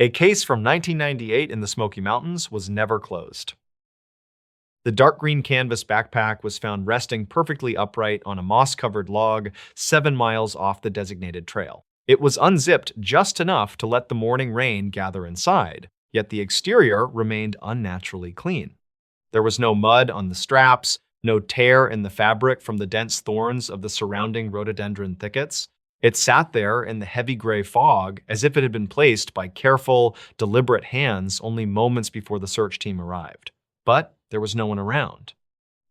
A case from 1998 in the Smoky Mountains was never closed. The dark green canvas backpack was found resting perfectly upright on a moss-covered log 7 miles off the designated trail. It was unzipped just enough to let the morning rain gather inside, yet the exterior remained unnaturally clean. There was no mud on the straps, no tear in the fabric from the dense thorns of the surrounding rhododendron thickets. It sat there in the heavy gray fog as if it had been placed by careful, deliberate hands only moments before the search team arrived. But there was no one around.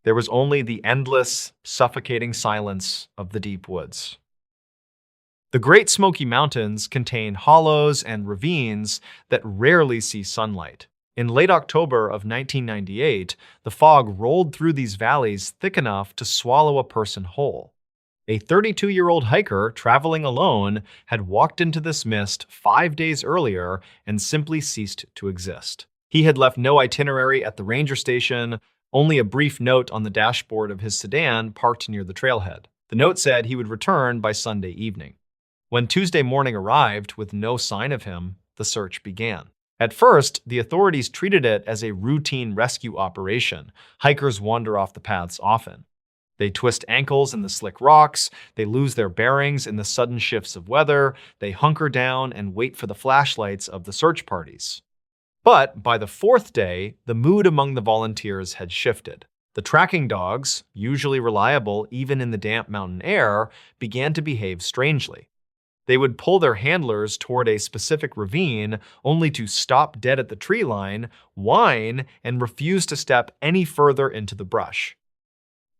There was only the endless, suffocating silence of the deep woods. The Great Smoky Mountains contain hollows and ravines that rarely see sunlight. In late October of 1998, the fog rolled through these valleys thick enough to swallow a person whole. A 32-year-old hiker traveling alone had walked into this mist 5 days earlier and simply ceased to exist. He had left no itinerary at the ranger station, only a brief note on the dashboard of his sedan parked near the trailhead. The note said he would return by Sunday evening. When Tuesday morning arrived with no sign of him, the search began. At first, the authorities treated it as a routine rescue operation. Hikers wander off the paths often. They twist ankles in the slick rocks, they lose their bearings in the sudden shifts of weather, they hunker down and wait for the flashlights of the search parties. But by the 4th day, the mood among the volunteers had shifted. The tracking dogs, usually reliable even in the damp mountain air, began to behave strangely. They would pull their handlers toward a specific ravine only to stop dead at the tree line, whine, and refuse to step any further into the brush.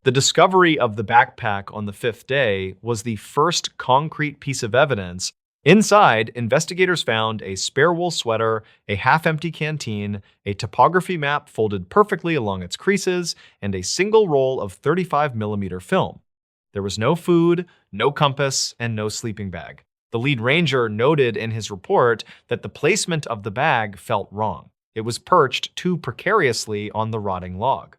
The discovery of the backpack on the 5th day was the first concrete piece of evidence. Inside, investigators found a spare wool sweater, a half-empty canteen, a topography map folded perfectly along its creases, and a single roll of 35mm film. There was no food, no compass, and no sleeping bag. The lead ranger noted in his report that the placement of the bag felt wrong. It was perched too precariously on the rotting log.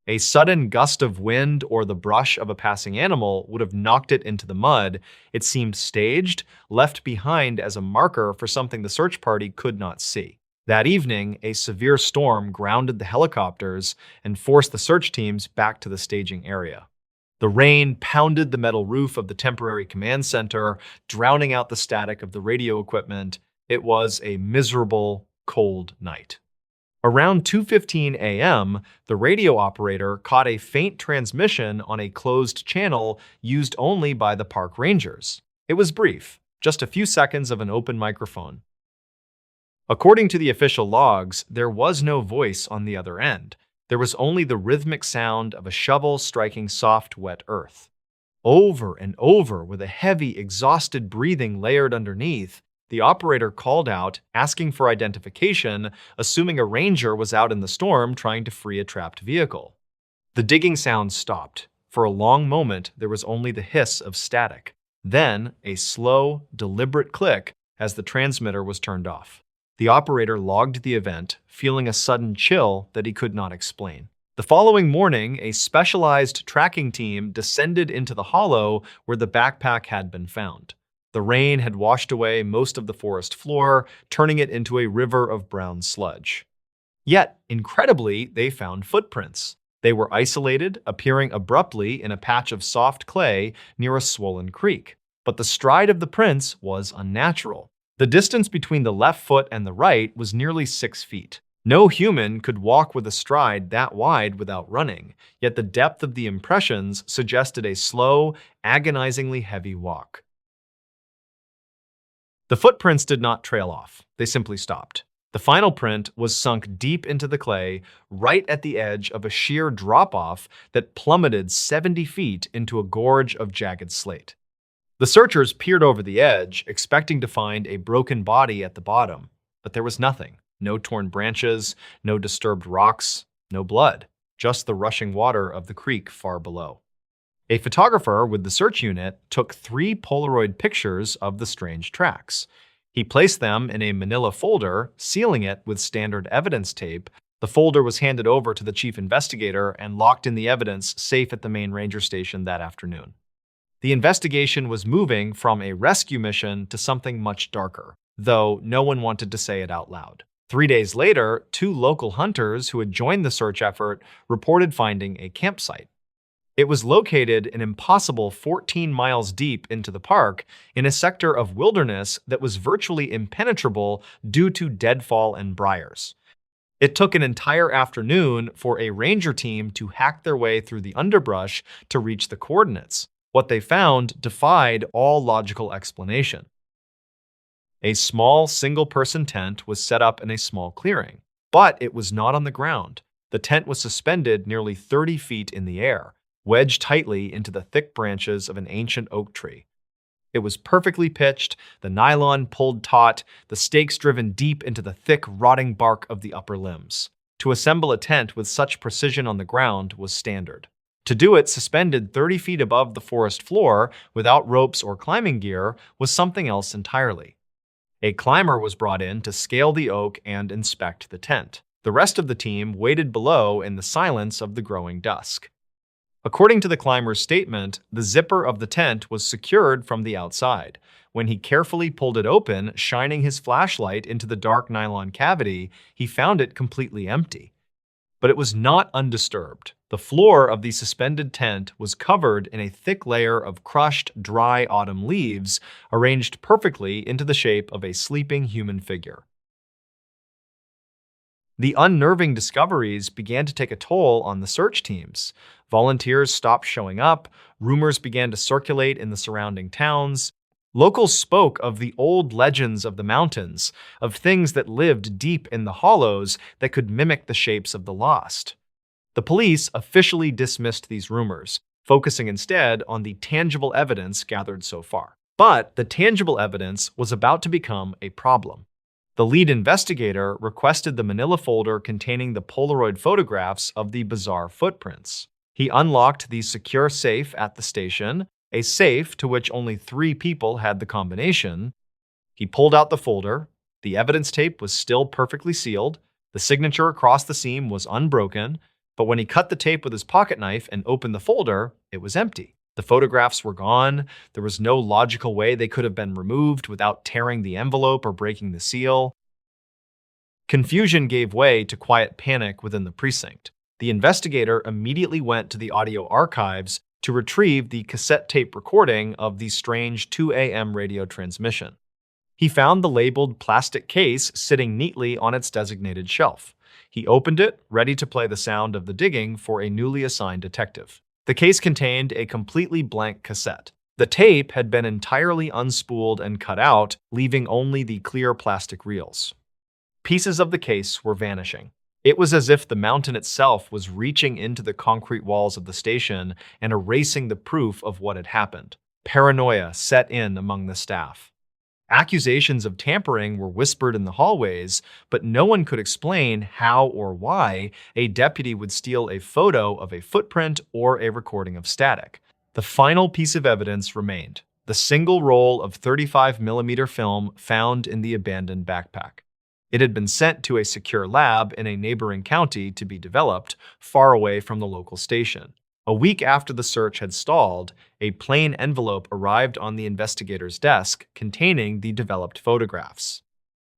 A sudden gust of wind or the brush of a passing animal would have knocked it into the mud. It seemed staged, left behind as a marker for something the search party could not see. That evening, a severe storm grounded the helicopters and forced the search teams back to the staging area. The rain pounded the metal roof of the temporary command center, drowning out the static of the radio equipment. It was a miserable, cold night. Around 2:15 a.m., the radio operator caught a faint transmission on a closed channel used only by the park rangers. It was brief, just a few seconds of an open microphone. According to the official logs, there was no voice on the other end. There was only the rhythmic sound of a shovel striking soft, wet earth. Over and over, with a heavy, exhausted breathing layered underneath, the operator called out, asking for identification, assuming a ranger was out in the storm trying to free a trapped vehicle. The digging sound stopped. For a long moment, there was only the hiss of static. Then, a slow, deliberate click as the transmitter was turned off. The operator logged the event, feeling a sudden chill that he could not explain. The following morning, a specialized tracking team descended into the hollow where the backpack had been found. The rain had washed away most of the forest floor, turning it into a river of brown sludge. Yet, incredibly, they found footprints. They were isolated, appearing abruptly in a patch of soft clay near a swollen creek. But the stride of the prints was unnatural. The distance between the left foot and the right was nearly 6 feet. No human could walk with a stride that wide without running, yet the depth of the impressions suggested a slow, agonizingly heavy walk. The footprints did not trail off, they simply stopped. The final print was sunk deep into the clay, right at the edge of a sheer drop-off that plummeted 70 feet into a gorge of jagged slate. The searchers peered over the edge, expecting to find a broken body at the bottom, but there was nothing. No torn branches, no disturbed rocks, no blood, just the rushing water of the creek far below. A photographer with the search unit took 3 Polaroid pictures of the strange tracks. He placed them in a manila folder, sealing it with standard evidence tape. The folder was handed over to the chief investigator and locked in the evidence safe at the main ranger station that afternoon. The investigation was moving from a rescue mission to something much darker. though no one wanted to say it out loud. 3 days later, two local hunters who had joined the search effort reported finding a campsite. It was located an impossible 14 miles deep into the park in a sector of wilderness that was virtually impenetrable due to deadfall and briars. It took an entire afternoon for a ranger team to hack their way through the underbrush to reach the coordinates. What they found defied all logical explanation. A small single-person tent was set up in a small clearing, but it was not on the ground. The tent was suspended nearly 30 feet in the air, wedged tightly into the thick branches of an ancient oak tree. It was perfectly pitched, the nylon pulled taut, the stakes driven deep into the thick, rotting bark of the upper limbs. To assemble a tent with such precision on the ground was standard. To do it suspended 30 feet above the forest floor without ropes or climbing gear was something else entirely. A climber was brought in to scale the oak and inspect the tent. The rest of the team waited below in the silence of the growing dusk. According to the climber's statement, the zipper of the tent was secured from the outside. When he carefully pulled it open, shining his flashlight into the dark nylon cavity, he found it completely empty. But it was not undisturbed. The floor of the suspended tent was covered in a thick layer of crushed, dry autumn leaves, arranged perfectly into the shape of a sleeping human figure. The unnerving discoveries began to take a toll on the search teams. Volunteers stopped showing up, rumors began to circulate in the surrounding towns. Locals spoke of the old legends of the mountains, of things that lived deep in the hollows that could mimic the shapes of the lost. The police officially dismissed these rumors, focusing instead on the tangible evidence gathered so far. But the tangible evidence was about to become a problem. The lead investigator requested the manila folder containing the Polaroid photographs of the bizarre footprints. He unlocked the secure safe at the station, a safe to which only 3 people had the combination. He pulled out the folder. The evidence tape was still perfectly sealed. The signature across the seam was unbroken, but when he cut the tape with his pocket knife and opened the folder, it was empty. The photographs were gone. There was no logical way they could have been removed without tearing the envelope or breaking the seal. Confusion gave way to quiet panic within the precinct. The investigator immediately went to the audio archives to retrieve the cassette tape recording of the strange 2 a.m. radio transmission. He found the labeled plastic case sitting neatly on its designated shelf. He opened it, ready to play the sound of the digging for a newly assigned detective. The case contained a completely blank cassette. The tape had been entirely unspooled and cut out, leaving only the clear plastic reels. Pieces of the case were vanishing. It was as if the mountain itself was reaching into the concrete walls of the station and erasing the proof of what had happened. Paranoia set in among the staff. Accusations of tampering were whispered in the hallways, but no one could explain how or why a deputy would steal a photo of a footprint or a recording of static. The final piece of evidence remained: the single roll of 35mm film found in the abandoned backpack. It had been sent to a secure lab in a neighboring county to be developed, far away from the local station. A week after the search had stalled, a plain envelope arrived on the investigator's desk containing the developed photographs.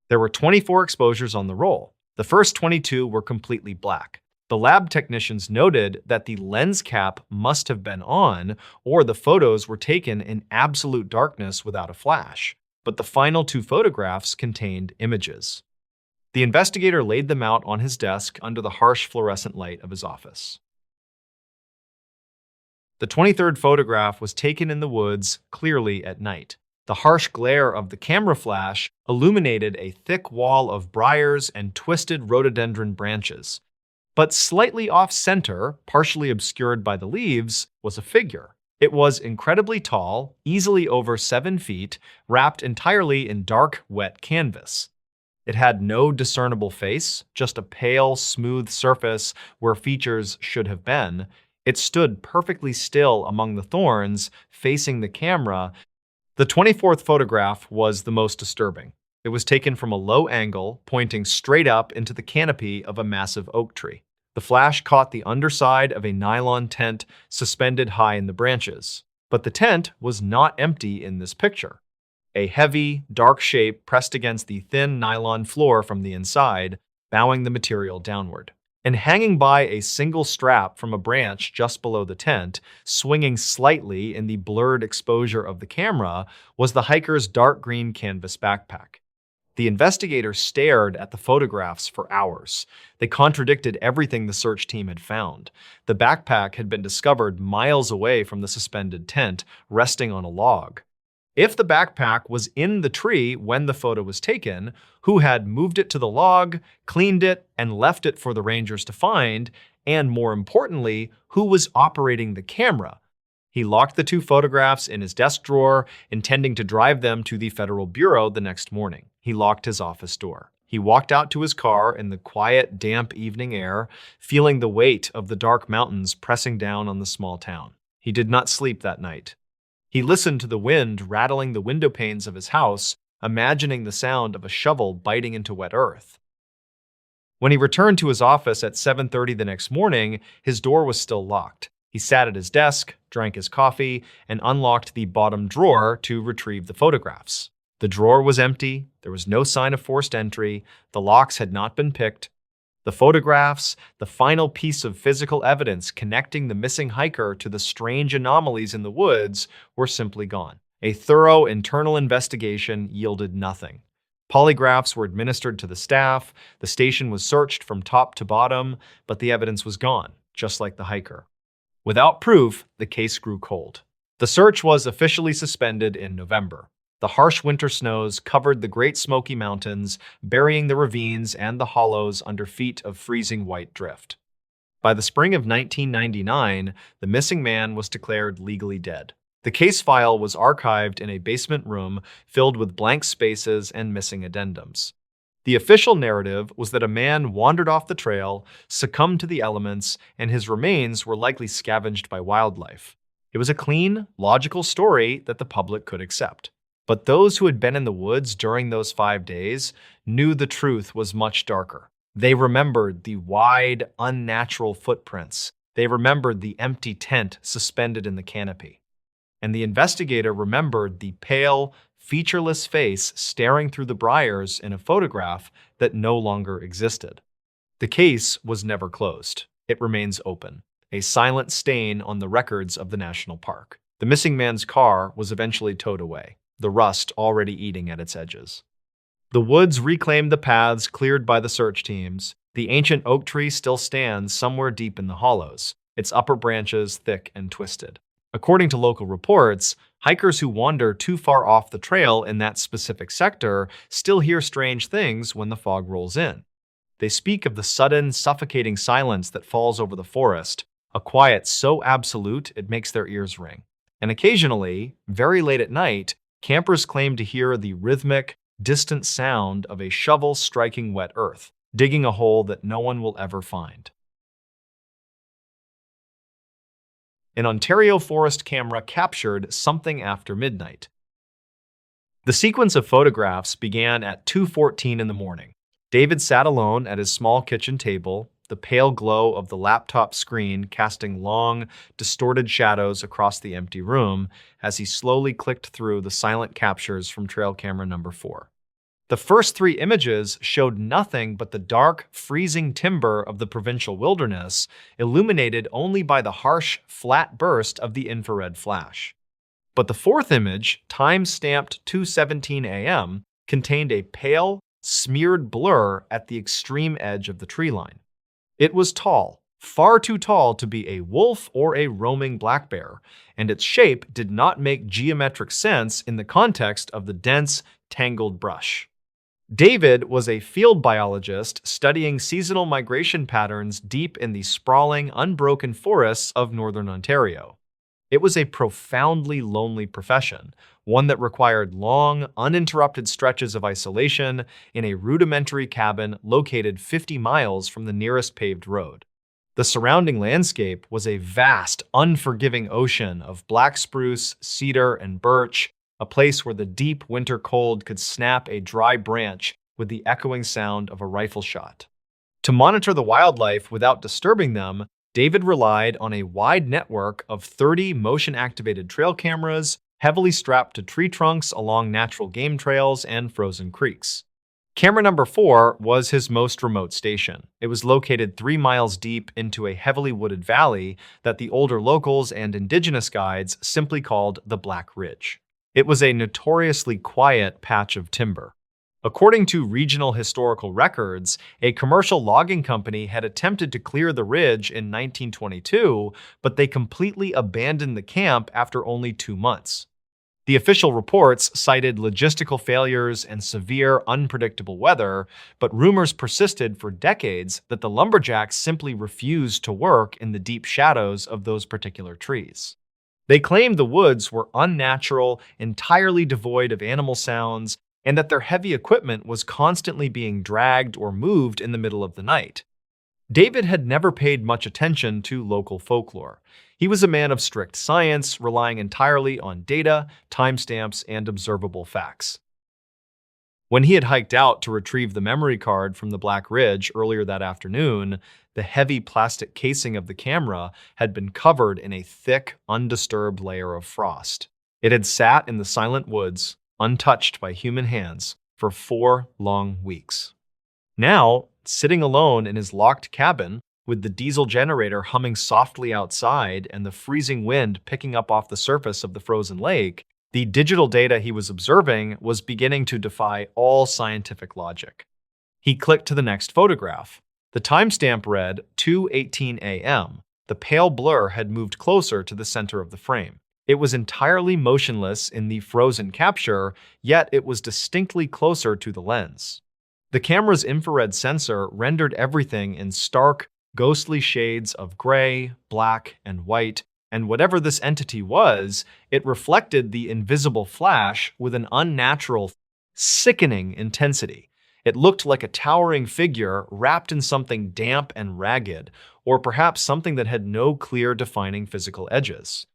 There were 24 exposures on the roll. The first 22 were completely black. The lab technicians noted that the lens cap must have been on, or the photos were taken in absolute darkness without a flash. But the final 2 photographs contained images. The investigator laid them out on his desk under the harsh fluorescent light of his office. The 23rd photograph was taken in the woods, clearly at night. The harsh glare of the camera flash illuminated a thick wall of briars and twisted rhododendron branches. But slightly off-center, partially obscured by the leaves, was a figure. It was incredibly tall, easily over 7 feet, wrapped entirely in dark, wet canvas. It had no discernible face, just a pale, smooth surface where features should have been. It stood perfectly still among the thorns, facing the camera. The 24th photograph was the most disturbing. It was taken from a low angle, pointing straight up into the canopy of a massive oak tree. The flash caught the underside of a nylon tent suspended high in the branches. But the tent was not empty in this picture. a heavy, dark shape pressed against the thin nylon floor from the inside, bowing the material downward. And hanging by a single strap from a branch just below the tent, swinging slightly in the blurred exposure of the camera, was the hiker's dark green canvas backpack. The investigators stared at the photographs for hours. They contradicted everything the search team had found. The backpack had been discovered miles away from the suspended tent, resting on a log. If the backpack was in the tree when the photo was taken, who had moved it to the log, cleaned it, and left it for the rangers to find, and more importantly, who was operating the camera? He locked the two photographs in his desk drawer, intending to drive them to the Federal Bureau the next morning. He locked his office door. He walked out to his car in the quiet, damp evening air, feeling the weight of the dark mountains pressing down on the small town. He did not sleep that night. He listened to the wind rattling the window panes of his house, imagining the sound of a shovel biting into wet earth. When he returned to his office at 7:30 the next morning, his door was still locked. He sat at his desk, drank his coffee, and unlocked the bottom drawer to retrieve the photographs. The drawer was empty, there was no sign of forced entry, the locks had not been picked. The photographs, the final piece of physical evidence connecting the missing hiker to the strange anomalies in the woods, were simply gone. A thorough internal investigation yielded nothing. Polygraphs were administered to the staff, the station was searched from top to bottom, but the evidence was gone, just like the hiker. Without proof, the case grew cold. The search was officially suspended in November. The harsh winter snows covered the Great Smoky Mountains, burying the ravines and the hollows under feet of freezing white drift. By the spring of 1999, the missing man was declared legally dead. The case file was archived in a basement room filled with blank spaces and missing addendums. The official narrative was that a man wandered off the trail, succumbed to the elements, and his remains were likely scavenged by wildlife. It was a clean, logical story that the public could accept. But those who had been in the woods during those 5 days knew the truth was much darker. They remembered the wide, unnatural footprints. They remembered the empty tent suspended in the canopy. And the investigator remembered the pale, featureless face staring through the briars in a photograph that no longer existed. The case was never closed. It remains open, a silent stain on the records of the national park. The missing man's car was eventually towed away, the rust already eating at its edges. The woods reclaimed the paths cleared by the search teams. The ancient oak tree still stands somewhere deep in the hollows, its upper branches thick and twisted. According to local reports, hikers who wander too far off the trail in that specific sector still hear strange things when the fog rolls in. They speak of the sudden, suffocating silence that falls over the forest, a quiet so absolute it makes their ears ring. And occasionally, very late at night, campers claim to hear the rhythmic, distant sound of a shovel striking wet earth, digging a hole that no one will ever find. An Ontario forest camera captured something after midnight. The sequence of photographs began at 2:14 in the morning. David sat alone at his small kitchen table, the pale glow of the laptop screen casting long, distorted shadows across the empty room as he slowly clicked through the silent captures from trail camera number 4. The first 3 images showed nothing but the dark, freezing timber of the provincial wilderness, illuminated only by the harsh, flat burst of the infrared flash. But the 4th image, time-stamped 2:17 a.m., contained a pale, smeared blur at the extreme edge of the tree line. It was tall, far too tall to be a wolf or a roaming black bear, and its shape did not make geometric sense in the context of the dense, tangled brush. David was a field biologist studying seasonal migration patterns deep in the sprawling, unbroken forests of northern Ontario. It was a profoundly lonely profession, one that required long, uninterrupted stretches of isolation in a rudimentary cabin located 50 miles from the nearest paved road. The surrounding landscape was a vast, unforgiving ocean of black spruce, cedar, and birch, a place where the deep winter cold could snap a dry branch with the echoing sound of a rifle shot. To monitor the wildlife without disturbing them, David relied on a wide network of 30 motion-activated trail cameras, heavily strapped to tree trunks along natural game trails and frozen creeks. Camera number 4 was his most remote station. It was located 3 miles deep into a heavily wooded valley that the older locals and indigenous guides simply called the Black Ridge. It was a notoriously quiet patch of timber. According to regional historical records, a commercial logging company had attempted to clear the ridge in 1922, but they completely abandoned the camp after only 2 months. The official reports cited logistical failures and severe, unpredictable weather, but rumors persisted for decades that the lumberjacks simply refused to work in the deep shadows of those particular trees. They claimed the woods were unnatural, entirely devoid of animal sounds, and that their heavy equipment was constantly being dragged or moved in the middle of the night. David had never paid much attention to local folklore. He was a man of strict science, relying entirely on data, timestamps, and observable facts. When he had hiked out to retrieve the memory card from the Black Ridge earlier that afternoon, the heavy plastic casing of the camera had been covered in a thick, undisturbed layer of frost. It had sat in the silent woods, untouched by human hands, for 4 long weeks. Now, sitting alone in his locked cabin, with the diesel generator humming softly outside and the freezing wind picking up off the surface of the frozen lake, the digital data he was observing was beginning to defy all scientific logic. He clicked to the next photograph. The timestamp read 2:18 a.m. The pale blur had moved closer to the center of the frame. It was entirely motionless in the frozen capture, yet it was distinctly closer to the lens. The camera's infrared sensor rendered everything in stark, ghostly shades of gray, black, and white, and whatever this entity was, it reflected the invisible flash with an unnatural, sickening intensity. It looked like a towering figure wrapped in something damp and ragged, or perhaps something that had no clear defining physical edges.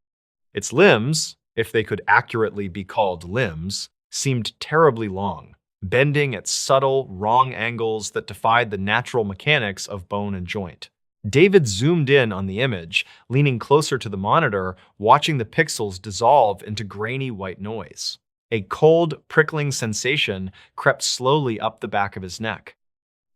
Its limbs, if they could accurately be called limbs, seemed terribly long, bending at subtle, wrong angles that defied the natural mechanics of bone and joint. David zoomed in on the image, leaning closer to the monitor, watching the pixels dissolve into grainy white noise. A cold, prickling sensation crept slowly up the back of his neck.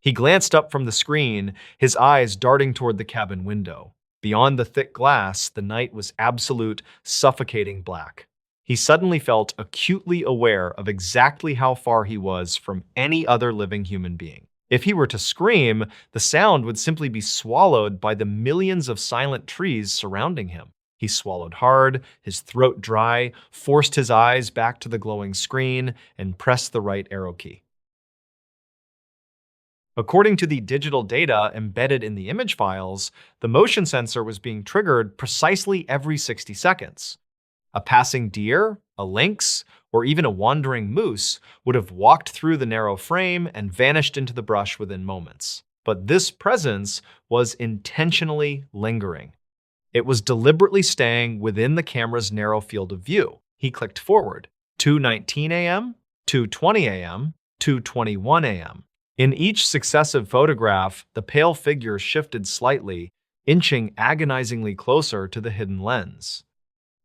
He glanced up from the screen, his eyes darting toward the cabin window. Beyond the thick glass, the night was absolute, suffocating black. He suddenly felt acutely aware of exactly how far he was from any other living human being. If he were to scream, the sound would simply be swallowed by the millions of silent trees surrounding him. He swallowed hard, his throat dry, forced his eyes back to the glowing screen, and pressed the right arrow key. According to the digital data embedded in the image files, the motion sensor was being triggered precisely every 60 seconds. A passing deer, a lynx, or even a wandering moose would have walked through the narrow frame and vanished into the brush within moments. But this presence was intentionally lingering. It was deliberately staying within the camera's narrow field of view. He clicked forward. 2:19 a.m., 2:20 a.m., 2:21 a.m. In each successive photograph, the pale figure shifted slightly, inching agonizingly closer to the hidden lens.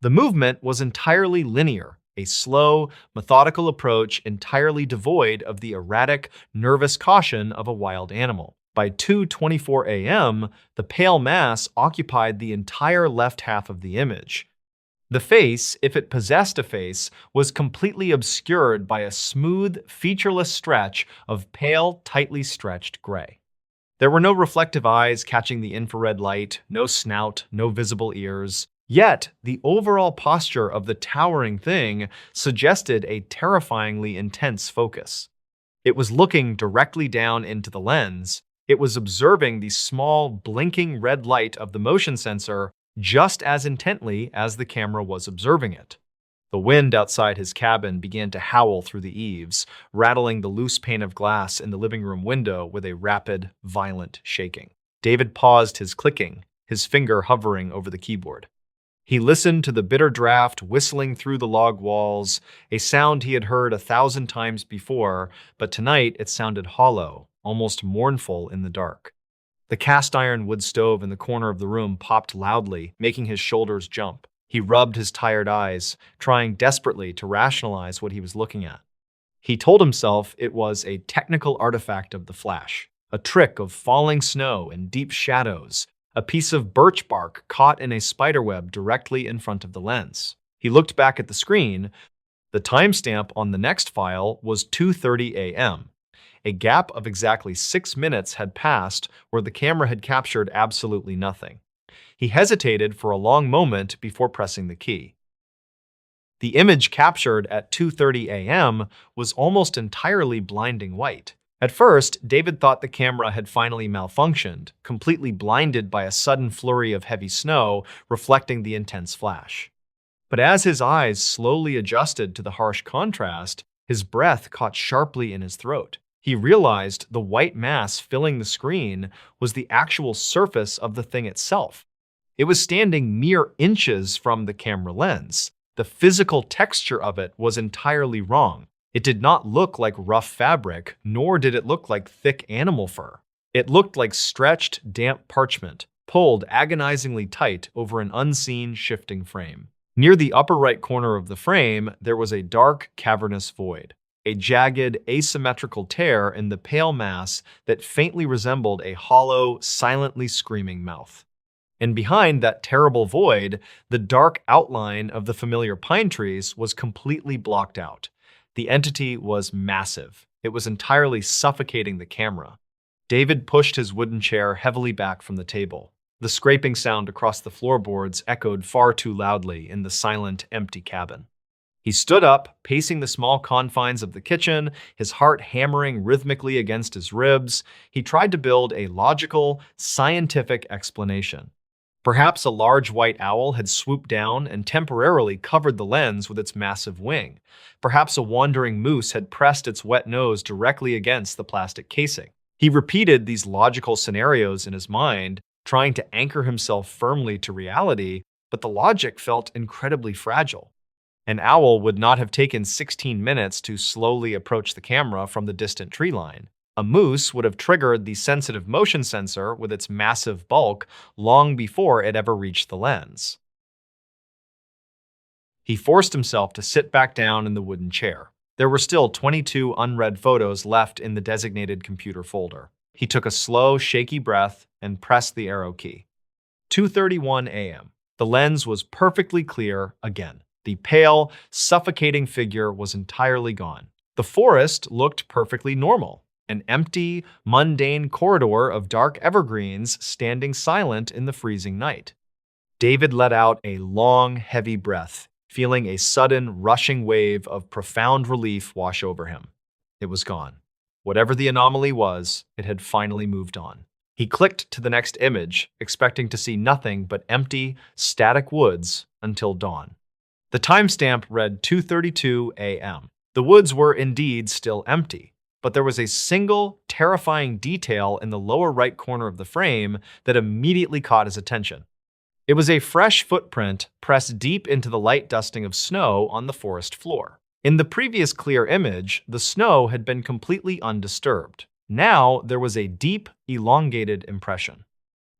The movement was entirely linear, a slow, methodical approach entirely devoid of the erratic, nervous caution of a wild animal. By 2:24 a.m., the pale mass occupied the entire left half of the image. The face, if it possessed a face, was completely obscured by a smooth, featureless stretch of pale, tightly stretched gray. There were no reflective eyes catching the infrared light, no snout, no visible ears. Yet, the overall posture of the towering thing suggested a terrifyingly intense focus. It was looking directly down into the lens. It was observing the small, blinking red light of the motion sensor just as intently as the camera was observing it. The wind outside his cabin began to howl through the eaves, rattling the loose pane of glass in the living room window with a rapid, violent shaking. David paused his clicking, his finger hovering over the keyboard. He listened to the bitter draft whistling through the log walls, a sound he had heard 1,000 times before, but tonight it sounded hollow, almost mournful in the dark. The cast iron wood stove in the corner of the room popped loudly, making his shoulders jump. He rubbed his tired eyes, trying desperately to rationalize what he was looking at. He told himself it was a technical artifact of the flash, a trick of falling snow and deep shadows, a piece of birch bark caught in a spiderweb directly in front of the lens. He looked back at the screen. The timestamp on the next file was 2:30 a.m. A gap of exactly 6 minutes had passed where the camera had captured absolutely nothing. He hesitated for a long moment before pressing the key. The image captured at 2:30 a.m. was almost entirely blinding white. At first, David thought the camera had finally malfunctioned, completely blinded by a sudden flurry of heavy snow reflecting the intense flash. But as his eyes slowly adjusted to the harsh contrast, his breath caught sharply in his throat. He realized the white mass filling the screen was the actual surface of the thing itself. It was standing mere inches from the camera lens. The physical texture of it was entirely wrong. It did not look like rough fabric, nor did it look like thick animal fur. It looked like stretched, damp parchment, pulled agonizingly tight over an unseen, shifting frame. Near the upper right corner of the frame, there was a dark, cavernous void, a jagged, asymmetrical tear in the pale mass that faintly resembled a hollow, silently screaming mouth. And behind that terrible void, the dark outline of the familiar pine trees was completely blocked out. The entity was massive. It was entirely suffocating the camera. David pushed his wooden chair heavily back from the table. The scraping sound across the floorboards echoed far too loudly in the silent, empty cabin. He stood up, pacing the small confines of the kitchen, his heart hammering rhythmically against his ribs. He tried to build a logical, scientific explanation. Perhaps a large white owl had swooped down and temporarily covered the lens with its massive wing. Perhaps a wandering moose had pressed its wet nose directly against the plastic casing. He repeated these logical scenarios in his mind, trying to anchor himself firmly to reality, but the logic felt incredibly fragile. An owl would not have taken 16 minutes to slowly approach the camera from the distant tree line. A moose would have triggered the sensitive motion sensor with its massive bulk long before it ever reached the lens. He forced himself to sit back down in the wooden chair. There were still 22 unread photos left in the designated computer folder. He took a slow, shaky breath and pressed the arrow key. 2:31 a.m. The lens was perfectly clear again. The pale, suffocating figure was entirely gone. The forest looked perfectly normal. An empty, mundane corridor of dark evergreens standing silent in the freezing night. David let out a long, heavy breath, feeling a sudden, rushing wave of profound relief wash over him. It was gone. Whatever the anomaly was, it had finally moved on. He clicked to the next image, expecting to see nothing but empty, static woods until dawn. The timestamp read 2:32 a.m. The woods were indeed still empty, but there was a single, terrifying detail in the lower right corner of the frame that immediately caught his attention. It was a fresh footprint pressed deep into the light dusting of snow on the forest floor. In the previous clear image, the snow had been completely undisturbed. Now there was a deep, elongated impression.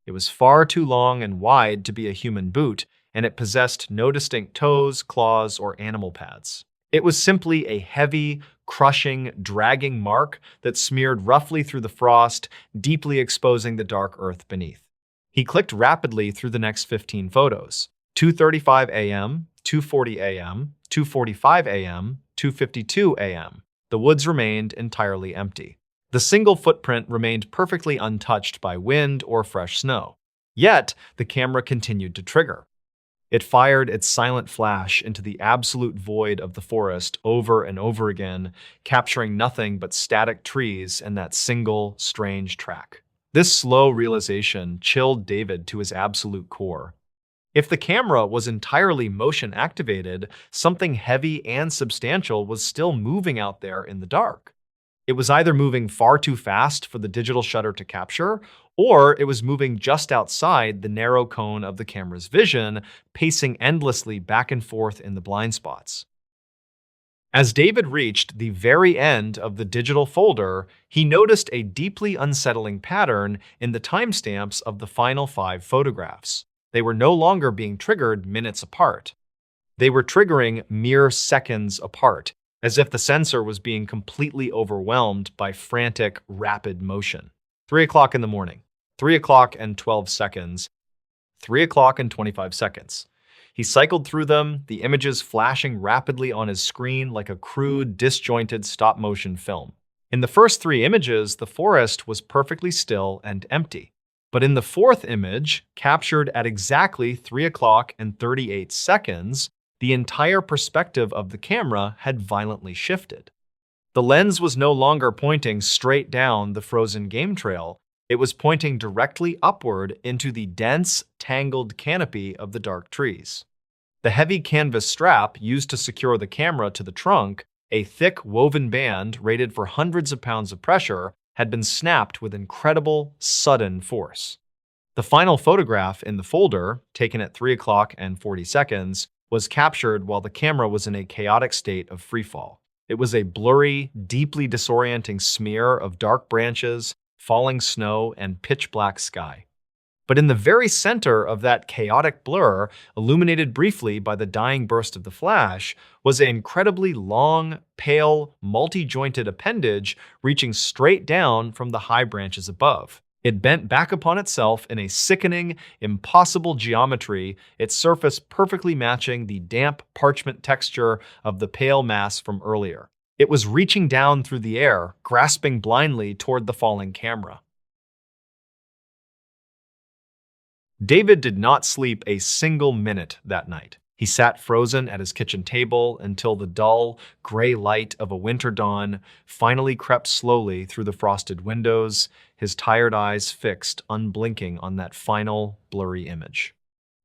It was far too long and wide to be a human boot, and it possessed no distinct toes, claws, or animal pads. It was simply a heavy, crushing, dragging mark that smeared roughly through the frost, deeply exposing the dark earth beneath. He clicked rapidly through the next 15 photos. 2:35 a.m., 2:40 a.m., 2:45 a.m., 2:52 a.m. The woods remained entirely empty. The single footprint remained perfectly untouched by wind or fresh snow. Yet, the camera continued to trigger. It fired its silent flash into the absolute void of the forest over and over again, capturing nothing but static trees and that single, strange track. This slow realization chilled David to his absolute core. If the camera was entirely motion-activated, something heavy and substantial was still moving out there in the dark. It was either moving far too fast for the digital shutter to capture, or it was moving just outside the narrow cone of the camera's vision, pacing endlessly back and forth in the blind spots. As David reached the very end of the digital folder, he noticed a deeply unsettling pattern in the timestamps of the final 5 photographs. They were no longer being triggered minutes apart. They were triggering mere seconds apart, as if the sensor was being completely overwhelmed by frantic, rapid motion. 3 o'clock in the morning, 3 o'clock and 12 seconds, 3 o'clock and 25 seconds. He cycled through them, the images flashing rapidly on his screen like a crude, disjointed stop-motion film. In the first 3 images, the forest was perfectly still and empty. But in the fourth image, captured at exactly 3 o'clock and 38 seconds, the entire perspective of the camera had violently shifted. The lens was no longer pointing straight down the frozen game trail. It was pointing directly upward into the dense, tangled canopy of the dark trees. The heavy canvas strap used to secure the camera to the trunk, a thick woven band rated for hundreds of pounds of pressure, had been snapped with incredible, sudden force. The final photograph in the folder, taken at 3 o'clock and 40 seconds, was captured while the camera was in a chaotic state of freefall. It was a blurry, deeply disorienting smear of dark branches, falling snow, and pitch-black sky. But in the very center of that chaotic blur, illuminated briefly by the dying burst of the flash, was an incredibly long, pale, multi-jointed appendage reaching straight down from the high branches above. It bent back upon itself in a sickening, impossible geometry, its surface perfectly matching the damp parchment texture of the pale mass from earlier. It was reaching down through the air, grasping blindly toward the falling camera. David did not sleep a single minute that night. He sat frozen at his kitchen table until the dull, gray light of a winter dawn finally crept slowly through the frosted windows, his tired eyes fixed, unblinking, on that final, blurry image.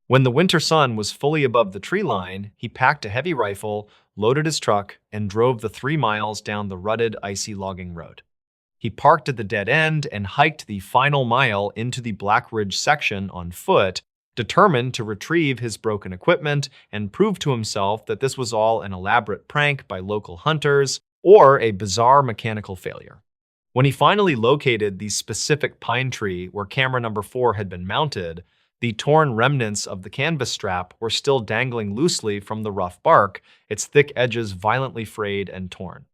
When the winter sun was fully above the tree line, he packed a heavy rifle, loaded his truck, and drove the 3 miles down the rutted, icy logging road. He parked at the dead end and hiked the final mile into the Black Ridge section on foot, determined to retrieve his broken equipment and prove to himself that this was all an elaborate prank by local hunters or a bizarre mechanical failure. When he finally located the specific pine tree where camera number 4 had been mounted, the torn remnants of the canvas strap were still dangling loosely from the rough bark, its thick edges violently frayed and torn.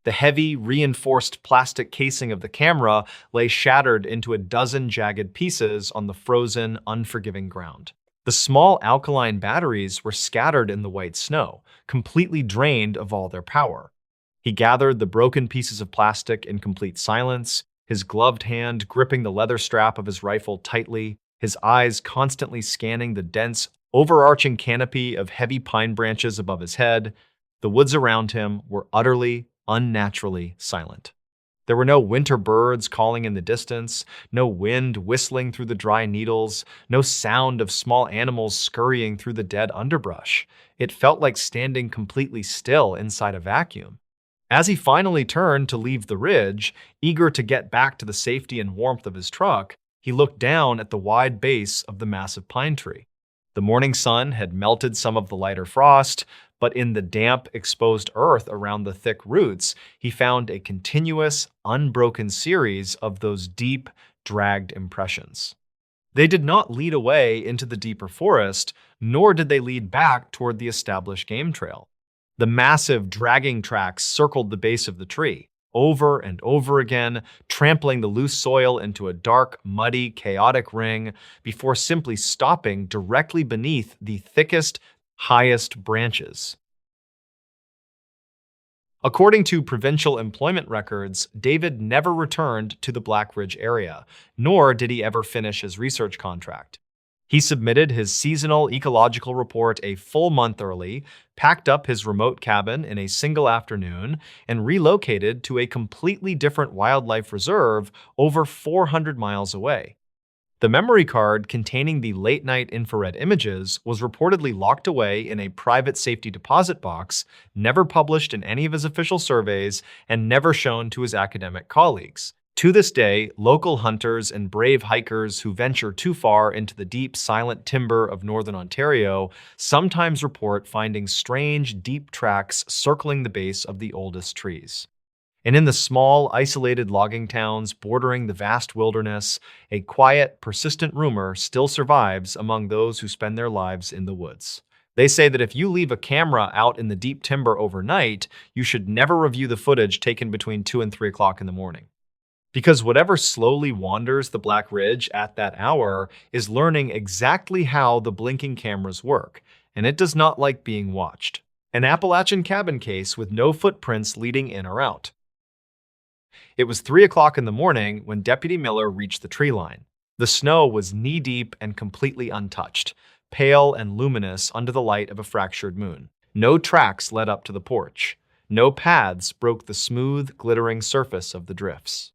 The heavy, reinforced plastic casing of the camera lay shattered into a dozen jagged pieces on the frozen, unforgiving ground. The small alkaline batteries were scattered in the white snow, completely drained of all their power. He gathered the broken pieces of plastic in complete silence, his gloved hand gripping the leather strap of his rifle tightly, his eyes constantly scanning the dense, overarching canopy of heavy pine branches above his head. The woods around him were utterly, unnaturally silent. There were no winter birds calling in the distance, no wind whistling through the dry needles, no sound of small animals scurrying through the dead underbrush. It felt like standing completely still inside a vacuum. As he finally turned to leave the ridge, eager to get back to the safety and warmth of his truck, he looked down at the wide base of the massive pine tree. The morning sun had melted some of the lighter frost, but in the damp, exposed earth around the thick roots, he found a continuous, unbroken series of those deep, dragged impressions. They did not lead away into the deeper forest, nor did they lead back toward the established game trail. The massive, dragging tracks circled the base of the tree, over and over again, trampling the loose soil into a dark, muddy, chaotic ring before simply stopping directly beneath the thickest, highest branches. According to provincial employment records, David never returned to the Black Ridge area, nor did he ever finish his research contract. He submitted his seasonal ecological report a full month early, packed up his remote cabin in a single afternoon, and relocated to a completely different wildlife reserve over 400 miles away. The memory card containing the late-night infrared images was reportedly locked away in a private safety deposit box, never published in any of his official surveys, and never shown to his academic colleagues. To this day, local hunters and brave hikers who venture too far into the deep, silent timber of northern Ontario sometimes report finding strange, deep tracks circling the base of the oldest trees. And in the small, isolated logging towns bordering the vast wilderness, a quiet, persistent rumor still survives among those who spend their lives in the woods. They say that if you leave a camera out in the deep timber overnight, you should never review the footage taken between 2 and 3 o'clock in the morning. Because whatever slowly wanders the Black Ridge at that hour is learning exactly how the blinking cameras work, and it does not like being watched. An Appalachian cabin case with no footprints leading in or out. It was 3 o'clock in the morning when Deputy Miller reached the tree line. The snow was knee-deep and completely untouched, pale and luminous under the light of a fractured moon. No tracks led up to the porch. No paths broke the smooth, glittering surface of the drifts.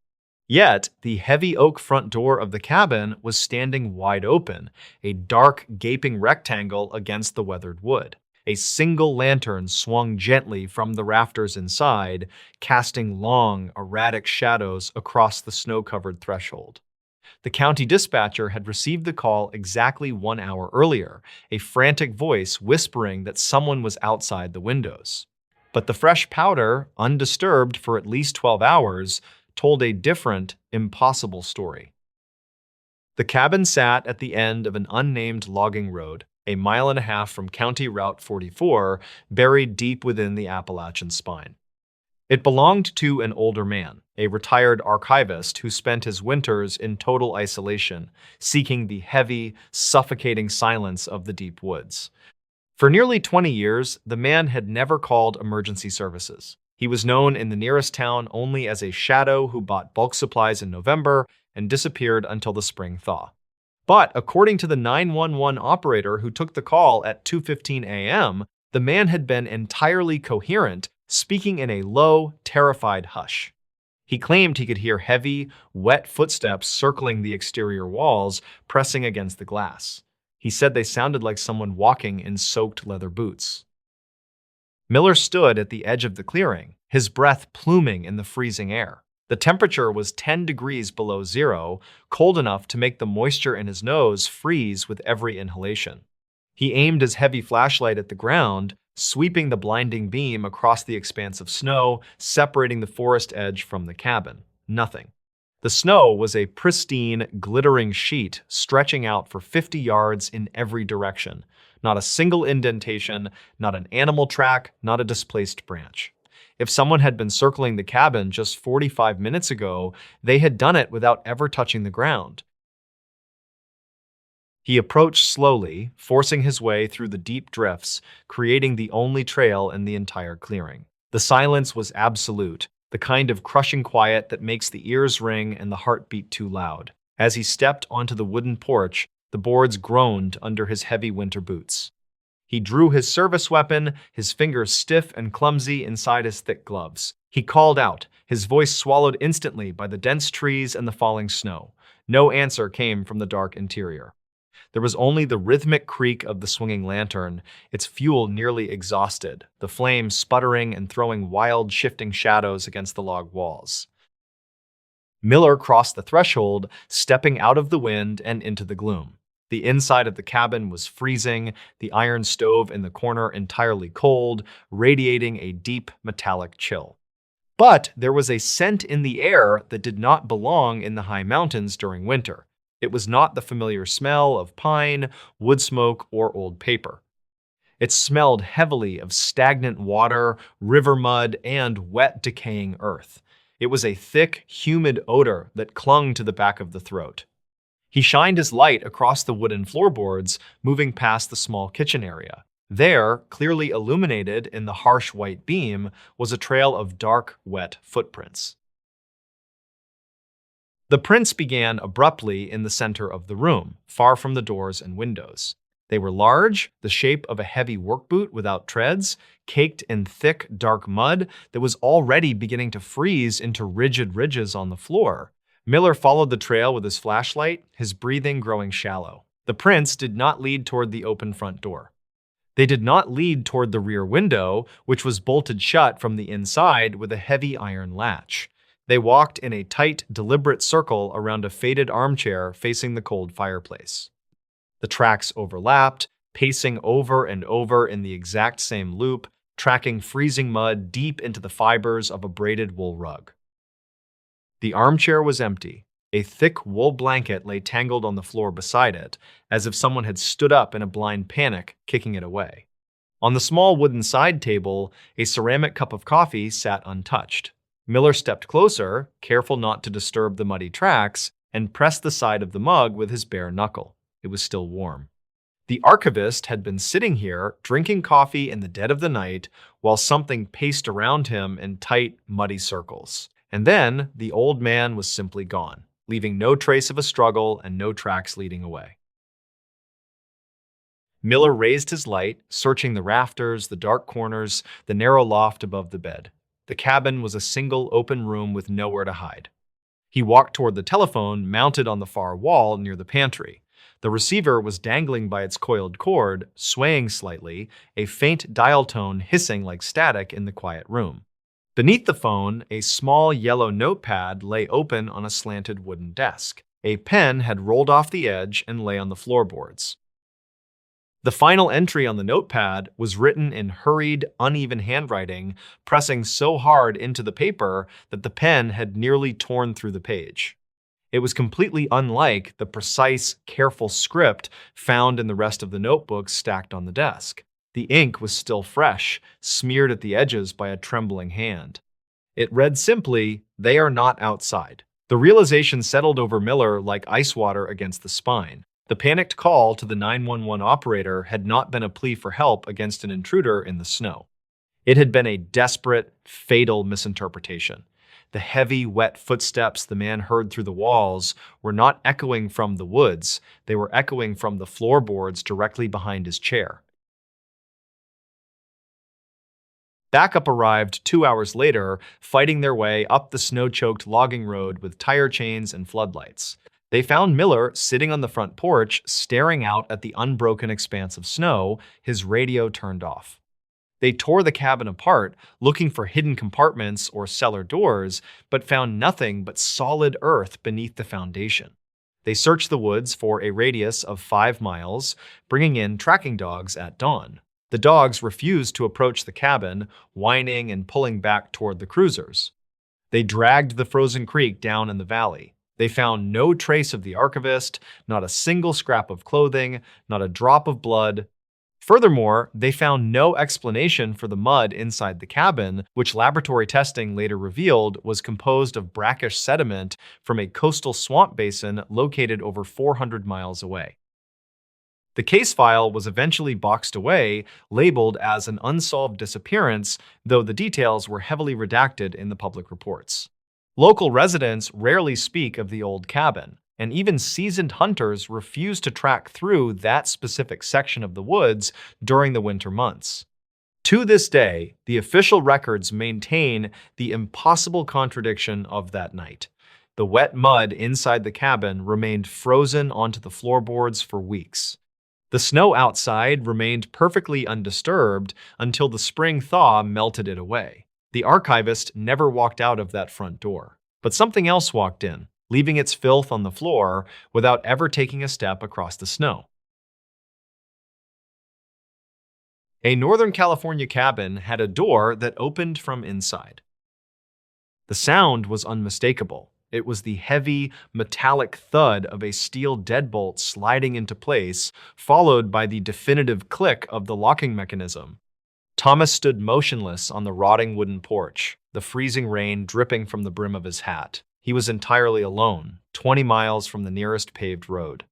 Yet, the heavy oak front door of the cabin was standing wide open, a dark, gaping rectangle against the weathered wood. A single lantern swung gently from the rafters inside, casting long, erratic shadows across the snow-covered threshold. The county dispatcher had received the call exactly 1 hour earlier, a frantic voice whispering that someone was outside the windows. But the fresh powder, undisturbed for at least 12 hours, told a different, impossible story. The cabin sat at the end of an unnamed logging road, a mile and a half from County Route 44, buried deep within the Appalachian spine. It belonged to an older man, a retired archivist who spent his winters in total isolation, seeking the heavy, suffocating silence of the deep woods. For nearly 20 years, the man had never called emergency services. He was known in the nearest town only as a shadow who bought bulk supplies in November and disappeared until the spring thaw. But according to the 911 operator who took the call at 2:15 a.m., the man had been entirely coherent, speaking in a low, terrified hush. He claimed he could hear heavy, wet footsteps circling the exterior walls, pressing against the glass. He said they sounded like someone walking in soaked leather boots. Miller stood at the edge of the clearing, his breath pluming in the freezing air. The temperature was 10 degrees below zero, cold enough to make the moisture in his nose freeze with every inhalation. He aimed his heavy flashlight at the ground, sweeping the blinding beam across the expanse of snow, separating the forest edge from the cabin. Nothing. The snow was a pristine, glittering sheet stretching out for 50 yards in every direction. Not a single indentation, not an animal track, not a displaced branch. If someone had been circling the cabin just 45 minutes ago, they had done it without ever touching the ground. He approached slowly, forcing his way through the deep drifts, creating the only trail in the entire clearing. The silence was absolute, the kind of crushing quiet that makes the ears ring and the heart beat too loud. As he stepped onto the wooden porch, the boards groaned under his heavy winter boots. He drew his service weapon, his fingers stiff and clumsy inside his thick gloves. He called out, his voice swallowed instantly by the dense trees and the falling snow. No answer came from the dark interior. There was only the rhythmic creak of the swinging lantern, its fuel nearly exhausted, the flame sputtering and throwing wild, shifting shadows against the log walls. Miller crossed the threshold, stepping out of the wind and into the gloom. The inside of the cabin was freezing, the iron stove in the corner entirely cold, radiating a deep, metallic chill. But there was a scent in the air that did not belong in the high mountains during winter. It was not the familiar smell of pine, wood smoke, or old paper. It smelled heavily of stagnant water, river mud, and wet, decaying earth. It was a thick, humid odor that clung to the back of the throat. He shined his light across the wooden floorboards, moving past the small kitchen area. There, clearly illuminated in the harsh white beam, was a trail of dark, wet footprints. The prints began abruptly in the center of the room, far from the doors and windows. They were large, the shape of a heavy work boot without treads, caked in thick, dark mud that was already beginning to freeze into rigid ridges on the floor. Miller followed the trail with his flashlight, his breathing growing shallow. The prints did not lead toward the open front door. They did not lead toward the rear window, which was bolted shut from the inside with a heavy iron latch. They walked in a tight, deliberate circle around a faded armchair facing the cold fireplace. The tracks overlapped, pacing over and over in the exact same loop, tracking freezing mud deep into the fibers of a braided wool rug. The armchair was empty. A thick wool blanket lay tangled on the floor beside it, as if someone had stood up in a blind panic, kicking it away. On the small wooden side table, a ceramic cup of coffee sat untouched. Miller stepped closer, careful not to disturb the muddy tracks, and pressed the side of the mug with his bare knuckle. It was still warm. The archivist had been sitting here, drinking coffee in the dead of the night, while something paced around him in tight, muddy circles. And then the old man was simply gone, leaving no trace of a struggle and no tracks leading away. Miller raised his light, searching the rafters, the dark corners, the narrow loft above the bed. The cabin was a single open room with nowhere to hide. He walked toward the telephone mounted on the far wall near the pantry. The receiver was dangling by its coiled cord, swaying slightly, a faint dial tone hissing like static in the quiet room. Beneath the phone, a small yellow notepad lay open on a slanted wooden desk. A pen had rolled off the edge and lay on the floorboards. The final entry on the notepad was written in hurried, uneven handwriting, pressing so hard into the paper that the pen had nearly torn through the page. It was completely unlike the precise, careful script found in the rest of the notebooks stacked on the desk. The ink was still fresh, smeared at the edges by a trembling hand. It read simply, "They are not outside." The realization settled over Miller like ice water against the spine. The panicked call to the 911 operator had not been a plea for help against an intruder in the snow. It had been a desperate, fatal misinterpretation. The heavy, wet footsteps the man heard through the walls were not echoing from the woods, they were echoing from the floorboards directly behind his chair. Backup arrived 2 hours later, fighting their way up the snow-choked logging road with tire chains and floodlights. They found Miller sitting on the front porch, staring out at the unbroken expanse of snow, his radio turned off. They tore the cabin apart, looking for hidden compartments or cellar doors, but found nothing but solid earth beneath the foundation. They searched the woods for a radius of 5 miles, bringing in tracking dogs at dawn. The dogs refused to approach the cabin, whining and pulling back toward the cruisers. They dragged the frozen creek down in the valley. They found no trace of the archivist, not a single scrap of clothing, not a drop of blood. Furthermore, they found no explanation for the mud inside the cabin, which laboratory testing later revealed was composed of brackish sediment from a coastal swamp basin located over 400 miles away. The case file was eventually boxed away, labeled as an unsolved disappearance, though the details were heavily redacted in the public reports. Local residents rarely speak of the old cabin, and even seasoned hunters refuse to track through that specific section of the woods during the winter months. To this day, the official records maintain the impossible contradiction of that night. The wet mud inside the cabin remained frozen onto the floorboards for weeks. The snow outside remained perfectly undisturbed until the spring thaw melted it away. The archivist never walked out of that front door, but something else walked in, leaving its filth on the floor without ever taking a step across the snow. A Northern California cabin had a door that opened from inside. The sound was unmistakable. It was the heavy, metallic thud of a steel deadbolt sliding into place, followed by the definitive click of the locking mechanism. Thomas stood motionless on the rotting wooden porch, the freezing rain dripping from the brim of his hat. He was entirely alone, 20 miles from the nearest paved road.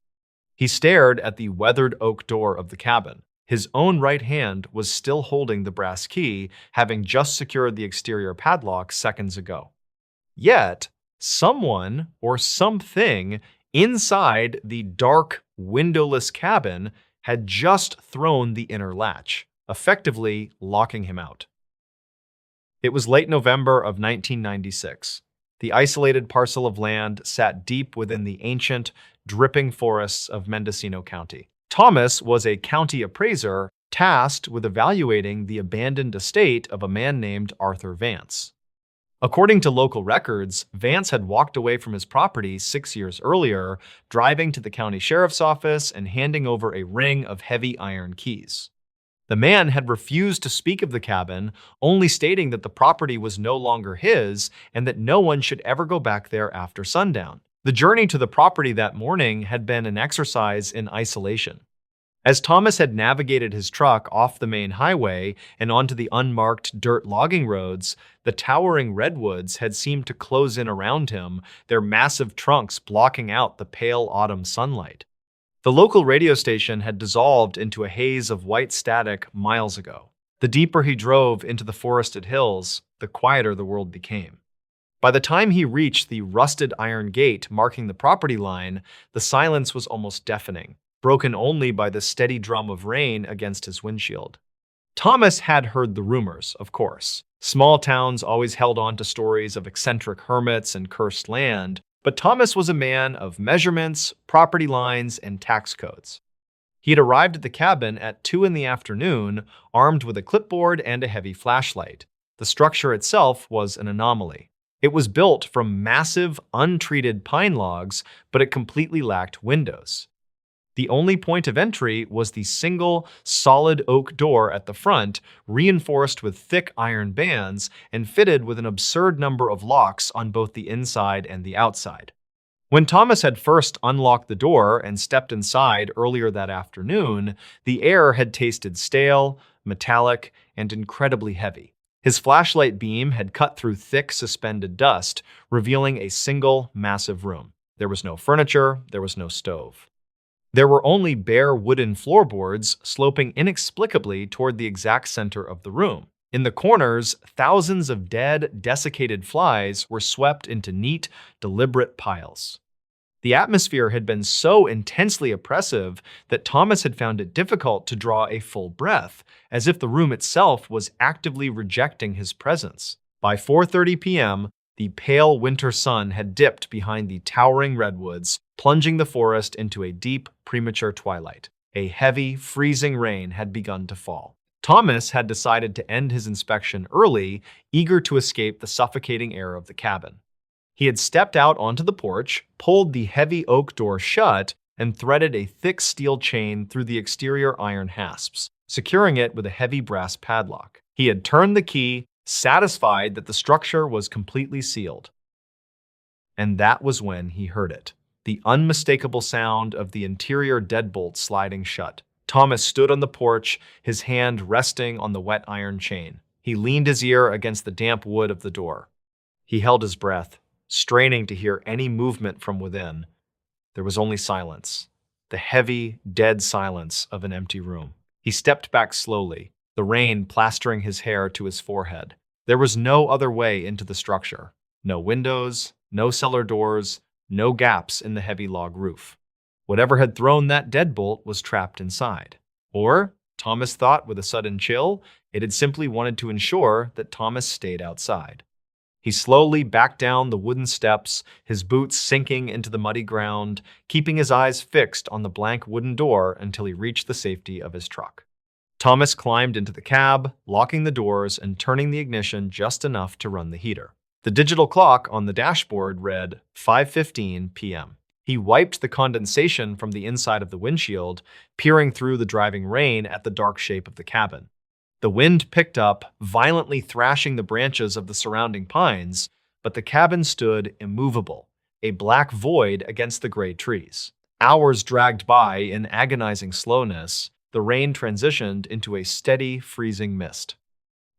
He stared at the weathered oak door of the cabin. His own right hand was still holding the brass key, having just secured the exterior padlock seconds ago. Yet, someone or something inside the dark, windowless cabin had just thrown the inner latch, effectively locking him out. It was late November of 1996. The isolated parcel of land sat deep within the ancient, dripping forests of Mendocino County. Thomas was a county appraiser tasked with evaluating the abandoned estate of a man named Arthur Vance. According to local records, Vance had walked away from his property 6 years earlier, driving to the county sheriff's office and handing over a ring of heavy iron keys. The man had refused to speak of the cabin, only stating that the property was no longer his and that no one should ever go back there after sundown. The journey to the property that morning had been an exercise in isolation. As Thomas had navigated his truck off the main highway and onto the unmarked dirt logging roads, the towering redwoods had seemed to close in around him, their massive trunks blocking out the pale autumn sunlight. The local radio station had dissolved into a haze of white static miles ago. The deeper he drove into the forested hills, the quieter the world became. By the time he reached the rusted iron gate marking the property line, the silence was almost deafening, broken only by the steady drum of rain against his windshield. Thomas had heard the rumors, of course. Small towns always held on to stories of eccentric hermits and cursed land, but Thomas was a man of measurements, property lines, and tax codes. He had arrived at the cabin at 2 in the afternoon, armed with a clipboard and a heavy flashlight. The structure itself was an anomaly. It was built from massive, untreated pine logs, but it completely lacked windows. The only point of entry was the single, solid oak door at the front, reinforced with thick iron bands and fitted with an absurd number of locks on both the inside and the outside. When Thomas had first unlocked the door and stepped inside earlier that afternoon, the air had tasted stale, metallic, and incredibly heavy. His flashlight beam had cut through thick, suspended dust, revealing a single, massive room. There was no furniture, there was no stove. There were only bare wooden floorboards sloping inexplicably toward the exact center of the room. In the corners, thousands of dead, desiccated flies were swept into neat, deliberate piles. The atmosphere had been so intensely oppressive that Thomas had found it difficult to draw a full breath, as if the room itself was actively rejecting his presence. By 4:30 p.m., the pale winter sun had dipped behind the towering redwoods, plunging the forest into a deep, premature twilight. A heavy, freezing rain had begun to fall. Thomas had decided to end his inspection early, eager to escape the suffocating air of the cabin. He had stepped out onto the porch, pulled the heavy oak door shut, and threaded a thick steel chain through the exterior iron hasps, securing it with a heavy brass padlock. He had turned the key, satisfied that the structure was completely sealed. And that was when he heard it. The unmistakable sound of the interior deadbolt sliding shut. Thomas stood on the porch, his hand resting on the wet iron chain. He leaned his ear against the damp wood of the door. He held his breath, straining to hear any movement from within. There was only silence, the heavy, dead silence of an empty room. He stepped back slowly, the rain plastering his hair to his forehead. There was no other way into the structure. No windows, no cellar doors, no gaps in the heavy log roof. Whatever had thrown that deadbolt was trapped inside. Or, Thomas thought with a sudden chill, it had simply wanted to ensure that Thomas stayed outside. He slowly backed down the wooden steps, his boots sinking into the muddy ground, keeping his eyes fixed on the blank wooden door until he reached the safety of his truck. Thomas climbed into the cab, locking the doors and turning the ignition just enough to run the heater. The digital clock on the dashboard read 5:15 p.m. He wiped the condensation from the inside of the windshield, peering through the driving rain at the dark shape of the cabin. The wind picked up, violently thrashing the branches of the surrounding pines, but the cabin stood immovable, a black void against the gray trees. Hours dragged by in agonizing slowness. The rain transitioned into a steady, freezing mist.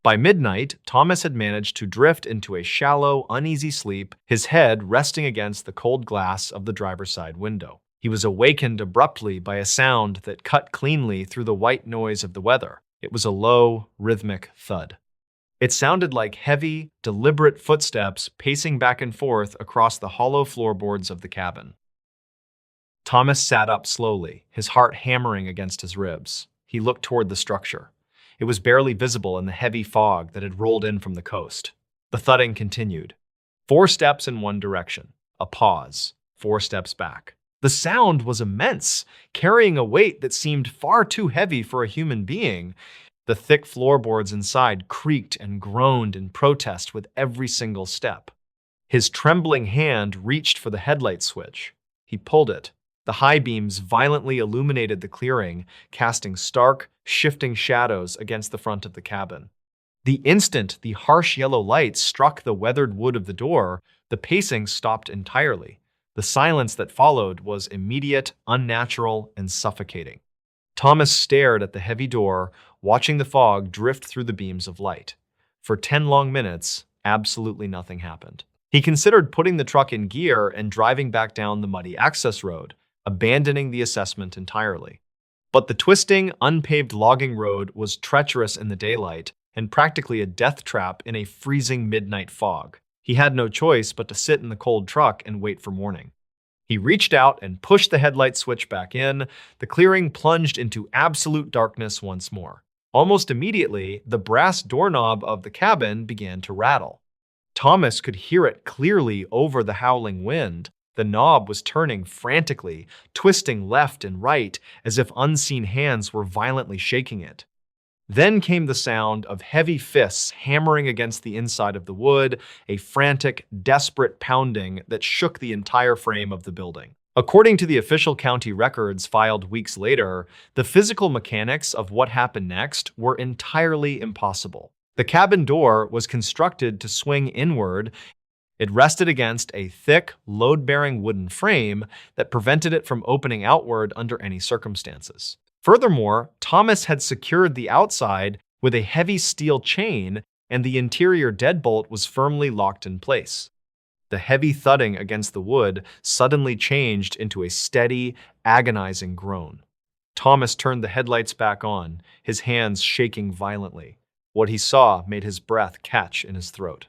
By midnight, Thomas had managed to drift into a shallow, uneasy sleep, his head resting against the cold glass of the driver's side window. He was awakened abruptly by a sound that cut cleanly through the white noise of the weather. It was a low, rhythmic thud. It sounded like heavy, deliberate footsteps pacing back and forth across the hollow floorboards of the cabin. Thomas sat up slowly, his heart hammering against his ribs. He looked toward the structure. It was barely visible in the heavy fog that had rolled in from the coast. The thudding continued. 4 steps in one direction. A pause. 4 steps back. The sound was immense, carrying a weight that seemed far too heavy for a human being. The thick floorboards inside creaked and groaned in protest with every single step. His trembling hand reached for the headlight switch. He pulled it. The high beams violently illuminated the clearing, casting stark, shifting shadows against the front of the cabin. The instant the harsh yellow light struck the weathered wood of the door, the pacing stopped entirely. The silence that followed was immediate, unnatural, and suffocating. Thomas stared at the heavy door, watching the fog drift through the beams of light. For 10 long minutes, absolutely nothing happened. He considered putting the truck in gear and driving back down the muddy access road, abandoning the assessment entirely. But the twisting, unpaved logging road was treacherous in the daylight and practically a death trap in a freezing midnight fog. He had no choice but to sit in the cold truck and wait for morning. He reached out and pushed the headlight switch back in. The clearing plunged into absolute darkness once more. Almost immediately, the brass doorknob of the cabin began to rattle. Thomas could hear it clearly over the howling wind. The knob was turning frantically, twisting left and right as if unseen hands were violently shaking it. Then came the sound of heavy fists hammering against the inside of the wood, a frantic, desperate pounding that shook the entire frame of the building. According to the official county records filed weeks later, the physical mechanics of what happened next were entirely impossible. The cabin door was constructed to swing inward. It rested against a thick, load-bearing wooden frame that prevented it from opening outward under any circumstances. Furthermore, Thomas had secured the outside with a heavy steel chain, and the interior deadbolt was firmly locked in place. The heavy thudding against the wood suddenly changed into a steady, agonizing groan. Thomas turned the headlights back on, his hands shaking violently. What he saw made his breath catch in his throat.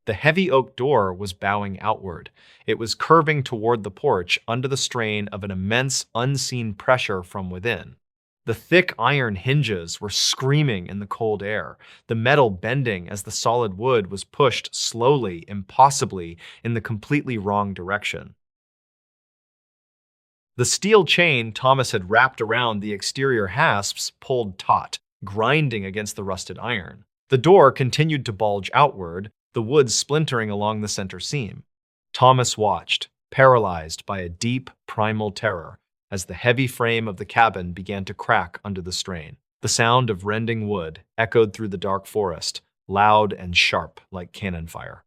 The heavy oak door was bowing outward. It was curving toward the porch under the strain of an immense, unseen pressure from within. The thick iron hinges were screaming in the cold air, the metal bending as the solid wood was pushed slowly, impossibly, in the completely wrong direction. The steel chain Thomas had wrapped around the exterior hasps pulled taut, grinding against the rusted iron. The door continued to bulge outward, the wood splintering along the center seam. Thomas watched, paralyzed by a deep, primal terror, as the heavy frame of the cabin began to crack under the strain. The sound of rending wood echoed through the dark forest, loud and sharp like cannon fire.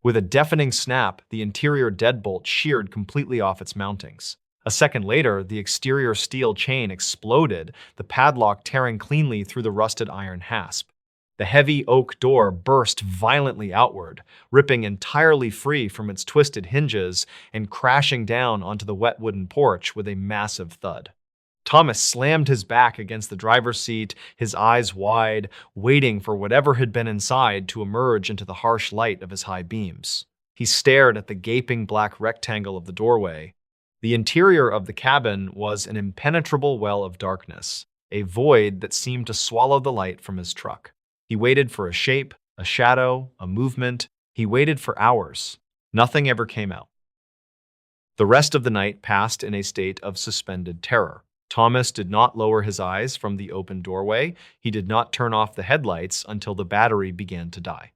With a deafening snap, the interior deadbolt sheared completely off its mountings. A second later, the exterior steel chain exploded, the padlock tearing cleanly through the rusted iron hasp. The heavy oak door burst violently outward, ripping entirely free from its twisted hinges and crashing down onto the wet wooden porch with a massive thud. Thomas slammed his back against the driver's seat, his eyes wide, waiting for whatever had been inside to emerge into the harsh light of his high beams. He stared at the gaping black rectangle of the doorway. The interior of the cabin was an impenetrable well of darkness, a void that seemed to swallow the light from his truck. He waited for a shape, a shadow, a movement. He waited for hours. Nothing ever came out. The rest of the night passed in a state of suspended terror. Thomas did not lower his eyes from the open doorway. He did not turn off the headlights until the battery began to die.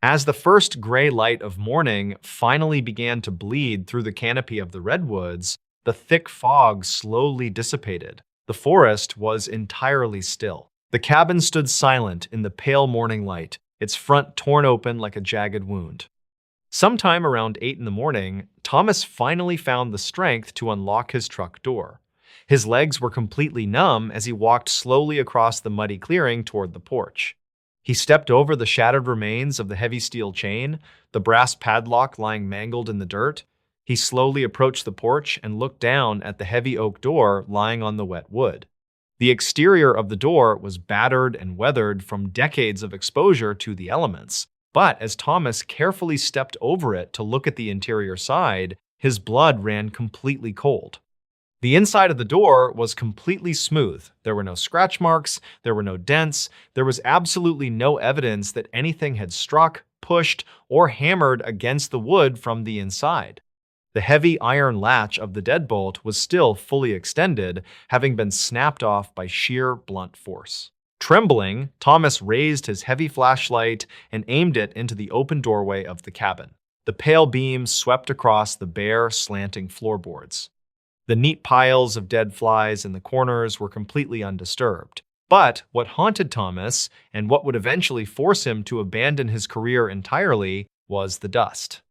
As the first gray light of morning finally began to bleed through the canopy of the redwoods, the thick fog slowly dissipated. The forest was entirely still. The cabin stood silent in the pale morning light, its front torn open like a jagged wound. Sometime around 8 in the morning, Thomas finally found the strength to unlock his truck door. His legs were completely numb as he walked slowly across the muddy clearing toward the porch. He stepped over the shattered remains of the heavy steel chain, the brass padlock lying mangled in the dirt. He slowly approached the porch and looked down at the heavy oak door lying on the wet wood. The exterior of the door was battered and weathered from decades of exposure to the elements, but as Thomas carefully stepped over it to look at the interior side, his blood ran completely cold. The inside of the door was completely smooth. There were no scratch marks, there were no dents, there was absolutely no evidence that anything had struck, pushed, or hammered against the wood from the inside. The heavy iron latch of the deadbolt was still fully extended, having been snapped off by sheer blunt force. Trembling, Thomas raised his heavy flashlight and aimed it into the open doorway of the cabin. The pale beams swept across the bare, slanting floorboards. The neat piles of dead flies in the corners were completely undisturbed. But what haunted Thomas, and what would eventually force him to abandon his career entirely, was the dust.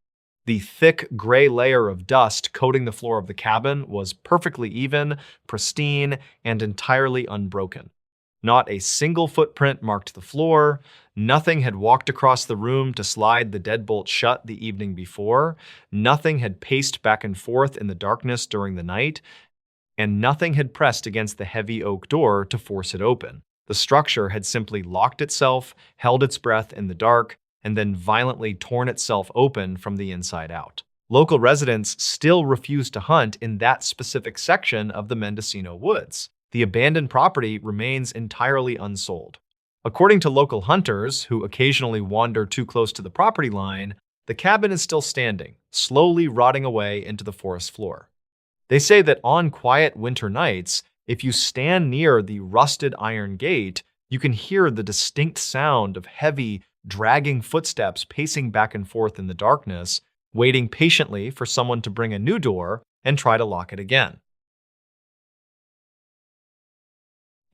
The thick gray layer of dust coating the floor of the cabin was perfectly even, pristine, and entirely unbroken. Not a single footprint marked the floor. Nothing had walked across the room to slide the deadbolt shut the evening before. Nothing had paced back and forth in the darkness during the night. And nothing had pressed against the heavy oak door to force it open. The structure had simply locked itself, held its breath in the dark, and then violently torn itself open from the inside out. Local residents still refused to hunt in that specific section of the Mendocino woods. The abandoned property remains entirely unsold. According to local hunters, who occasionally wander too close to the property line, the cabin is still standing, slowly rotting away into the forest floor. They say that on quiet winter nights, if you stand near the rusted iron gate, you can hear the distinct sound of heavy, dragging footsteps pacing back and forth in the darkness, waiting patiently for someone to bring a new door and try to lock it again.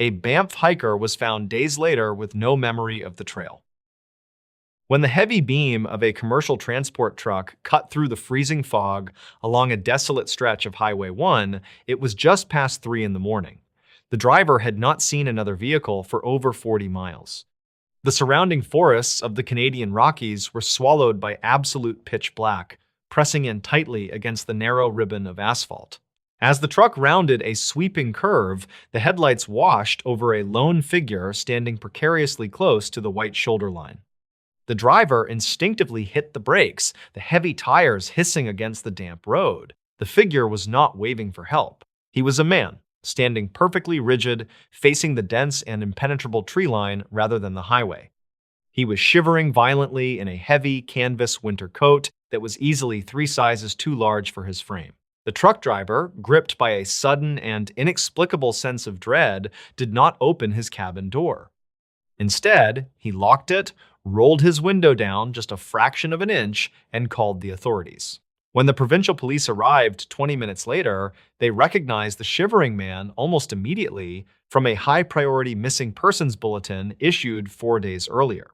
A Banff hiker was found days later with no memory of the trail. When the heavy beam of a commercial transport truck cut through the freezing fog along a desolate stretch of Highway 1, it was just past 3 in the morning. The driver had not seen another vehicle for over 40 miles. The surrounding forests of the Canadian Rockies were swallowed by absolute pitch black, pressing in tightly against the narrow ribbon of asphalt. As the truck rounded a sweeping curve, the headlights washed over a lone figure standing precariously close to the white shoulder line. The driver instinctively hit the brakes, the heavy tires hissing against the damp road. The figure was not waving for help. He was a man, standing perfectly rigid, facing the dense and impenetrable tree line rather than the highway. He was shivering violently in a heavy canvas winter coat that was easily 3 sizes too large for his frame. The truck driver, gripped by a sudden and inexplicable sense of dread, did not open his cabin door. Instead, he locked it, rolled his window down just a fraction of an inch, and called the authorities. When the provincial police arrived 20 minutes later, they recognized the shivering man almost immediately from a high-priority missing persons bulletin issued 4 days earlier.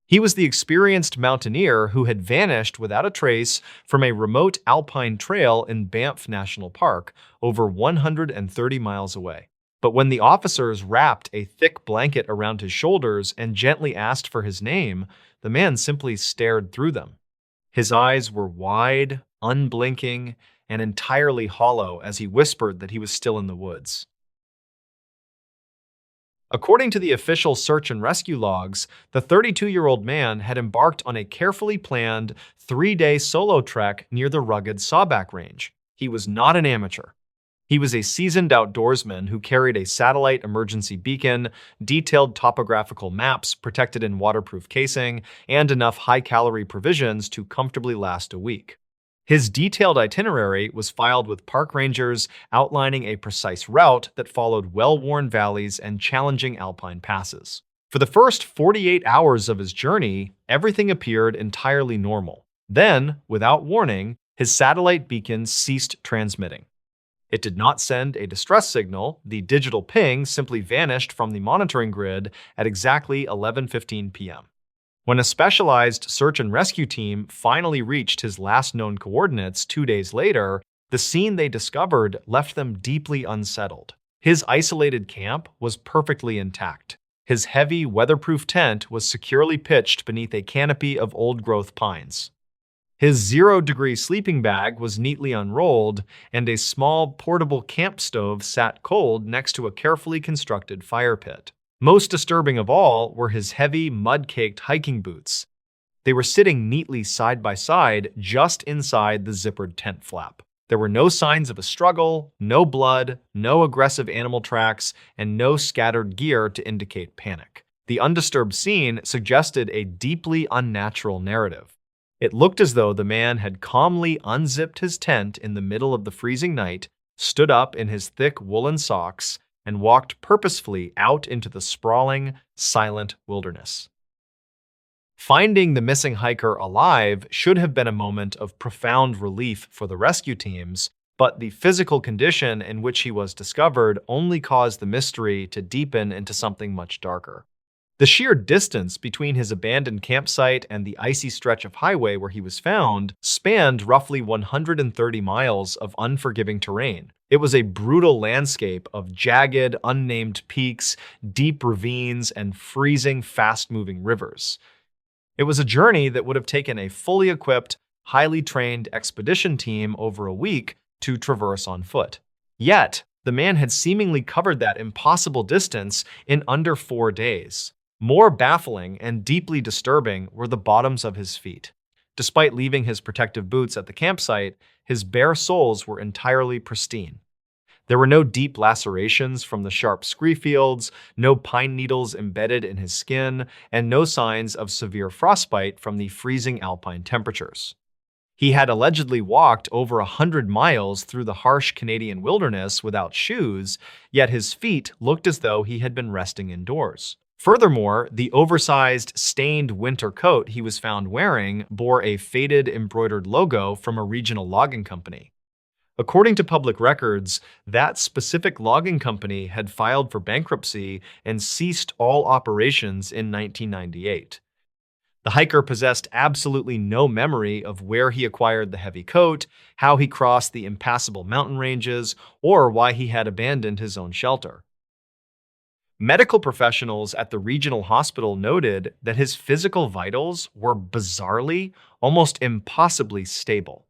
He was the experienced mountaineer who had vanished without a trace from a remote alpine trail in Banff National Park, over 130 miles away. But when the officers wrapped a thick blanket around his shoulders and gently asked for his name, the man simply stared through them. His eyes were wide, unblinking, and entirely hollow as he whispered that he was still in the woods. According to the official search and rescue logs, the 32-year-old man had embarked on a carefully planned 3-day solo trek near the rugged Sawback Range. He was not an amateur. He was a seasoned outdoorsman who carried a satellite emergency beacon, detailed topographical maps protected in waterproof casing, and enough high-calorie provisions to comfortably last a week. His detailed itinerary was filed with park rangers, outlining a precise route that followed well-worn valleys and challenging alpine passes. For the first 48 hours of his journey, everything appeared entirely normal. Then, without warning, his satellite beacon ceased transmitting. It did not send a distress signal. The digital ping simply vanished from the monitoring grid at exactly 11:15 p.m. When a specialized search and rescue team finally reached his last known coordinates 2 days later, the scene they discovered left them deeply unsettled. His isolated camp was perfectly intact. His heavy, weatherproof tent was securely pitched beneath a canopy of old-growth pines. His 0-degree sleeping bag was neatly unrolled, and a small, portable camp stove sat cold next to a carefully constructed fire pit. Most disturbing of all were his heavy, mud-caked hiking boots. They were sitting neatly side by side just inside the zippered tent flap. There were no signs of a struggle, no blood, no aggressive animal tracks, and no scattered gear to indicate panic. The undisturbed scene suggested a deeply unnatural narrative. It looked as though the man had calmly unzipped his tent in the middle of the freezing night, stood up in his thick woolen socks, and walked purposefully out into the sprawling, silent wilderness. Finding the missing hiker alive should have been a moment of profound relief for the rescue teams, but the physical condition in which he was discovered only caused the mystery to deepen into something much darker. The sheer distance between his abandoned campsite and the icy stretch of highway where he was found spanned roughly 130 miles of unforgiving terrain. It was a brutal landscape of jagged, unnamed peaks, deep ravines, and freezing, fast-moving rivers. It was a journey that would have taken a fully equipped, highly trained expedition team over a week to traverse on foot. Yet, the man had seemingly covered that impossible distance in under 4 days. More baffling and deeply disturbing were the bottoms of his feet. Despite leaving his protective boots at the campsite, his bare soles were entirely pristine. There were no deep lacerations from the sharp scree fields, no pine needles embedded in his skin, and no signs of severe frostbite from the freezing alpine temperatures. He had allegedly walked over 100 miles through the harsh Canadian wilderness without shoes, yet his feet looked as though he had been resting indoors. Furthermore, the oversized, stained winter coat he was found wearing bore a faded embroidered logo from a regional logging company. According to public records, that specific logging company had filed for bankruptcy and ceased all operations in 1998. The hiker possessed absolutely no memory of where he acquired the heavy coat, how he crossed the impassable mountain ranges, or why he had abandoned his own shelter. Medical professionals at the regional hospital noted that his physical vitals were bizarrely, almost impossibly stable.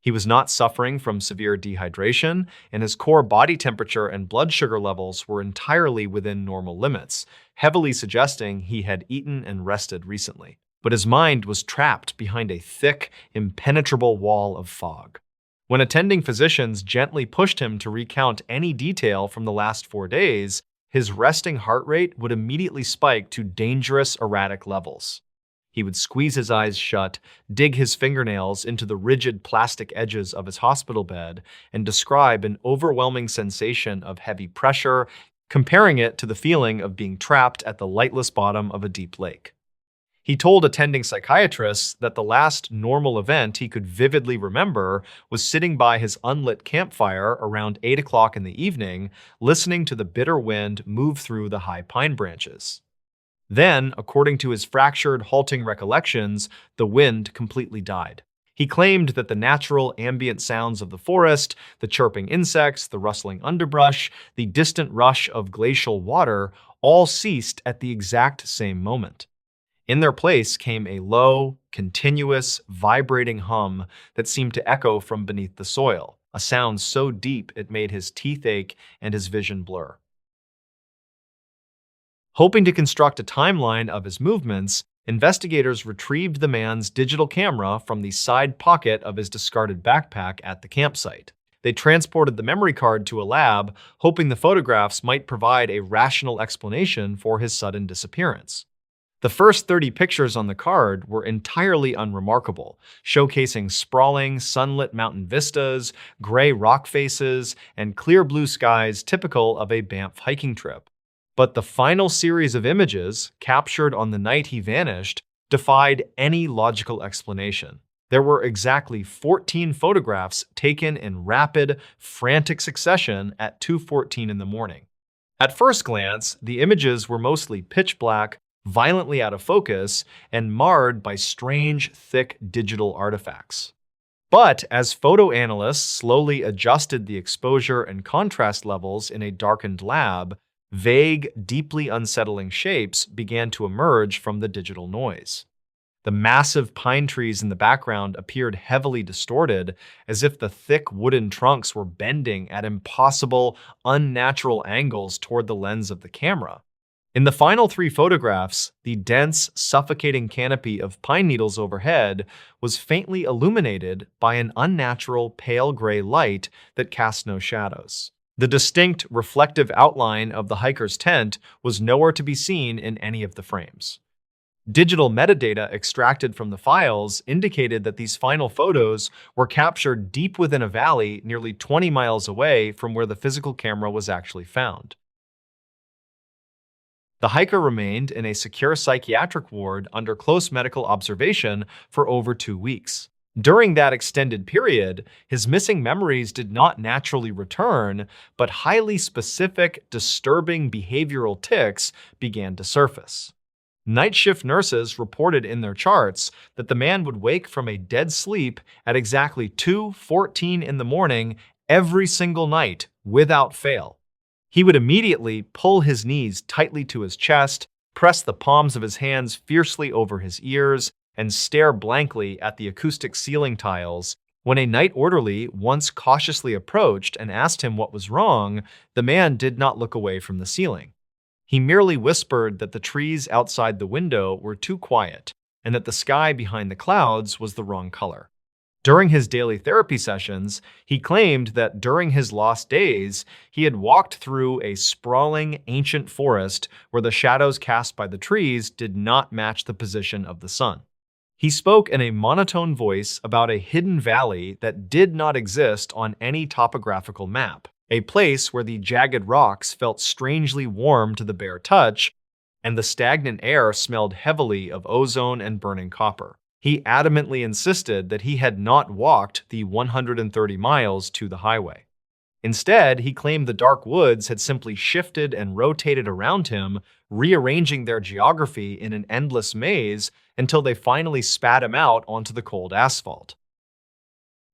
He was not suffering from severe dehydration, and his core body temperature and blood sugar levels were entirely within normal limits, heavily suggesting he had eaten and rested recently. But his mind was trapped behind a thick, impenetrable wall of fog. When attending physicians gently pushed him to recount any detail from the last 4 days, his resting heart rate would immediately spike to dangerous, erratic levels. He would squeeze his eyes shut, dig his fingernails into the rigid plastic edges of his hospital bed, and describe an overwhelming sensation of heavy pressure, comparing it to the feeling of being trapped at the lightless bottom of a deep lake. He told attending psychiatrists that the last normal event he could vividly remember was sitting by his unlit campfire around 8 o'clock in the evening, listening to the bitter wind move through the high pine branches. Then, according to his fractured, halting recollections, the wind completely died. He claimed that the natural ambient sounds of the forest, the chirping insects, the rustling underbrush, the distant rush of glacial water, all ceased at the exact same moment. In their place came a low, continuous, vibrating hum that seemed to echo from beneath the soil, a sound so deep it made his teeth ache and his vision blur. Hoping to construct a timeline of his movements, investigators retrieved the man's digital camera from the side pocket of his discarded backpack at the campsite. They transported the memory card to a lab, hoping the photographs might provide a rational explanation for his sudden disappearance. The first 30 pictures on the card were entirely unremarkable, showcasing sprawling, sunlit mountain vistas, gray rock faces, and clear blue skies typical of a Banff hiking trip. But the final series of images, captured on the night he vanished, defied any logical explanation. There were exactly 14 photographs taken in rapid, frantic succession at 2:14 in the morning. At first glance, the images were mostly pitch black, violently out of focus, and marred by strange, thick digital artifacts. But as photo analysts slowly adjusted the exposure and contrast levels in a darkened lab, vague, deeply unsettling shapes began to emerge from the digital noise. The massive pine trees in the background appeared heavily distorted, as if the thick wooden trunks were bending at impossible, unnatural angles toward the lens of the camera. In the final 3 photographs, the dense, suffocating canopy of pine needles overhead was faintly illuminated by an unnatural pale gray light that cast no shadows. The distinct, reflective outline of the hiker's tent was nowhere to be seen in any of the frames. Digital metadata extracted from the files indicated that these final photos were captured deep within a valley nearly 20 miles away from where the physical camera was actually found. The hiker remained in a secure psychiatric ward under close medical observation for over 2 weeks. During that extended period, his missing memories did not naturally return, but highly specific, disturbing behavioral tics began to surface. Night shift nurses reported in their charts that the man would wake from a dead sleep at exactly 2:14 in the morning every single night without fail. He would immediately pull his knees tightly to his chest, press the palms of his hands fiercely over his ears, and stare blankly at the acoustic ceiling tiles. When a night orderly once cautiously approached and asked him what was wrong, the man did not look away from the ceiling. He merely whispered that the trees outside the window were too quiet and that the sky behind the clouds was the wrong color. During his daily therapy sessions, he claimed that during his lost days, he had walked through a sprawling, ancient forest where the shadows cast by the trees did not match the position of the sun. He spoke in a monotone voice about a hidden valley that did not exist on any topographical map, a place where the jagged rocks felt strangely warm to the bare touch, and the stagnant air smelled heavily of ozone and burning copper. He adamantly insisted that he had not walked the 130 miles to the highway. Instead, he claimed the dark woods had simply shifted and rotated around him, rearranging their geography in an endless maze until they finally spat him out onto the cold asphalt.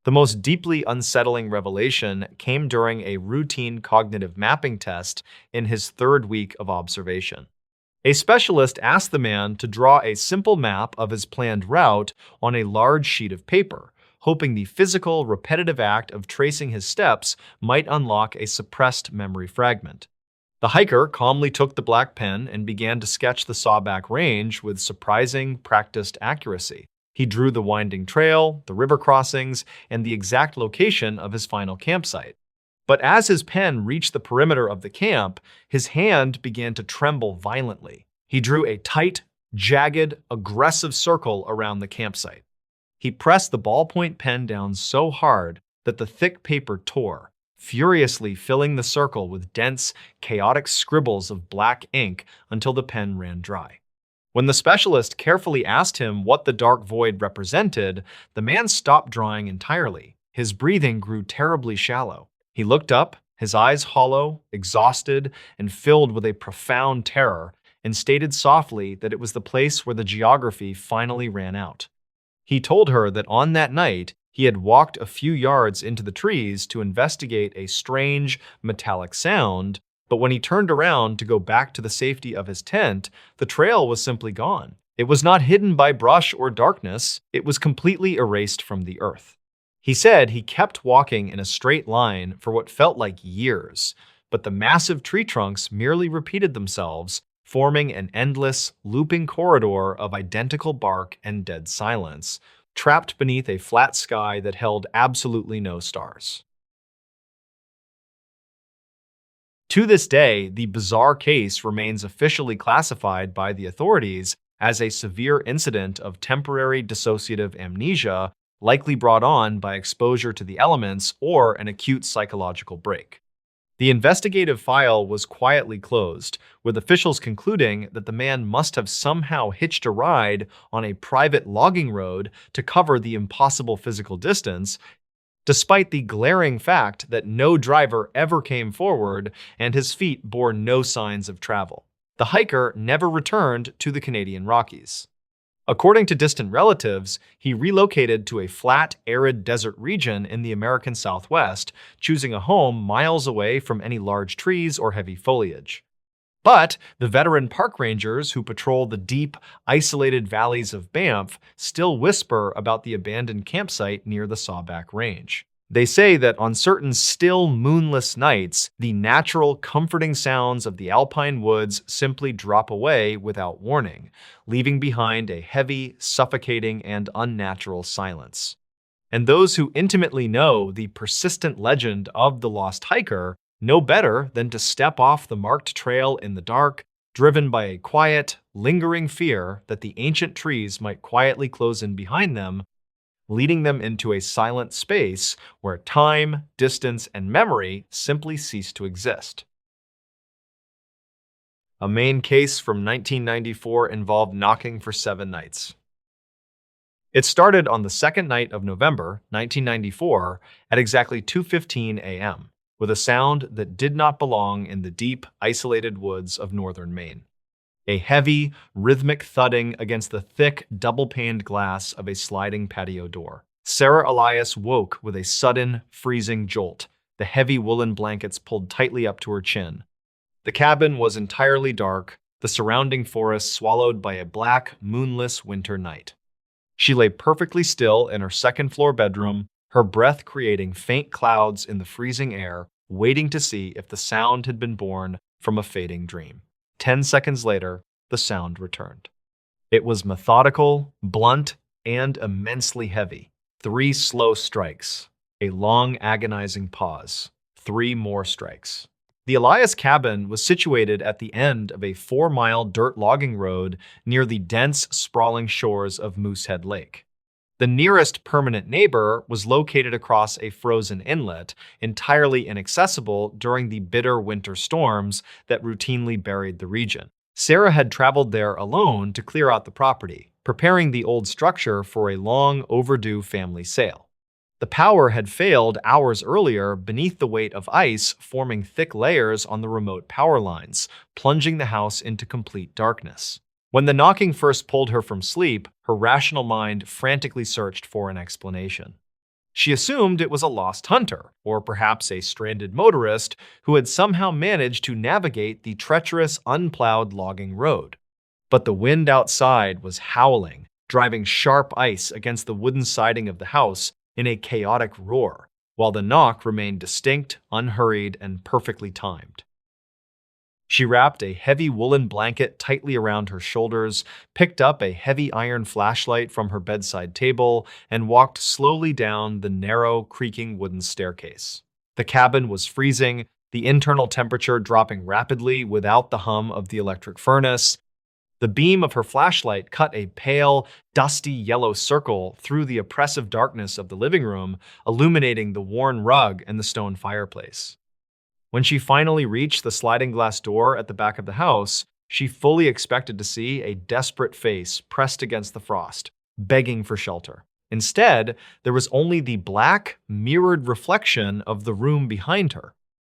The most deeply unsettling revelation came during a routine cognitive mapping test in his third week of observation. A specialist asked the man to draw a simple map of his planned route on a large sheet of paper, hoping the physical, repetitive act of tracing his steps might unlock a suppressed memory fragment. The hiker calmly took the black pen and began to sketch the Sawback Range with surprising, practiced accuracy. He drew the winding trail, the river crossings, and the exact location of his final campsite. But as his pen reached the perimeter of the camp, his hand began to tremble violently. He drew a tight, jagged, aggressive circle around the campsite. He pressed the ballpoint pen down so hard that the thick paper tore, furiously filling the circle with dense, chaotic scribbles of black ink until the pen ran dry. When the specialist carefully asked him what the dark void represented, the man stopped drawing entirely. His breathing grew terribly shallow. He looked up, his eyes hollow, exhausted, and filled with a profound terror, and stated softly that it was the place where the geography finally ran out. He told her that on that night, he had walked a few yards into the trees to investigate a strange, metallic sound, but when he turned around to go back to the safety of his tent, the trail was simply gone. It was not hidden by brush or darkness, it was completely erased from the earth. He said he kept walking in a straight line for what felt like years, but the massive tree trunks merely repeated themselves, forming an endless, looping corridor of identical bark and dead silence, trapped beneath a flat sky that held absolutely no stars. To this day, the bizarre case remains officially classified by the authorities as a severe incident of temporary dissociative amnesia, likely brought on by exposure to the elements or an acute psychological break. The investigative file was quietly closed, with officials concluding that the man must have somehow hitched a ride on a private logging road to cover the impossible physical distance, despite the glaring fact that no driver ever came forward and his feet bore no signs of travel. The hiker never returned to the Canadian Rockies. According to distant relatives, he relocated to a flat, arid desert region in the American Southwest, choosing a home miles away from any large trees or heavy foliage. But the veteran park rangers who patrol the deep, isolated valleys of Banff still whisper about the abandoned campsite near the Sawback Range. They say that on certain still, moonless nights, the natural, comforting sounds of the alpine woods simply drop away without warning, leaving behind a heavy, suffocating, and unnatural silence. And those who intimately know the persistent legend of the lost hiker know better than to step off the marked trail in the dark, driven by a quiet, lingering fear that the ancient trees might quietly close in behind them, leading them into a silent space where time, distance, and memory simply cease to exist. A Maine case from 1994 involved knocking for 7 nights. It started on the second night of November, 1994, at exactly 2:15 a.m., with a sound that did not belong in the deep, isolated woods of northern Maine. A heavy, rhythmic thudding against the thick, double-paned glass of a sliding patio door. Sarah Elias woke with a sudden, freezing jolt, the heavy woolen blankets pulled tightly up to her chin. The cabin was entirely dark, the surrounding forest swallowed by a black, moonless winter night. She lay perfectly still in her second-floor bedroom, her breath creating faint clouds in the freezing air, waiting to see if the sound had been born from a fading dream. 10 seconds later, the sound returned. It was methodical, blunt, and immensely heavy. 3 slow strikes. A long, agonizing pause. 3 more strikes. The Elias cabin was situated at the end of a 4-mile dirt logging road near the dense, sprawling shores of Moosehead Lake. The nearest permanent neighbor was located across a frozen inlet, entirely inaccessible during the bitter winter storms that routinely buried the region. Sarah had traveled there alone to clear out the property, preparing the old structure for a long overdue family sale. The power had failed hours earlier beneath the weight of ice forming thick layers on the remote power lines, plunging the house into complete darkness. When the knocking first pulled her from sleep, her rational mind frantically searched for an explanation. She assumed it was a lost hunter, or perhaps a stranded motorist who had somehow managed to navigate the treacherous, unplowed logging road. But the wind outside was howling, driving sharp ice against the wooden siding of the house in a chaotic roar, while the knock remained distinct, unhurried, and perfectly timed. She wrapped a heavy woolen blanket tightly around her shoulders, picked up a heavy iron flashlight from her bedside table, and walked slowly down the narrow, creaking wooden staircase. The cabin was freezing, the internal temperature dropping rapidly without the hum of the electric furnace. The beam of her flashlight cut a pale, dusty yellow circle through the oppressive darkness of the living room, illuminating the worn rug and the stone fireplace. When she finally reached the sliding glass door at the back of the house, she fully expected to see a desperate face pressed against the frost, begging for shelter. Instead, there was only the black, mirrored reflection of the room behind her.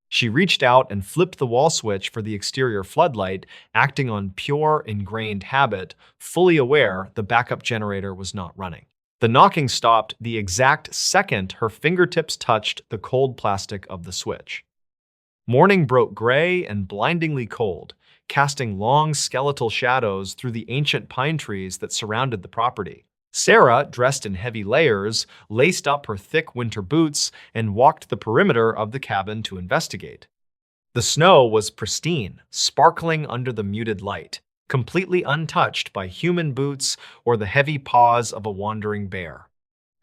She reached out and flipped the wall switch for the exterior floodlight, acting on pure, ingrained habit, fully aware the backup generator was not running. The knocking stopped the exact second her fingertips touched the cold plastic of the switch. Morning broke gray and blindingly cold, casting long skeletal shadows through the ancient pine trees that surrounded the property. Sarah, dressed in heavy layers, laced up her thick winter boots and walked the perimeter of the cabin to investigate. The snow was pristine, sparkling under the muted light, completely untouched by human boots or the heavy paws of a wandering bear.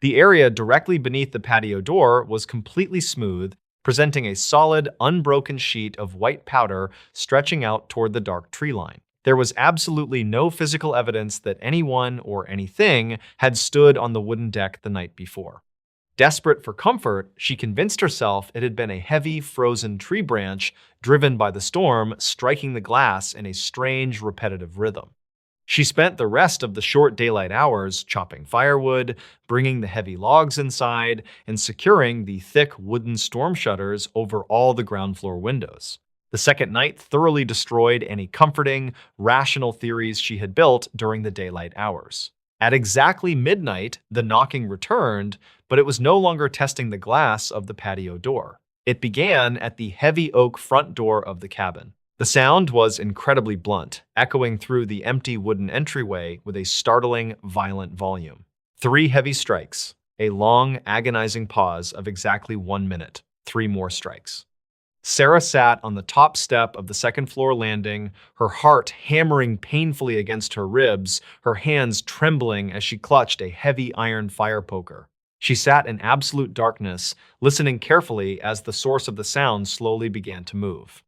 The area directly beneath the patio door was completely smooth, presenting a solid, unbroken sheet of white powder stretching out toward the dark tree line. There was absolutely no physical evidence that anyone or anything had stood on the wooden deck the night before. Desperate for comfort, she convinced herself it had been a heavy, frozen tree branch driven by the storm striking the glass in a strange, repetitive rhythm. She spent the rest of the short daylight hours chopping firewood, bringing the heavy logs inside, and securing the thick wooden storm shutters over all the ground floor windows. The second night thoroughly destroyed any comforting, rational theories she had built during the daylight hours. At exactly midnight, the knocking returned, but it was no longer testing the glass of the patio door. It began at the heavy oak front door of the cabin. The sound was incredibly blunt, echoing through the empty wooden entryway with a startling, violent volume. 3 heavy strikes, a long, agonizing pause of exactly 1 minute, 3 more strikes. Sarah sat on the top step of the second-floor landing, her heart hammering painfully against her ribs, her hands trembling as she clutched a heavy iron fire poker. She sat in absolute darkness, listening carefully as the source of the sound slowly began to move.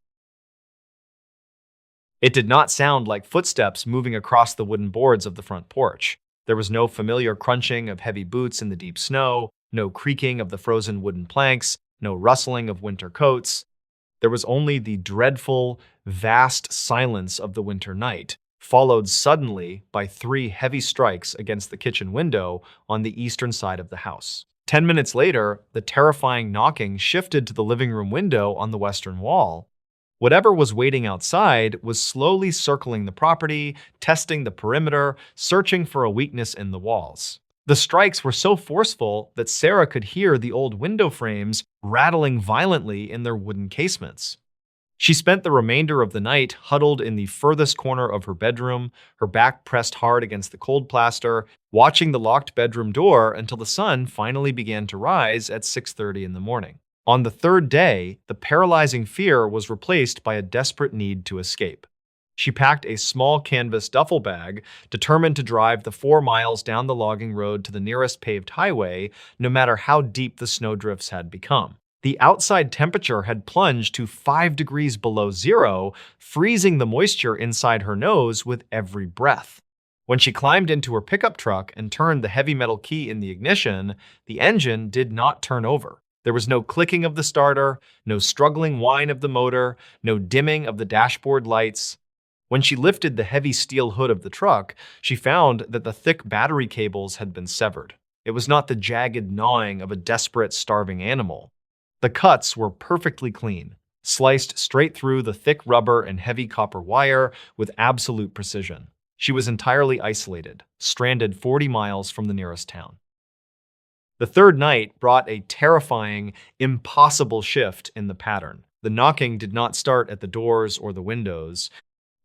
It did not sound like footsteps moving across the wooden boards of the front porch. There was no familiar crunching of heavy boots in the deep snow, no creaking of the frozen wooden planks, no rustling of winter coats. There was only the dreadful, vast silence of the winter night, followed suddenly by 3 heavy strikes against the kitchen window on the eastern side of the house. 10 minutes later, the terrifying knocking shifted to the living room window on the western wall. Whatever was waiting outside was slowly circling the property, testing the perimeter, searching for a weakness in the walls. The strikes were so forceful that Sarah could hear the old window frames rattling violently in their wooden casements. She spent the remainder of the night huddled in the furthest corner of her bedroom, her back pressed hard against the cold plaster, watching the locked bedroom door until the sun finally began to rise at 6:30 in the morning. On the third day, the paralyzing fear was replaced by a desperate need to escape. She packed a small canvas duffel bag, determined to drive the 4 miles down the logging road to the nearest paved highway, no matter how deep the snowdrifts had become. The outside temperature had plunged to 5 degrees below zero, freezing the moisture inside her nose with every breath. When she climbed into her pickup truck and turned the heavy metal key in the ignition, the engine did not turn over. There was no clicking of the starter, no struggling whine of the motor, no dimming of the dashboard lights. When she lifted the heavy steel hood of the truck, she found that the thick battery cables had been severed. It was not the jagged gnawing of a desperate, starving animal. The cuts were perfectly clean, sliced straight through the thick rubber and heavy copper wire with absolute precision. She was entirely isolated, stranded 40 miles from the nearest town. The third night brought a terrifying, impossible shift in the pattern. The knocking did not start at the doors or the windows.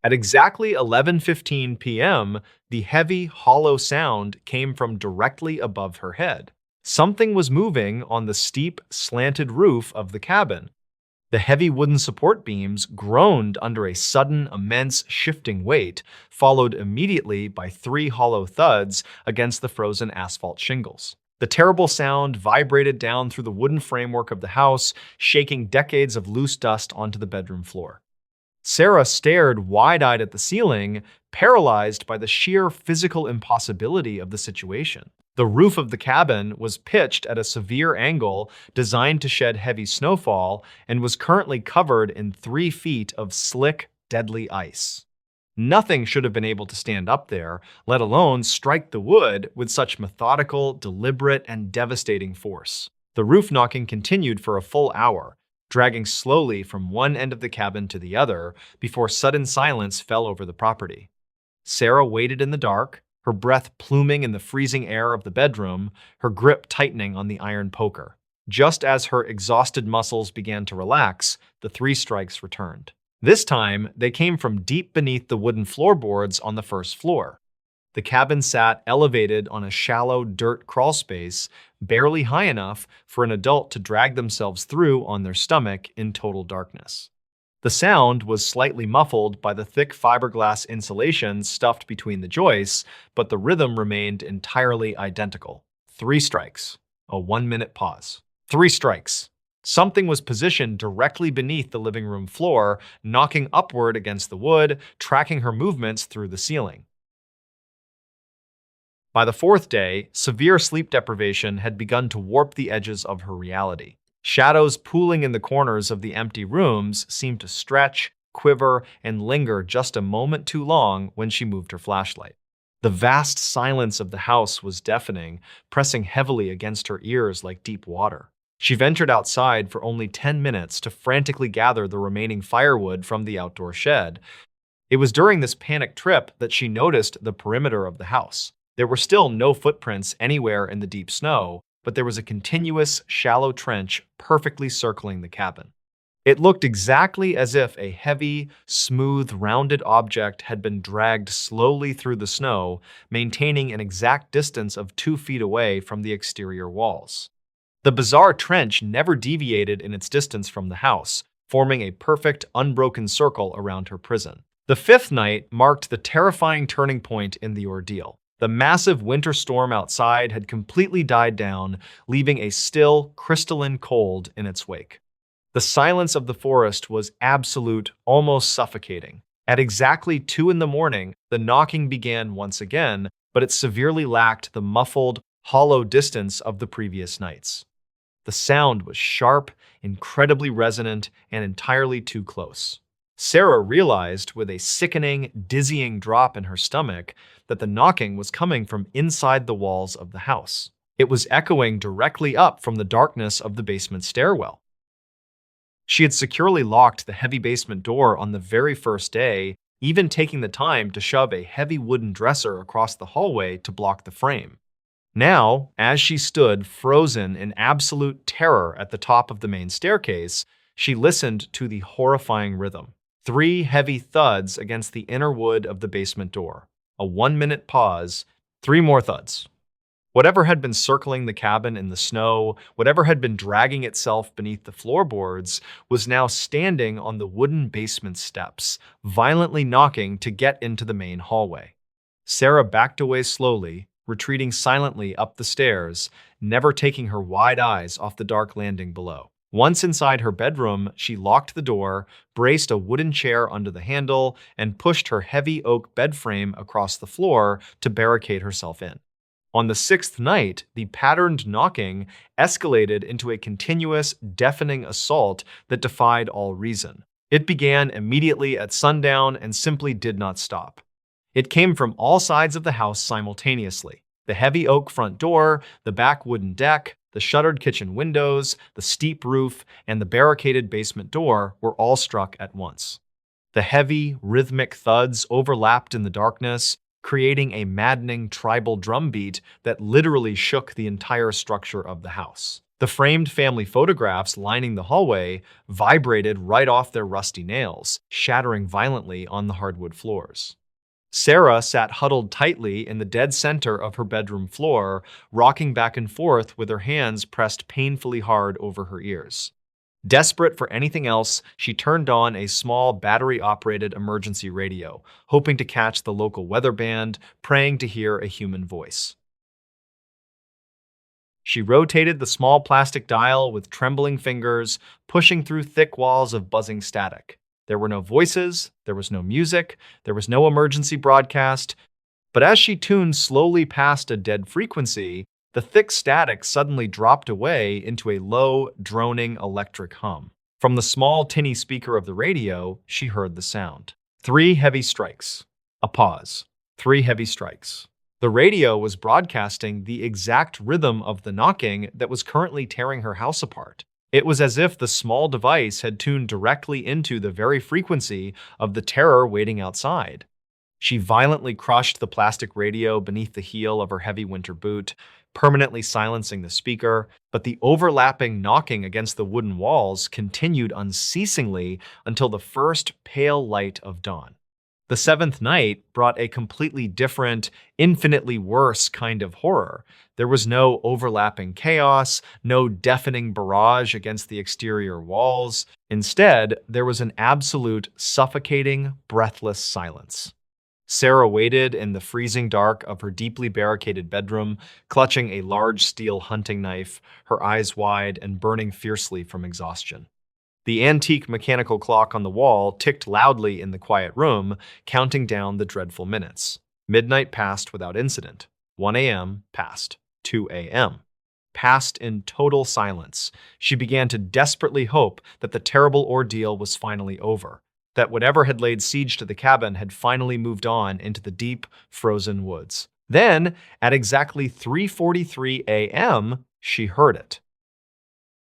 At exactly 11:15 p.m., the heavy, hollow sound came from directly above her head. Something was moving on the steep, slanted roof of the cabin. The heavy wooden support beams groaned under a sudden, immense, shifting weight, followed immediately by 3 hollow thuds against the frozen asphalt shingles. The terrible sound vibrated down through the wooden framework of the house, shaking decades of loose dust onto the bedroom floor. Sarah stared wide-eyed at the ceiling, paralyzed by the sheer physical impossibility of the situation. The roof of the cabin was pitched at a severe angle designed to shed heavy snowfall and was currently covered in 3 feet of slick, deadly ice. Nothing should have been able to stand up there, let alone strike the wood with such methodical, deliberate, and devastating force. The roof knocking continued for a full hour, dragging slowly from one end of the cabin to the other before sudden silence fell over the property. Sarah waited in the dark, her breath pluming in the freezing air of the bedroom, her grip tightening on the iron poker. Just as her exhausted muscles began to relax, the 3 strikes returned. This time, they came from deep beneath the wooden floorboards on the first floor. The cabin sat elevated on a shallow dirt crawlspace, barely high enough for an adult to drag themselves through on their stomach in total darkness. The sound was slightly muffled by the thick fiberglass insulation stuffed between the joists, but the rhythm remained entirely identical. 3 strikes. A 1-minute pause. 3 strikes. Something was positioned directly beneath the living room floor, knocking upward against the wood, tracking her movements through the ceiling. By the 4th day, severe sleep deprivation had begun to warp the edges of her reality. Shadows pooling in the corners of the empty rooms seemed to stretch, quiver, and linger just a moment too long when she moved her flashlight. The vast silence of the house was deafening, pressing heavily against her ears like deep water. She ventured outside for only 10 minutes to frantically gather the remaining firewood from the outdoor shed. It was during this panic trip that she noticed the perimeter of the house. There were still no footprints anywhere in the deep snow, but there was a continuous, shallow trench perfectly circling the cabin. It looked exactly as if a heavy, smooth, rounded object had been dragged slowly through the snow, maintaining an exact distance of 2 feet away from the exterior walls. The bizarre trench never deviated in its distance from the house, forming a perfect, unbroken circle around her prison. The 5th night marked the terrifying turning point in the ordeal. The massive winter storm outside had completely died down, leaving a still, crystalline cold in its wake. The silence of the forest was absolute, almost suffocating. At exactly 2 in the morning, the knocking began once again, but it severely lacked the muffled, hollow distance of the previous nights. The sound was sharp, incredibly resonant, and entirely too close. Sarah realized with a sickening, dizzying drop in her stomach that the knocking was coming from inside the walls of the house. It was echoing directly up from the darkness of the basement stairwell. She had securely locked the heavy basement door on the very first day, even taking the time to shove a heavy wooden dresser across the hallway to block the frame. Now, as she stood frozen in absolute terror at the top of the main staircase, she listened to the horrifying rhythm. 3 heavy thuds against the inner wood of the basement door. A 1-minute pause. 3 more thuds. Whatever had been circling the cabin in the snow, whatever had been dragging itself beneath the floorboards, was now standing on the wooden basement steps, violently knocking to get into the main hallway. Sarah backed away slowly, retreating silently up the stairs, never taking her wide eyes off the dark landing below. Once inside her bedroom, she locked the door, braced a wooden chair under the handle, and pushed her heavy oak bed frame across the floor to barricade herself in. On the 6th night, the patterned knocking escalated into a continuous, deafening assault that defied all reason. It began immediately at sundown and simply did not stop. It came from all sides of the house simultaneously. The heavy oak front door, the back wooden deck, the shuttered kitchen windows, the steep roof, and the barricaded basement door were all struck at once. The heavy, rhythmic thuds overlapped in the darkness, creating a maddening tribal drumbeat that literally shook the entire structure of the house. The framed family photographs lining the hallway vibrated right off their rusty nails, shattering violently on the hardwood floors. Sarah sat huddled tightly in the dead center of her bedroom floor, rocking back and forth with her hands pressed painfully hard over her ears. Desperate for anything else, she turned on a small battery-operated emergency radio, hoping to catch the local weather band, praying to hear a human voice. She rotated the small plastic dial with trembling fingers, pushing through thick walls of buzzing static. There were no voices, there was no music, there was no emergency broadcast, but as she tuned slowly past a dead frequency, the thick static suddenly dropped away into a low, droning electric hum. From the small, tinny speaker of the radio, she heard the sound. 3 heavy strikes. A pause. 3 heavy strikes. The radio was broadcasting the exact rhythm of the knocking that was currently tearing her house apart. It was as if the small device had tuned directly into the very frequency of the terror waiting outside. She violently crushed the plastic radio beneath the heel of her heavy winter boot, permanently silencing the speaker, but the overlapping knocking against the wooden walls continued unceasingly until the first pale light of dawn. The 7th night brought a completely different, infinitely worse kind of horror. There was no overlapping chaos, no deafening barrage against the exterior walls. Instead, there was an absolute, suffocating, breathless silence. Sarah waited in the freezing dark of her deeply barricaded bedroom, clutching a large steel hunting knife, her eyes wide and burning fiercely from exhaustion. The antique mechanical clock on the wall ticked loudly in the quiet room, counting down the dreadful minutes. Midnight passed without incident. 1 a.m. passed. 2 a.m. passed in total silence. She began to desperately hope that the terrible ordeal was finally over, that whatever had laid siege to the cabin had finally moved on into the deep, frozen woods. Then, at exactly 3:43 a.m., she heard it.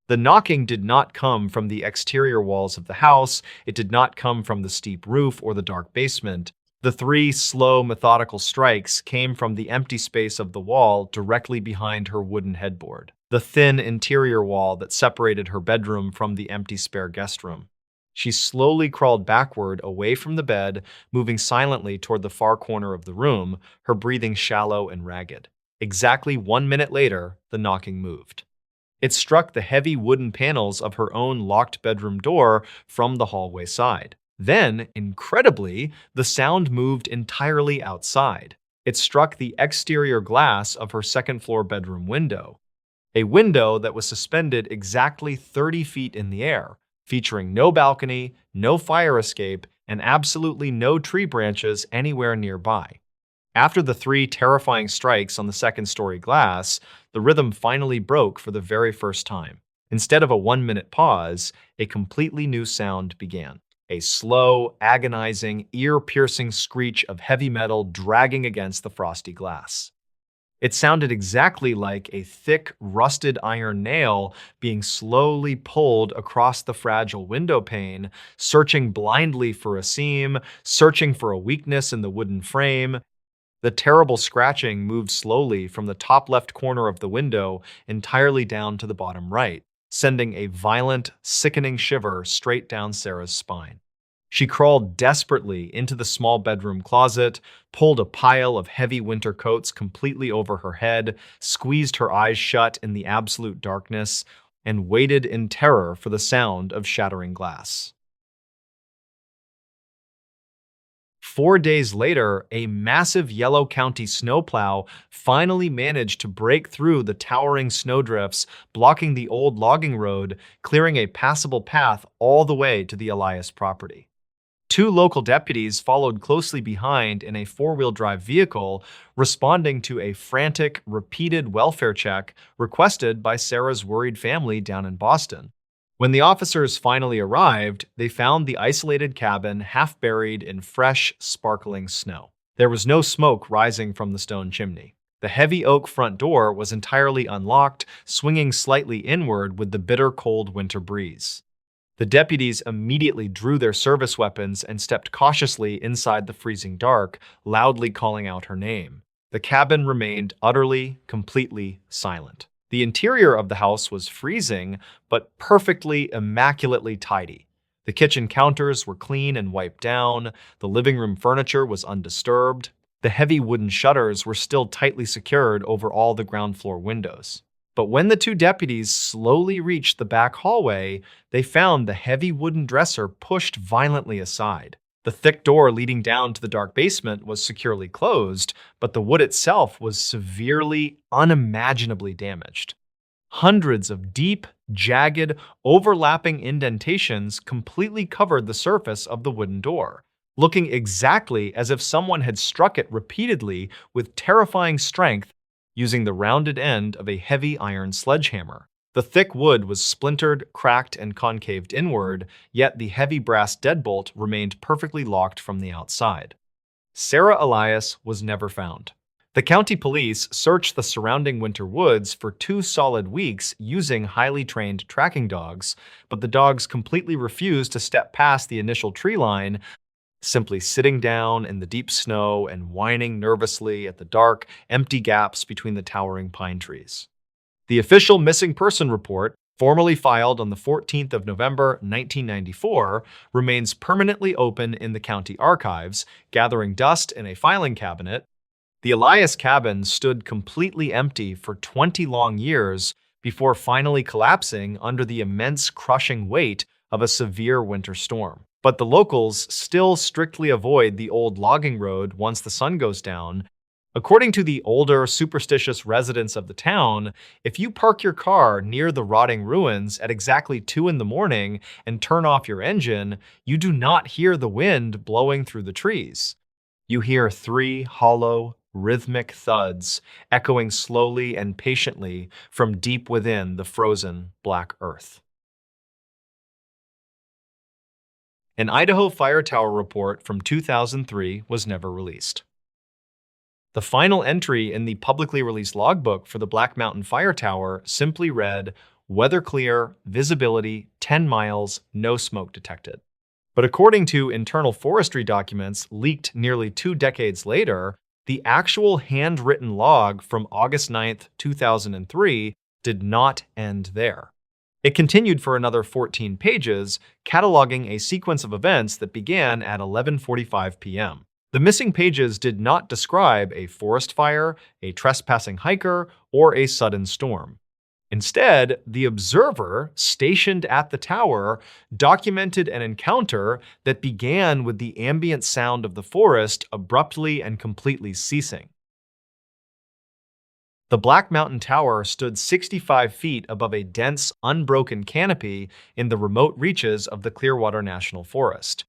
The knocking did not come from the exterior walls of the house. It did not come from the steep roof or the dark basement. The 3 slow, methodical strikes came from the empty space of the wall directly behind her wooden headboard, the thin interior wall that separated her bedroom from the empty spare guest room. She slowly crawled backward away from the bed, moving silently toward the far corner of the room, her breathing shallow and ragged. Exactly 1 minute later, the knocking moved. It struck the heavy wooden panels of her own locked bedroom door from the hallway side. Then, incredibly, the sound moved entirely outside. It struck the exterior glass of her second-floor bedroom window, a window that was suspended exactly 30 feet in the air, featuring no balcony, no fire escape, and absolutely no tree branches anywhere nearby. After the 3 terrifying strikes on the second-story glass, the rhythm finally broke for the very first time. Instead of a 1-minute pause, a completely new sound began. a slow, agonizing, ear-piercing screech of heavy metal dragging against the frosty glass. It sounded exactly like a thick, rusted iron nail being slowly pulled across the fragile window pane, searching blindly for a seam, searching for a weakness in the wooden frame. The terrible scratching moved slowly from the top left corner of the window entirely down to the bottom right, sending a violent, sickening shiver straight down Sarah's spine. She crawled desperately into the small bedroom closet, pulled a pile of heavy winter coats completely over her head, squeezed her eyes shut in the absolute darkness, and waited in terror for the sound of shattering glass. 4 days later, a massive Yellow County snowplow finally managed to break through the towering snowdrifts, blocking the old logging road, clearing a passable path all the way to the Elias property. Two local deputies followed closely behind in a four-wheel drive vehicle, responding to a frantic, repeated welfare check requested by Sarah's worried family down in Boston. When the officers finally arrived, they found the isolated cabin half buried in fresh, sparkling snow. There was no smoke rising from the stone chimney. The heavy oak front door was entirely unlocked, swinging slightly inward with the bitter cold winter breeze. The deputies immediately drew their service weapons and stepped cautiously inside the freezing dark, loudly calling out her name. The cabin remained utterly, completely silent. The interior of the house was freezing, but perfectly, immaculately tidy. The kitchen counters were clean and wiped down, the living room furniture was undisturbed, the heavy wooden shutters were still tightly secured over all the ground floor windows. But when the two deputies slowly reached the back hallway, they found the heavy wooden dresser pushed violently aside. The thick door leading down to the dark basement was securely closed, but the wood itself was severely, unimaginably damaged. Hundreds of deep, jagged, overlapping indentations completely covered the surface of the wooden door, looking exactly as if someone had struck it repeatedly with terrifying strength using the rounded end of a heavy iron sledgehammer. The thick wood was splintered, cracked, and concaved inward, yet the heavy brass deadbolt remained perfectly locked from the outside. Sarah Elias was never found. The county police searched the surrounding winter woods for 2 solid weeks using highly trained tracking dogs, but the dogs completely refused to step past the initial tree line, simply sitting down in the deep snow and whining nervously at the dark, empty gaps between the towering pine trees. The official missing person report, formally filed on the 14th of November 1994, remains permanently open in the county archives, gathering dust in a filing cabinet. The Elias cabin stood completely empty for 20 long years before finally collapsing under the immense crushing weight of a severe winter storm. But the locals still strictly avoid the old logging road once the sun goes down. According to the older, superstitious residents of the town, if you park your car near the rotting ruins at exactly 2 in the morning and turn off your engine, you do not hear the wind blowing through the trees. You hear 3 hollow, rhythmic thuds echoing slowly and patiently from deep within the frozen black earth. An Idaho fire tower report from 2003 was never released. The final entry in the publicly released logbook for the Black Mountain Fire Tower simply read, "Weather clear, visibility 10 miles, no smoke detected." But according to internal forestry documents leaked nearly 2 decades later, the actual handwritten log from August 9th, 2003 did not end there. It continued for another 14 pages, cataloging a sequence of events that began at 11:45 p.m. The missing pages did not describe a forest fire, a trespassing hiker, or a sudden storm. Instead, the observer stationed at the tower documented an encounter that began with the ambient sound of the forest abruptly and completely ceasing. The Black Mountain Tower stood 65 feet above a dense, unbroken canopy in the remote reaches of the Clearwater National Forest.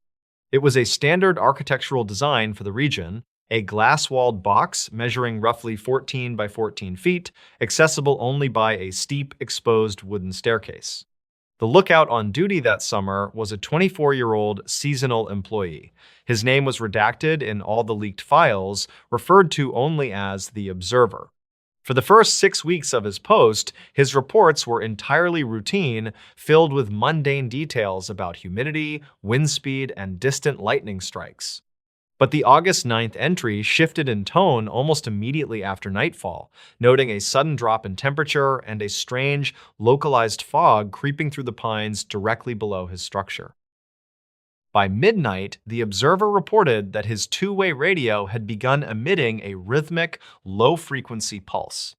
It was a standard architectural design for the region, a glass-walled box measuring roughly 14 by 14 feet, accessible only by a steep, exposed wooden staircase. The lookout on duty that summer was a 24-year-old seasonal employee. His name was redacted in all the leaked files, referred to only as the Observer. For the first 6 weeks of his post, his reports were entirely routine, filled with mundane details about humidity, wind speed, and distant lightning strikes. But the August 9th entry shifted in tone almost immediately after nightfall, noting a sudden drop in temperature and a strange, localized fog creeping through the pines directly below his structure. By midnight, the Observer reported that his two-way radio had begun emitting a rhythmic, low-frequency pulse.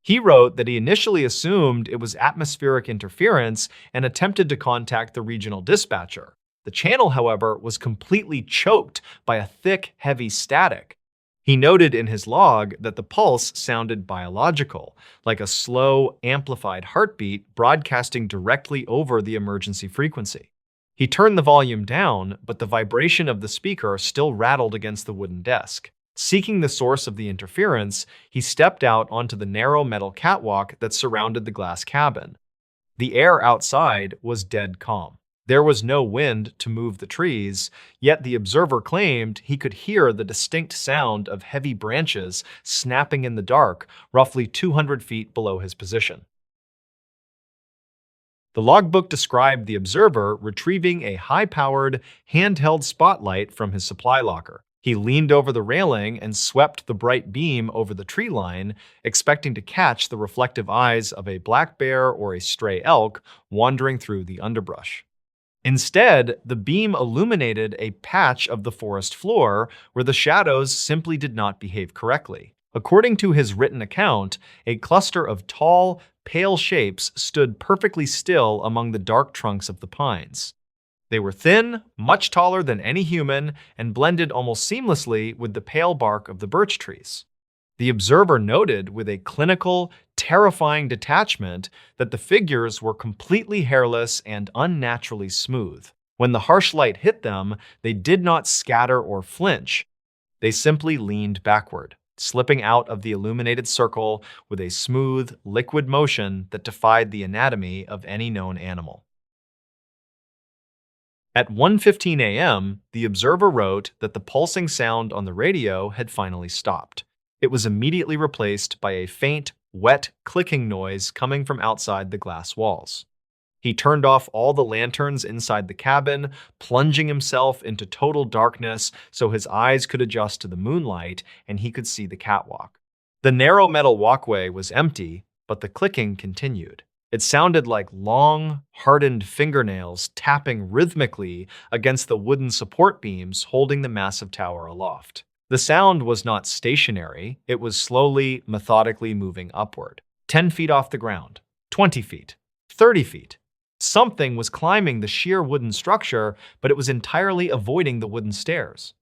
He wrote that he initially assumed it was atmospheric interference and attempted to contact the regional dispatcher. The channel, however, was completely choked by a thick, heavy static. He noted in his log that the pulse sounded biological, like a slow, amplified heartbeat broadcasting directly over the emergency frequency. He turned the volume down, but the vibration of the speaker still rattled against the wooden desk. Seeking the source of the interference, he stepped out onto the narrow metal catwalk that surrounded the glass cabin. The air outside was dead calm. There was no wind to move the trees, yet the Observer claimed he could hear the distinct sound of heavy branches snapping in the dark, roughly 200 feet below his position. The logbook described the Observer retrieving a high-powered, handheld spotlight from his supply locker. He leaned over the railing and swept the bright beam over the tree line, expecting to catch the reflective eyes of a black bear or a stray elk wandering through the underbrush. Instead, the beam illuminated a patch of the forest floor where the shadows simply did not behave correctly. According to his written account, a cluster of tall, pale shapes stood perfectly still among the dark trunks of the pines. They were thin, much taller than any human, and blended almost seamlessly with the pale bark of the birch trees. The Observer noted with a clinical, terrifying detachment that the figures were completely hairless and unnaturally smooth. When the harsh light hit them, they did not scatter or flinch. They simply leaned backward, slipping out of the illuminated circle with a smooth, liquid motion that defied the anatomy of any known animal. At 1:15 a.m., the Observer wrote that the pulsing sound on the radio had finally stopped. It was immediately replaced by a faint, wet clicking noise coming from outside the glass walls. He turned off all the lanterns inside the cabin, plunging himself into total darkness so his eyes could adjust to the moonlight and he could see the catwalk. The narrow metal walkway was empty, but the clicking continued. It sounded like long, hardened fingernails tapping rhythmically against the wooden support beams holding the massive tower aloft. The sound was not stationary, it was slowly, methodically moving upward. 10 feet off the ground, 20 feet, 30 feet. Something was climbing the sheer wooden structure, but it was entirely avoiding the wooden stairs.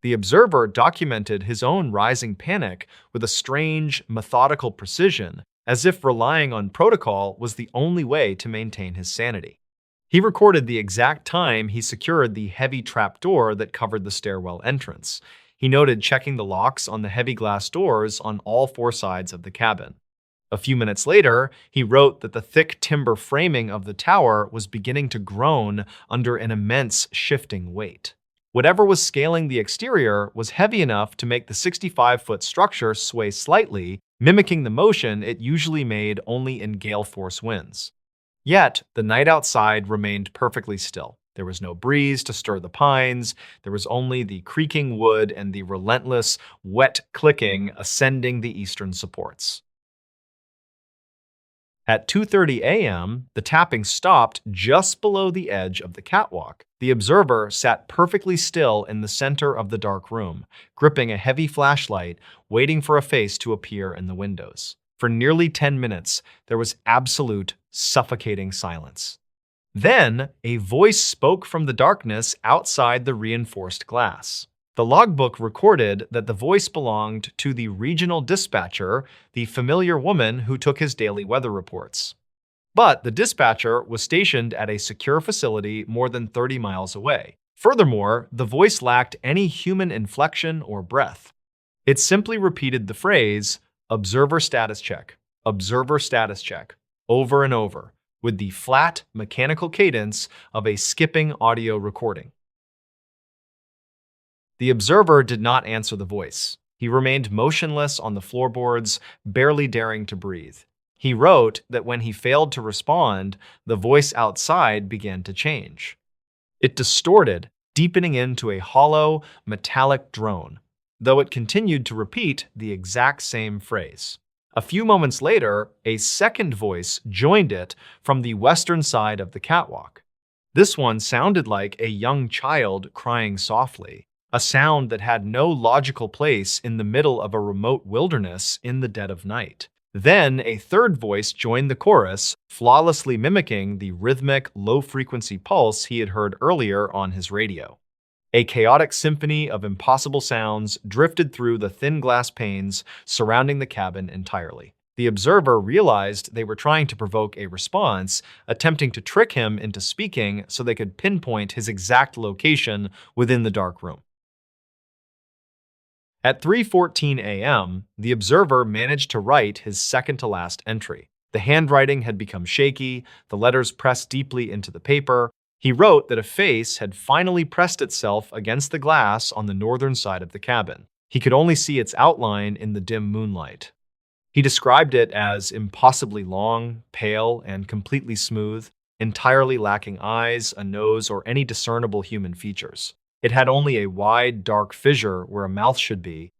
The Observer documented his own rising panic with a strange, methodical precision, as if relying on protocol was the only way to maintain his sanity. He recorded the exact time he secured the heavy trapdoor that covered the stairwell entrance. He noted checking the locks on the heavy glass doors on all four sides of the cabin. A few minutes later, he wrote that the thick timber framing of the tower was beginning to groan under an immense shifting weight. Whatever was scaling the exterior was heavy enough to make the 65-foot structure sway slightly, mimicking the motion it usually made only in gale force winds. Yet, the night outside remained perfectly still. There was no breeze to stir the pines, there was only the creaking wood and the relentless, wet clicking ascending the eastern supports. At 2:30 a.m., the tapping stopped just below the edge of the catwalk. The Observer sat perfectly still in the center of the dark room, gripping a heavy flashlight, waiting for a face to appear in the windows. For nearly 10 minutes, there was absolute, suffocating silence. Then, a voice spoke from the darkness outside the reinforced glass. The logbook recorded that the voice belonged to the regional dispatcher, the familiar woman who took his daily weather reports. But the dispatcher was stationed at a secure facility more than 30 miles away. Furthermore, the voice lacked any human inflection or breath. It simply repeated the phrase, observer status check, over and over, with the flat, mechanical cadence of a skipping audio recording. The observer did not answer the voice. He remained motionless on the floorboards, barely daring to breathe. He wrote that when he failed to respond, the voice outside began to change. It distorted, deepening into a hollow, metallic drone, though it continued to repeat the exact same phrase. A few moments later, a second voice joined it from the western side of the catwalk. This one sounded like a young child crying softly, a sound that had no logical place in the middle of a remote wilderness in the dead of night. Then a third voice joined the chorus, flawlessly mimicking the rhythmic, low-frequency pulse he had heard earlier on his radio. A chaotic symphony of impossible sounds drifted through the thin glass panes surrounding the cabin entirely. The observer realized they were trying to provoke a response, attempting to trick him into speaking so they could pinpoint his exact location within the dark room. At 3:14 a.m., the observer managed to write his second-to-last entry. The handwriting had become shaky, the letters pressed deeply into the paper. He wrote that a face had finally pressed itself against the glass on the northern side of the cabin. He could only see its outline in the dim moonlight. He described it as impossibly long, pale, and completely smooth, entirely lacking eyes, a nose, or any discernible human features. It had only a wide, dark fissure where a mouth should be.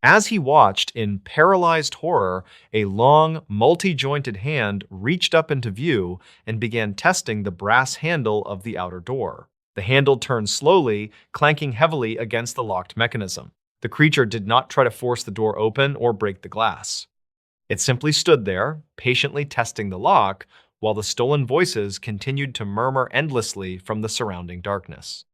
As he watched in paralyzed horror, a long, multi-jointed hand reached up into view and began testing the brass handle of the outer door. The handle turned slowly, clanking heavily against the locked mechanism. The creature did not try to force the door open or break the glass. It simply stood there, patiently testing the lock, while the stolen voices continued to murmur endlessly from the surrounding darkness.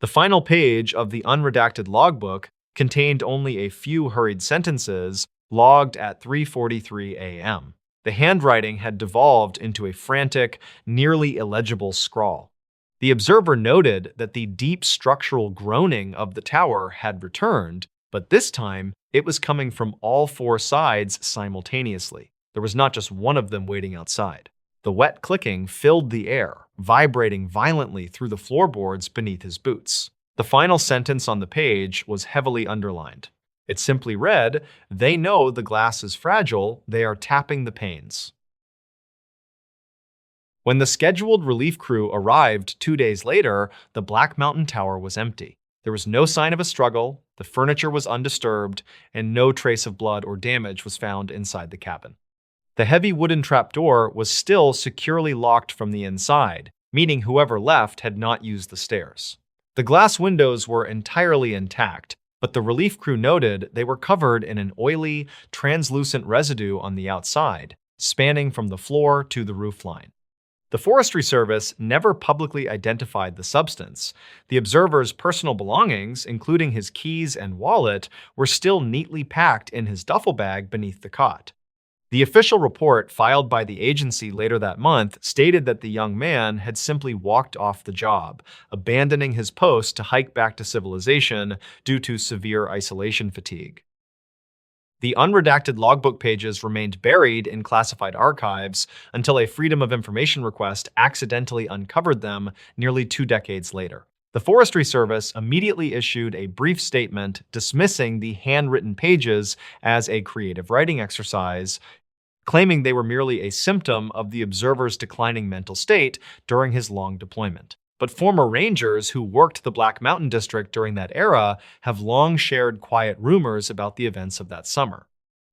The final page of the unredacted logbook contained only a few hurried sentences logged at 3:43 a.m. The handwriting had devolved into a frantic, nearly illegible scrawl. The observer noted that the deep structural groaning of the tower had returned, but this time it was coming from all four sides simultaneously. There was not just one of them waiting outside. The wet clicking filled the air, vibrating violently through the floorboards beneath his boots. The final sentence on the page was heavily underlined. It simply read, "They know the glass is fragile, they are tapping the panes." When the scheduled relief crew arrived 2 days later, the Black Mountain Tower was empty. There was no sign of a struggle, the furniture was undisturbed, and no trace of blood or damage was found inside the cabin. The heavy wooden trapdoor was still securely locked from the inside, meaning whoever left had not used the stairs. The glass windows were entirely intact, but the relief crew noted they were covered in an oily, translucent residue on the outside, spanning from the floor to the roofline. The Forestry Service never publicly identified the substance. The observer's personal belongings, including his keys and wallet, were still neatly packed in his duffel bag beneath the cot. The official report filed by the agency later that month stated that the young man had simply walked off the job, abandoning his post to hike back to civilization due to severe isolation fatigue. The unredacted logbook pages remained buried in classified archives until a Freedom of Information request accidentally uncovered them nearly 2 decades later. The Forestry Service immediately issued a brief statement dismissing the handwritten pages as a creative writing exercise, claiming they were merely a symptom of the observer's declining mental state during his long deployment. But former rangers who worked the Black Mountain District during that era have long shared quiet rumors about the events of that summer.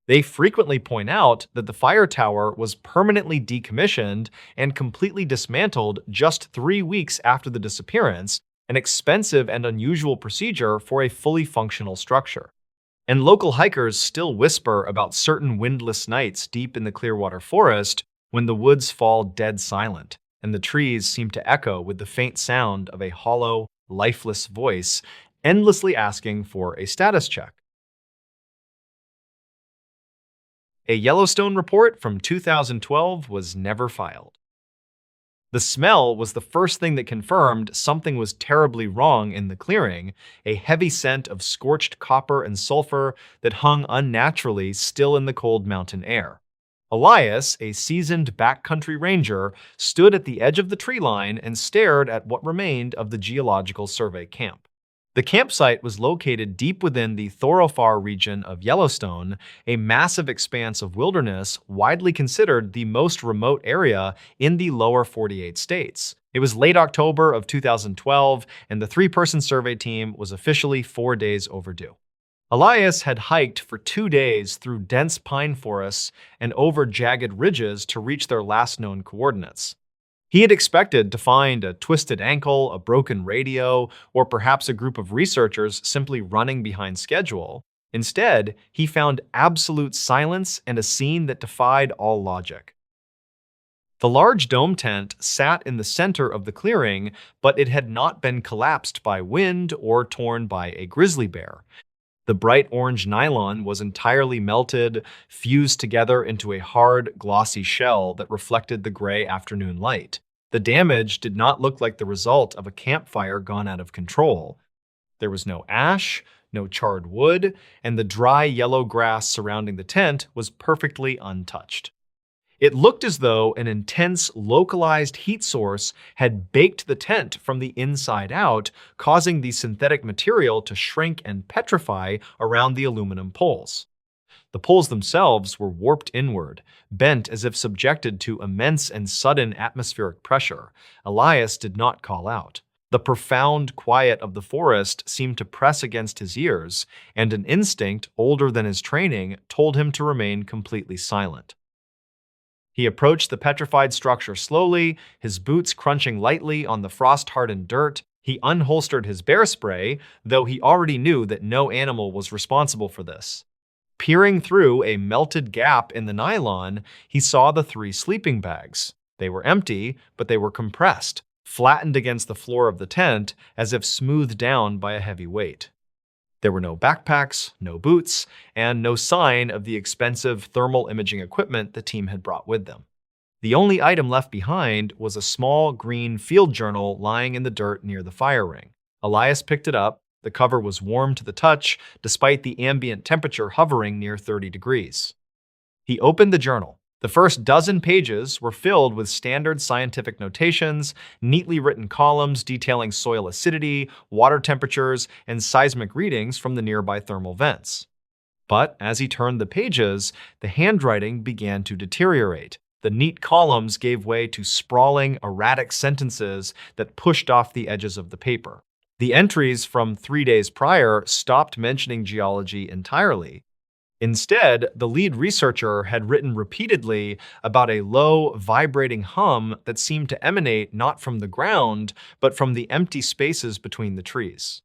They frequently point out that the fire tower was permanently decommissioned and completely dismantled just 3 weeks after the disappearance, an expensive and unusual procedure for a fully functional structure. And local hikers still whisper about certain windless nights deep in the Clearwater Forest when the woods fall dead silent, and the trees seem to echo with the faint sound of a hollow, lifeless voice endlessly asking for a status check. A Yellowstone report from 2012 was never filed. The smell was the first thing that confirmed something was terribly wrong in the clearing, a heavy scent of scorched copper and sulfur that hung unnaturally still in the cold mountain air. Elias, a seasoned backcountry ranger, stood at the edge of the tree line and stared at what remained of the Geological Survey camp. The campsite was located deep within the Thoroughfare region of Yellowstone, a massive expanse of wilderness widely considered the most remote area in the lower 48 states. It was late October of 2012, and the three-person survey team was officially 4 days overdue. Elias had hiked for 2 days through dense pine forests and over jagged ridges to reach their last known coordinates. He had expected to find a twisted ankle, a broken radio, or perhaps a group of researchers simply running behind schedule. Instead, he found absolute silence and a scene that defied all logic. The large dome tent sat in the center of the clearing, but it had not been collapsed by wind or torn by a grizzly bear. The bright orange nylon was entirely melted, fused together into a hard, glossy shell that reflected the gray afternoon light. The damage did not look like the result of a campfire gone out of control. There was no ash, no charred wood, and the dry yellow grass surrounding the tent was perfectly untouched. It looked as though an intense, localized heat source had baked the tent from the inside out, causing the synthetic material to shrink and petrify around the aluminum poles. The poles themselves were warped inward, bent as if subjected to immense and sudden atmospheric pressure. Elias did not call out. The profound quiet of the forest seemed to press against his ears, and an instinct older than his training told him to remain completely silent. He approached the petrified structure slowly, his boots crunching lightly on the frost-hardened dirt. He unholstered his bear spray, though he already knew that no animal was responsible for this. Peering through a melted gap in the nylon, he saw the 3 sleeping bags. They were empty, but they were compressed, flattened against the floor of the tent as if smoothed down by a heavy weight. There were no backpacks, no boots, and no sign of the expensive thermal imaging equipment the team had brought with them. The only item left behind was a small green field journal lying in the dirt near the fire ring. Elias picked it up. The cover was warm to the touch, despite the ambient temperature hovering near 30 degrees. He opened the journal. The first dozen pages were filled with standard scientific notations, neatly written columns detailing soil acidity, water temperatures, and seismic readings from the nearby thermal vents. But as he turned the pages, the handwriting began to deteriorate. The neat columns gave way to sprawling, erratic sentences that pushed off the edges of the paper. The entries from 3 days prior stopped mentioning geology entirely. Instead, the lead researcher had written repeatedly about a low, vibrating hum that seemed to emanate not from the ground, but from the empty spaces between the trees.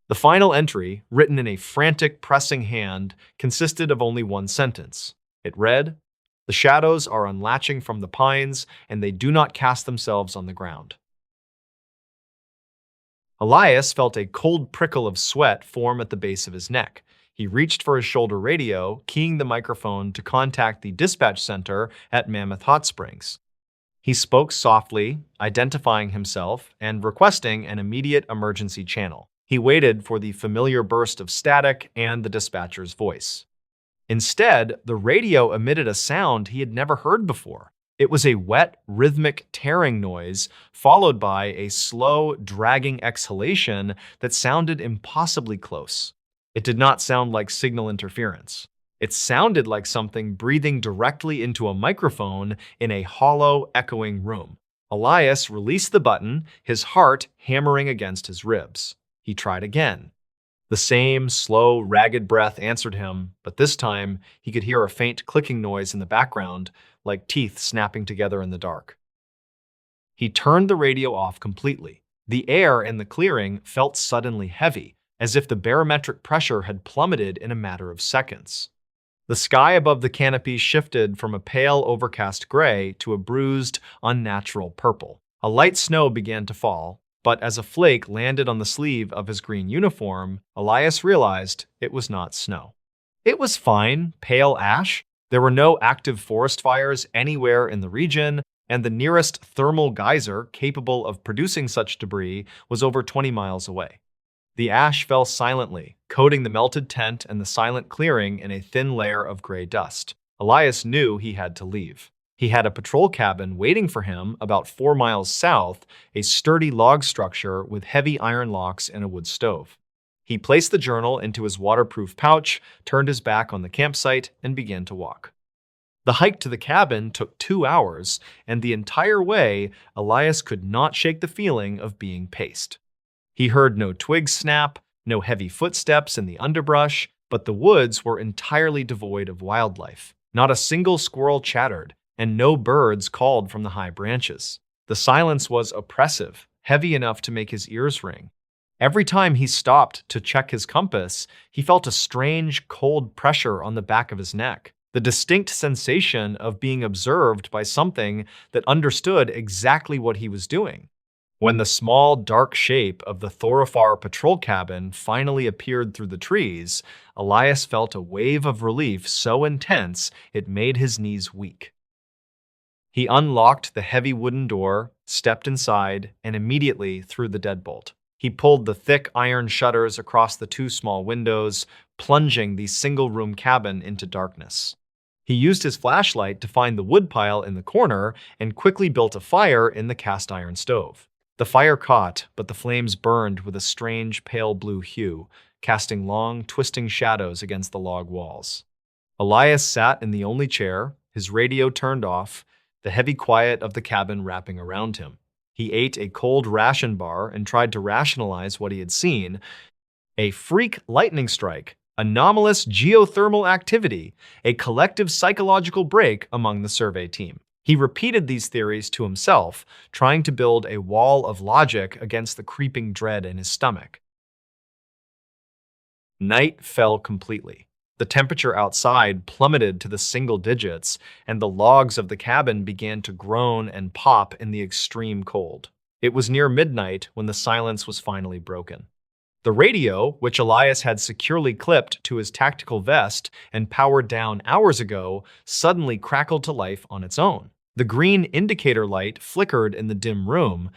The final entry, written in a frantic, pressing hand, consisted of only one sentence. It read, "The shadows are unlatching from the pines, and they do not cast themselves on the ground." Elias felt a cold prickle of sweat form at the base of his neck. He reached for his shoulder radio, keying the microphone to contact the dispatch center at Mammoth Hot Springs. He spoke softly, identifying himself and requesting an immediate emergency channel. He waited for the familiar burst of static and the dispatcher's voice. Instead, the radio emitted a sound he had never heard before. It was a wet, rhythmic tearing noise, followed by a slow, dragging exhalation that sounded impossibly close. It did not sound like signal interference. It sounded like something breathing directly into a microphone in a hollow, echoing room. Elias released the button, his heart hammering against his ribs. He tried again. The same slow, ragged breath answered him, but this time he could hear a faint clicking noise in the background, like teeth snapping together in the dark. He turned the radio off completely. The air in the clearing felt suddenly heavy, as if the barometric pressure had plummeted in a matter of seconds. The sky above the canopy shifted from a pale, overcast gray to a bruised, unnatural purple. A light snow began to fall, but as a flake landed on the sleeve of his green uniform, Elias realized it was not snow. It was fine, pale ash. There were no active forest fires anywhere in the region, and the nearest thermal geyser capable of producing such debris was over 20 miles away. The ash fell silently, coating the melted tent and the silent clearing in a thin layer of gray dust. Elias knew he had to leave. He had a patrol cabin waiting for him about 4 miles south, a sturdy log structure with heavy iron locks and a wood stove. He placed the journal into his waterproof pouch, turned his back on the campsite, and began to walk. The hike to the cabin took 2 hours, and the entire way, Elias could not shake the feeling of being paced. He heard no twigs snap, no heavy footsteps in the underbrush, but the woods were entirely devoid of wildlife. Not a single squirrel chattered, and no birds called from the high branches. The silence was oppressive, heavy enough to make his ears ring. Every time he stopped to check his compass, he felt a strange, cold pressure on the back of his neck, the distinct sensation of being observed by something that understood exactly what he was doing. When the small, dark shape of the Thorofar patrol cabin finally appeared through the trees, Elias felt a wave of relief so intense it made his knees weak. He unlocked the heavy wooden door, stepped inside, and immediately threw the deadbolt. He pulled the thick iron shutters across the 2 small windows, plunging the single-room cabin into darkness. He used his flashlight to find the woodpile in the corner and quickly built a fire in the cast-iron stove. The fire caught, but the flames burned with a strange pale blue hue, casting long, twisting shadows against the log walls. Elias sat in the only chair, his radio turned off, the heavy quiet of the cabin wrapping around him. He ate a cold ration bar and tried to rationalize what he had seen. A freak lightning strike, anomalous geothermal activity, a collective psychological break among the survey team. He repeated these theories to himself, trying to build a wall of logic against the creeping dread in his stomach. Night fell completely. The temperature outside plummeted to the single digits, and the logs of the cabin began to groan and pop in the extreme cold. It was near midnight when the silence was finally broken. The radio, which Elias had securely clipped to his tactical vest and powered down hours ago, suddenly crackled to life on its own. The green indicator light flickered in the dim room.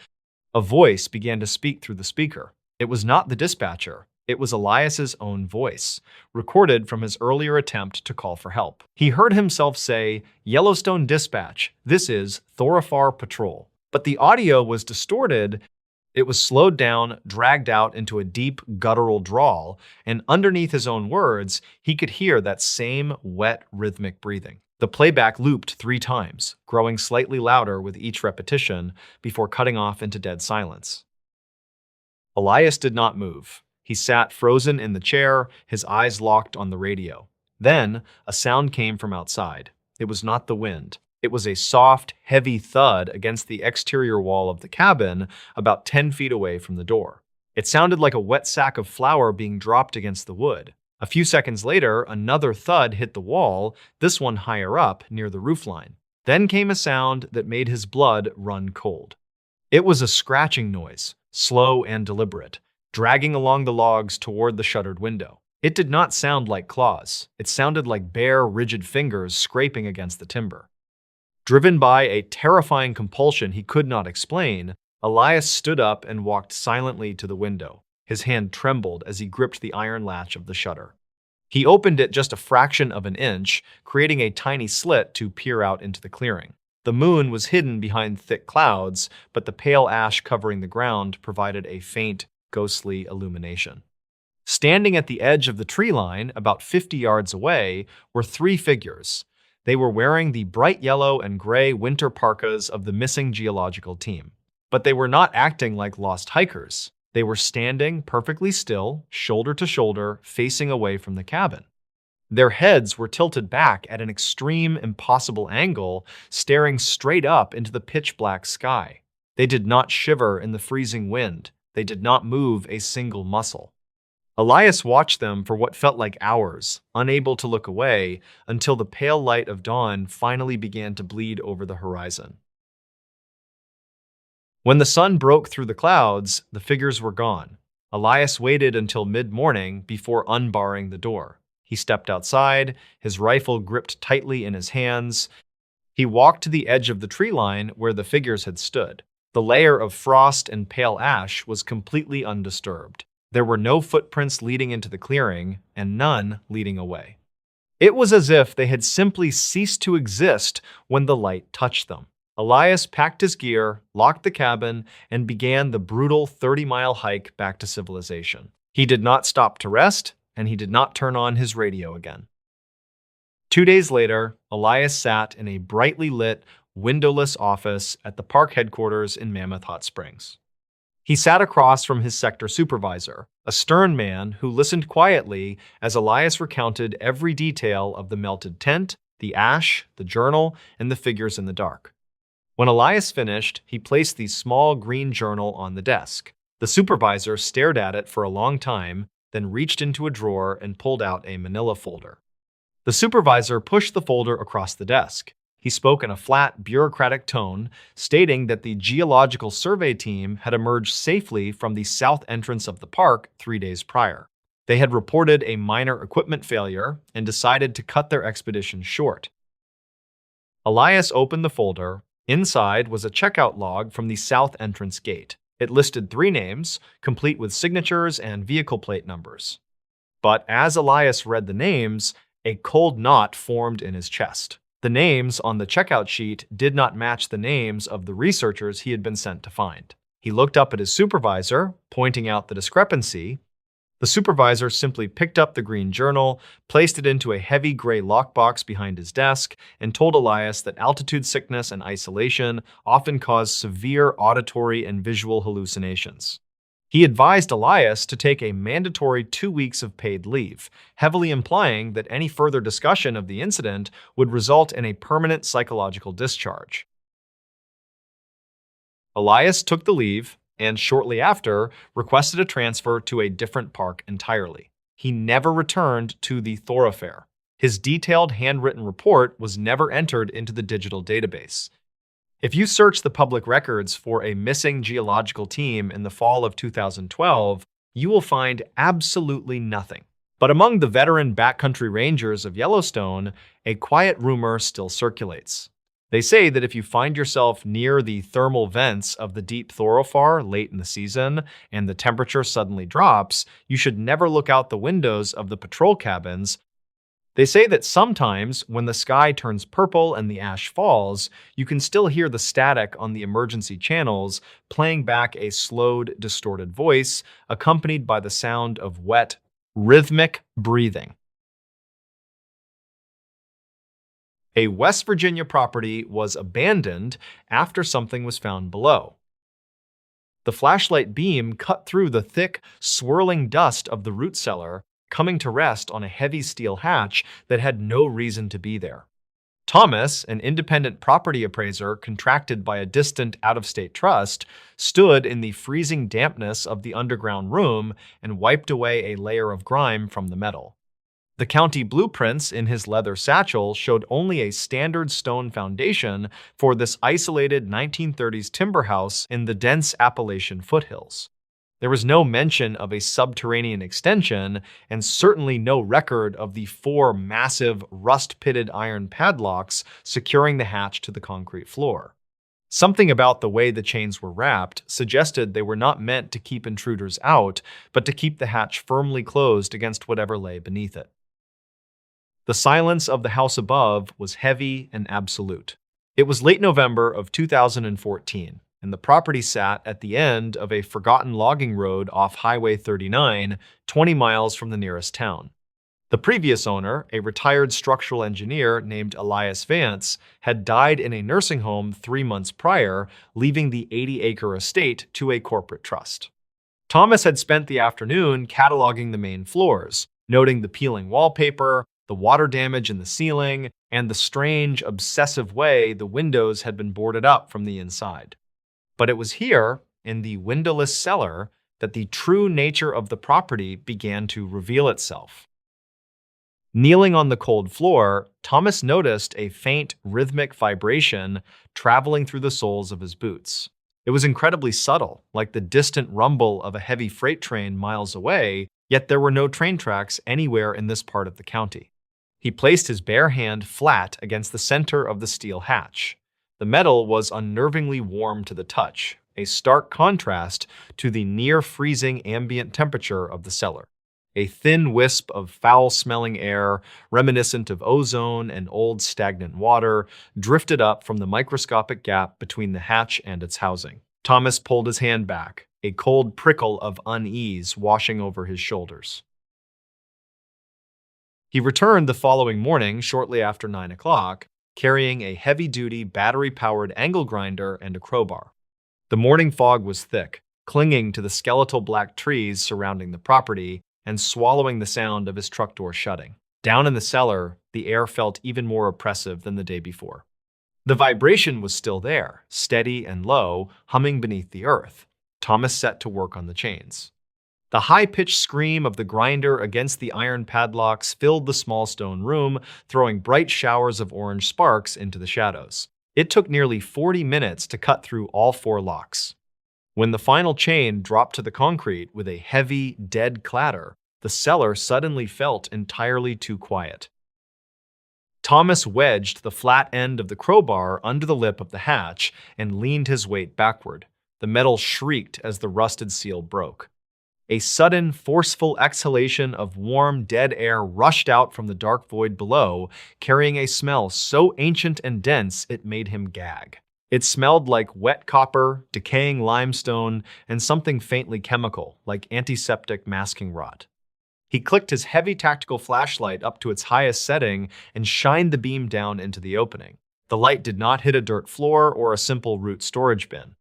A voice began to speak through the speaker. It was not the dispatcher. It was Elias's own voice, recorded from his earlier attempt to call for help. He heard himself say, "Yellowstone Dispatch, this is Thorofar Patrol." But the audio was distorted. It was slowed down, dragged out into a deep, guttural drawl, and underneath his own words, he could hear that same wet, rhythmic breathing. The playback looped 3 times, growing slightly louder with each repetition before cutting off into dead silence. Elias did not move. He sat frozen in the chair, his eyes locked on the radio. Then, a sound came from outside. It was not the wind. It was a soft, heavy thud against the exterior wall of the cabin, about 10 feet away from the door. It sounded like a wet sack of flour being dropped against the wood. A few seconds later, another thud hit the wall, this one higher up, near the roofline. Then came a sound that made his blood run cold. It was a scratching noise, slow and deliberate, dragging along the logs toward the shuttered window. It did not sound like claws. It sounded like bare, rigid fingers scraping against the timber. Driven by a terrifying compulsion he could not explain, Elias stood up and walked silently to the window. His hand trembled as he gripped the iron latch of the shutter. He opened it just a fraction of an inch, creating a tiny slit to peer out into the clearing. The moon was hidden behind thick clouds, but the pale ash covering the ground provided a faint, ghostly illumination. Standing at the edge of the tree line, about 50 yards away, were 3 figures. They were wearing the bright yellow and gray winter parkas of the missing geological team. But they were not acting like lost hikers. They were standing perfectly still, shoulder to shoulder, facing away from the cabin. Their heads were tilted back at an extreme, impossible angle, staring straight up into the pitch-black sky. They did not shiver in the freezing wind. They did not move a single muscle. Elias watched them for what felt like hours, unable to look away, until the pale light of dawn finally began to bleed over the horizon. When the sun broke through the clouds, the figures were gone. Elias waited until mid-morning before unbarring the door. He stepped outside, his rifle gripped tightly in his hands. He walked to the edge of the tree line where the figures had stood. The layer of frost and pale ash was completely undisturbed. There were no footprints leading into the clearing, and none leading away. It was as if they had simply ceased to exist when the light touched them. Elias packed his gear, locked the cabin, and began the brutal 30-mile hike back to civilization. He did not stop to rest, and he did not turn on his radio again. 2 days later, Elias sat in a brightly lit, windowless office at the park headquarters in Mammoth Hot Springs. He sat across from his sector supervisor, a stern man who listened quietly as Elias recounted every detail of the melted tent, the ash, the journal, and the figures in the dark. When Elias finished, he placed the small green journal on the desk. The supervisor stared at it for a long time, then reached into a drawer and pulled out a manila folder. The supervisor pushed the folder across the desk. He spoke in a flat, bureaucratic tone, stating that the geological survey team had emerged safely from the south entrance of the park 3 days prior. They had reported a minor equipment failure and decided to cut their expedition short. Elias opened the folder. Inside was a checkout log from the south entrance gate. It listed 3 names, complete with signatures and vehicle plate numbers. But as Elias read the names, a cold knot formed in his chest. The names on the checkout sheet did not match the names of the researchers he had been sent to find. He looked up at his supervisor, pointing out the discrepancy. The supervisor simply picked up the green journal, placed it into a heavy gray lockbox behind his desk, and told Elias that altitude sickness and isolation often cause severe auditory and visual hallucinations. He advised Elias to take a mandatory 2 weeks of paid leave, heavily implying that any further discussion of the incident would result in a permanent psychological discharge. Elias took the leave and shortly after requested a transfer to a different park entirely. He never returned to the thoroughfare. His detailed handwritten report was never entered into the digital database. If you search the public records for a missing geological team in the fall of 2012, you will find absolutely nothing. But among the veteran backcountry rangers of Yellowstone, a quiet rumor still circulates. They say that if you find yourself near the thermal vents of the deep thoroughfare late in the season and the temperature suddenly drops, you should never look out the windows of the patrol cabins. They say that sometimes, when the sky turns purple and the ash falls, you can still hear the static on the emergency channels playing back a slowed, distorted voice, accompanied by the sound of wet, rhythmic breathing. A West Virginia property was abandoned after something was found below. The flashlight beam cut through the thick, swirling dust of the root cellar, coming to rest on a heavy steel hatch that had no reason to be there. Thomas, an independent property appraiser contracted by a distant out-of-state trust, stood in the freezing dampness of the underground room and wiped away a layer of grime from the metal. The county blueprints in his leather satchel showed only a standard stone foundation for this isolated 1930s timber house in the dense Appalachian foothills. There was no mention of a subterranean extension, and certainly no record of the 4 massive, rust-pitted iron padlocks securing the hatch to the concrete floor. Something about the way the chains were wrapped suggested they were not meant to keep intruders out, but to keep the hatch firmly closed against whatever lay beneath it. The silence of the house above was heavy and absolute. It was late November of 2014. And the property sat at the end of a forgotten logging road off Highway 39, 20 miles from the nearest town. The previous owner, a retired structural engineer named Elias Vance, had died in a nursing home 3 months prior, leaving the 80-acre estate to a corporate trust. Thomas had spent the afternoon cataloging the main floors, noting the peeling wallpaper, the water damage in the ceiling, and the strange, obsessive way the windows had been boarded up from the inside. But it was here, in the windowless cellar, that the true nature of the property began to reveal itself. Kneeling on the cold floor, Thomas noticed a faint, rhythmic vibration traveling through the soles of his boots. It was incredibly subtle, like the distant rumble of a heavy freight train miles away, yet there were no train tracks anywhere in this part of the county. He placed his bare hand flat against the center of the steel hatch. The metal was unnervingly warm to the touch, a stark contrast to the near-freezing ambient temperature of the cellar. A thin wisp of foul-smelling air, reminiscent of ozone and old stagnant water, drifted up from the microscopic gap between the hatch and its housing. Thomas pulled his hand back, a cold prickle of unease washing over his shoulders. He returned the following morning shortly after 9 o'clock, carrying a heavy-duty battery-powered angle grinder and a crowbar. The morning fog was thick, clinging to the skeletal black trees surrounding the property and swallowing the sound of his truck door shutting. Down in the cellar, the air felt even more oppressive than the day before. The vibration was still there, steady and low, humming beneath the earth. Thomas set to work on the chains. The high-pitched scream of the grinder against the iron padlocks filled the small stone room, throwing bright showers of orange sparks into the shadows. It took nearly 40 minutes to cut through all 4 locks. When the final chain dropped to the concrete with a heavy, dead clatter, the cellar suddenly felt entirely too quiet. Thomas wedged the flat end of the crowbar under the lip of the hatch and leaned his weight backward. The metal shrieked as the rusted seal broke. A sudden, forceful exhalation of warm, dead air rushed out from the dark void below, carrying a smell so ancient and dense it made him gag. It smelled like wet copper, decaying limestone, and something faintly chemical, like antiseptic masking rot. He clicked his heavy tactical flashlight up to its highest setting and shined the beam down into the opening. The light did not hit a dirt floor or a simple root storage bin.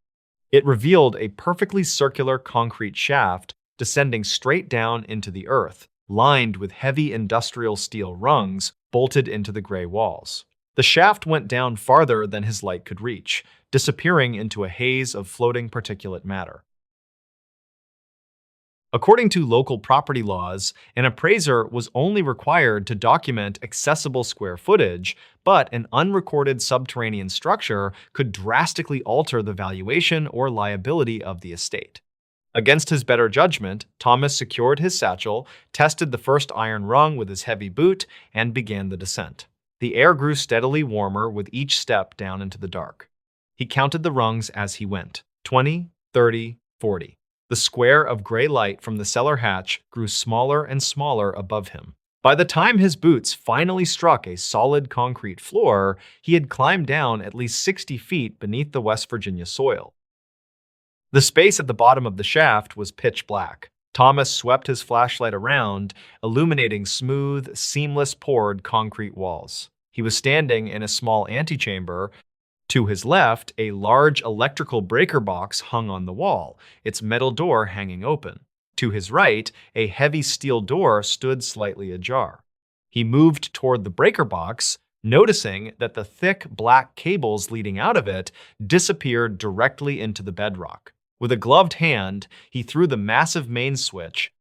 It revealed a perfectly circular concrete shaft descending straight down into the earth, lined with heavy industrial steel rungs bolted into the gray walls. The shaft went down farther than his light could reach, disappearing into a haze of floating particulate matter. According to local property laws, an appraiser was only required to document accessible square footage, but an unrecorded subterranean structure could drastically alter the valuation or liability of the estate. Against his better judgment, Thomas secured his satchel, tested the first iron rung with his heavy boot, and began the descent. The air grew steadily warmer with each step down into the dark. He counted the rungs as he went. 20, 30, 40. The square of gray light from the cellar hatch grew smaller and smaller above him. By the time his boots finally struck a solid concrete floor, he had climbed down at least 60 feet beneath the West Virginia soil. The space at the bottom of the shaft was pitch black. Thomas swept his flashlight around, illuminating smooth, seamless poured concrete walls. He was standing in a small antechamber. To his left, a large electrical breaker box hung on the wall, its metal door hanging open. To his right, a heavy steel door stood slightly ajar. He moved toward the breaker box, noticing that the thick black cables leading out of it disappeared directly into the bedrock. With a gloved hand, he threw the massive main switch.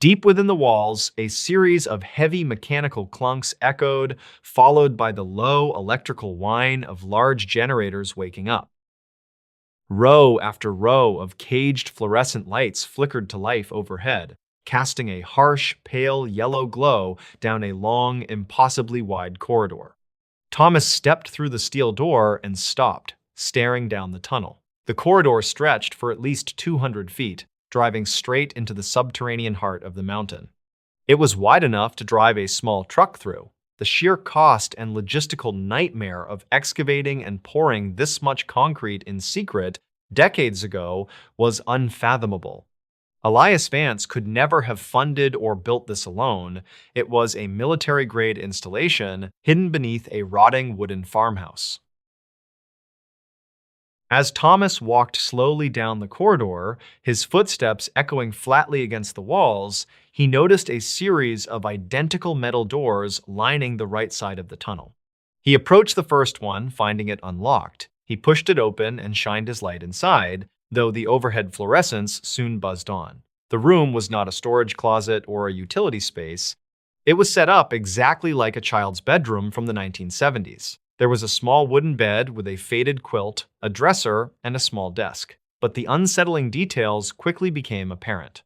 Deep within the walls, a series of heavy mechanical clunks echoed, followed by the low electrical whine of large generators waking up. Row after row of caged fluorescent lights flickered to life overhead, casting a harsh, pale yellow glow down a long, impossibly wide corridor. Thomas stepped through the steel door and stopped, staring down the tunnel. The corridor stretched for at least 200 feet, driving straight into the subterranean heart of the mountain. It was wide enough to drive a small truck through. The sheer cost and logistical nightmare of excavating and pouring this much concrete in secret decades ago was unfathomable. Elias Vance could never have funded or built this alone. It was a military-grade installation hidden beneath a rotting wooden farmhouse. As Thomas walked slowly down the corridor, his footsteps echoing flatly against the walls, he noticed a series of identical metal doors lining the right side of the tunnel. He approached the first one, finding it unlocked. He pushed it open and shined his light inside, though the overhead fluorescence soon buzzed on. The room was not a storage closet or a utility space. It was set up exactly like a child's bedroom from the 1970s. There was a small wooden bed with a faded quilt, a dresser, and a small desk. But the unsettling details quickly became apparent.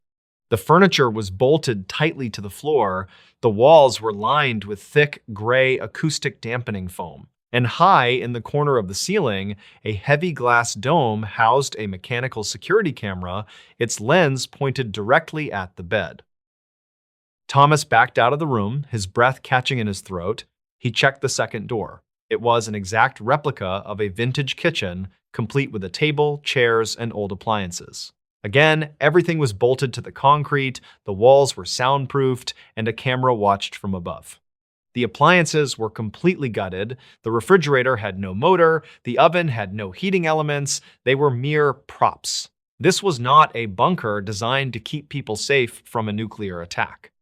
The furniture was bolted tightly to the floor, the walls were lined with thick, gray acoustic dampening foam, and high in the corner of the ceiling, a heavy glass dome housed a mechanical security camera, its lens pointed directly at the bed. Thomas backed out of the room, his breath catching in his throat. He checked the second door. It was an exact replica of a vintage kitchen, complete with a table, chairs, and old appliances. Again, everything was bolted to the concrete, the walls were soundproofed, and a camera watched from above. The appliances were completely gutted, the refrigerator had no motor, the oven had no heating elements, they were mere props. This was not a bunker designed to keep people safe from a nuclear attack.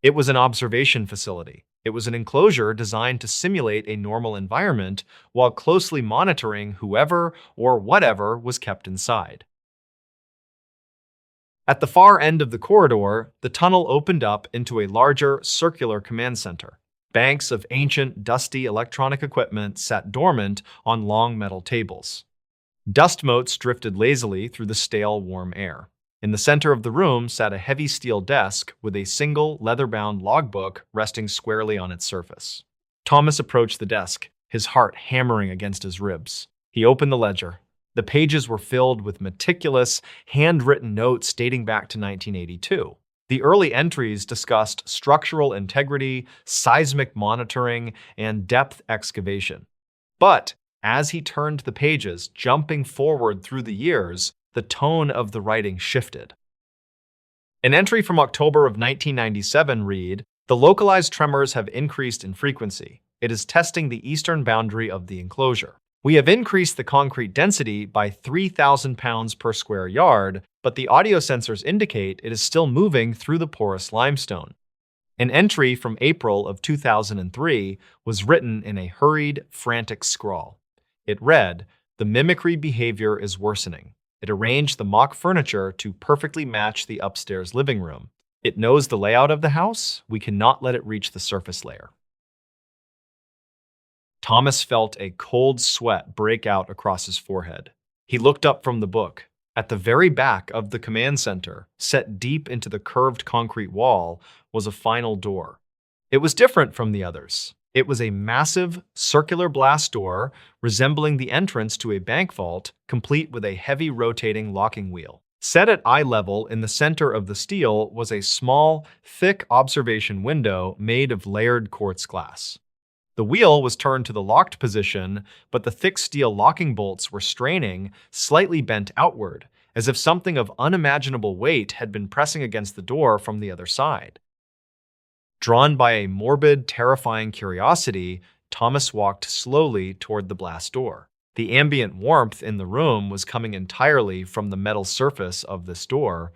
It was an observation facility. It was an enclosure designed to simulate a normal environment while closely monitoring whoever or whatever was kept inside. At the far end of the corridor, the tunnel opened up into a larger, circular command center. Banks of ancient, dusty electronic equipment sat dormant on long metal tables. Dust motes drifted lazily through the stale, warm air. In the center of the room sat a heavy steel desk with a single, leather-bound logbook resting squarely on its surface. Thomas approached the desk, his heart hammering against his ribs. He opened the ledger. The pages were filled with meticulous, handwritten notes dating back to 1982. The early entries discussed structural integrity, seismic monitoring, and depth excavation. But as he turned the pages, jumping forward through the years, the tone of the writing shifted. An entry from October of 1997 read, "The localized tremors have increased in frequency. It is testing the eastern boundary of the enclosure. We have increased the concrete density by 3,000 pounds per square yard, but the audio sensors indicate it is still moving through the porous limestone." An entry from April of 2003 was written in a hurried, frantic scrawl. It read, "The mimicry behavior is worsening. It arranged the mock furniture to perfectly match the upstairs living room. It knows the layout of the house. We cannot let it reach the surface layer." Thomas felt a cold sweat break out across his forehead. He looked up from the book. At the very back of the command center, set deep into the curved concrete wall, was a final door. It was different from the others. It was a massive, circular blast door resembling the entrance to a bank vault, complete with a heavy rotating locking wheel. Set at eye level in the center of the steel was a small, thick observation window made of layered quartz glass. The wheel was turned to the locked position, but the thick steel locking bolts were straining, slightly bent outward, as if something of unimaginable weight had been pressing against the door from the other side. Drawn by a morbid, terrifying curiosity, Thomas walked slowly toward the blast door. The ambient warmth in the room was coming entirely from the metal surface of this door.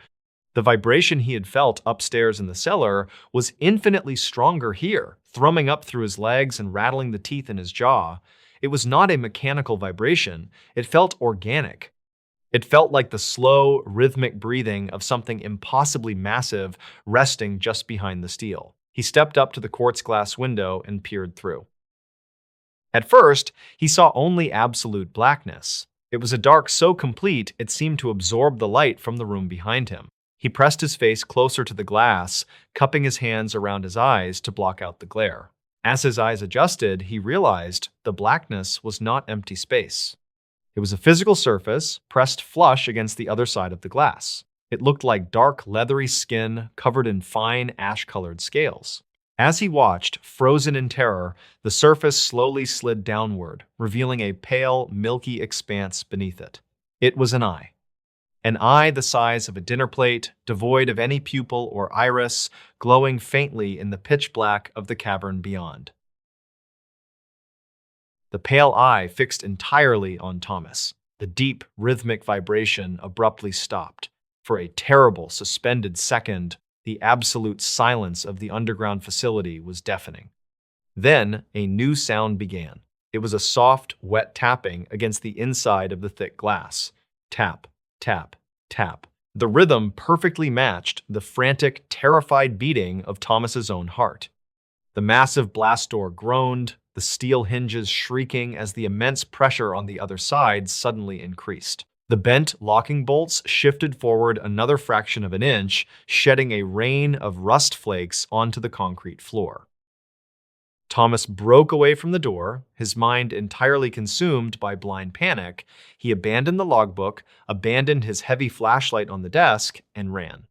The vibration he had felt upstairs in the cellar was infinitely stronger here, thrumming up through his legs and rattling the teeth in his jaw. It was not a mechanical vibration. It felt organic. It felt like the slow, rhythmic breathing of something impossibly massive resting just behind the steel. He stepped up to the quartz glass window and peered through. At first, he saw only absolute blackness. It was a dark so complete it seemed to absorb the light from the room behind him. He pressed his face closer to the glass, cupping his hands around his eyes to block out the glare. As his eyes adjusted, he realized the blackness was not empty space. It was a physical surface pressed flush against the other side of the glass. It looked like dark, leathery skin covered in fine, ash-colored scales. As he watched, frozen in terror, the surface slowly slid downward, revealing a pale, milky expanse beneath it. It was an eye. An eye the size of a dinner plate, devoid of any pupil or iris, glowing faintly in the pitch black of the cavern beyond. The pale eye fixed entirely on Thomas. The deep, rhythmic vibration abruptly stopped. For a terrible, suspended second, the absolute silence of the underground facility was deafening. Then, a new sound began. It was a soft, wet tapping against the inside of the thick glass. Tap, tap, tap. The rhythm perfectly matched the frantic, terrified beating of Thomas's own heart. The massive blast door groaned, the steel hinges shrieking as the immense pressure on the other side suddenly increased. The bent locking bolts shifted forward another fraction of an inch, shedding a rain of rust flakes onto the concrete floor. Thomas broke away from the door, his mind entirely consumed by blind panic. He abandoned the logbook, abandoned his heavy flashlight on the desk, and ran.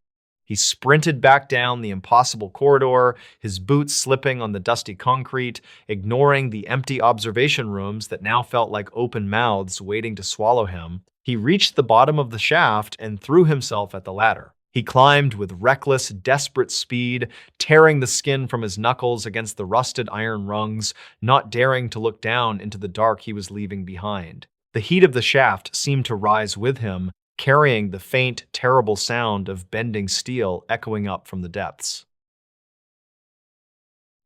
He sprinted back down the impossible corridor, his boots slipping on the dusty concrete, ignoring the empty observation rooms that now felt like open mouths waiting to swallow him. He reached the bottom of the shaft and threw himself at the ladder. He climbed with reckless, desperate speed, tearing the skin from his knuckles against the rusted iron rungs, not daring to look down into the dark he was leaving behind. The heat of the shaft seemed to rise with him, carrying the faint, terrible sound of bending steel echoing up from the depths.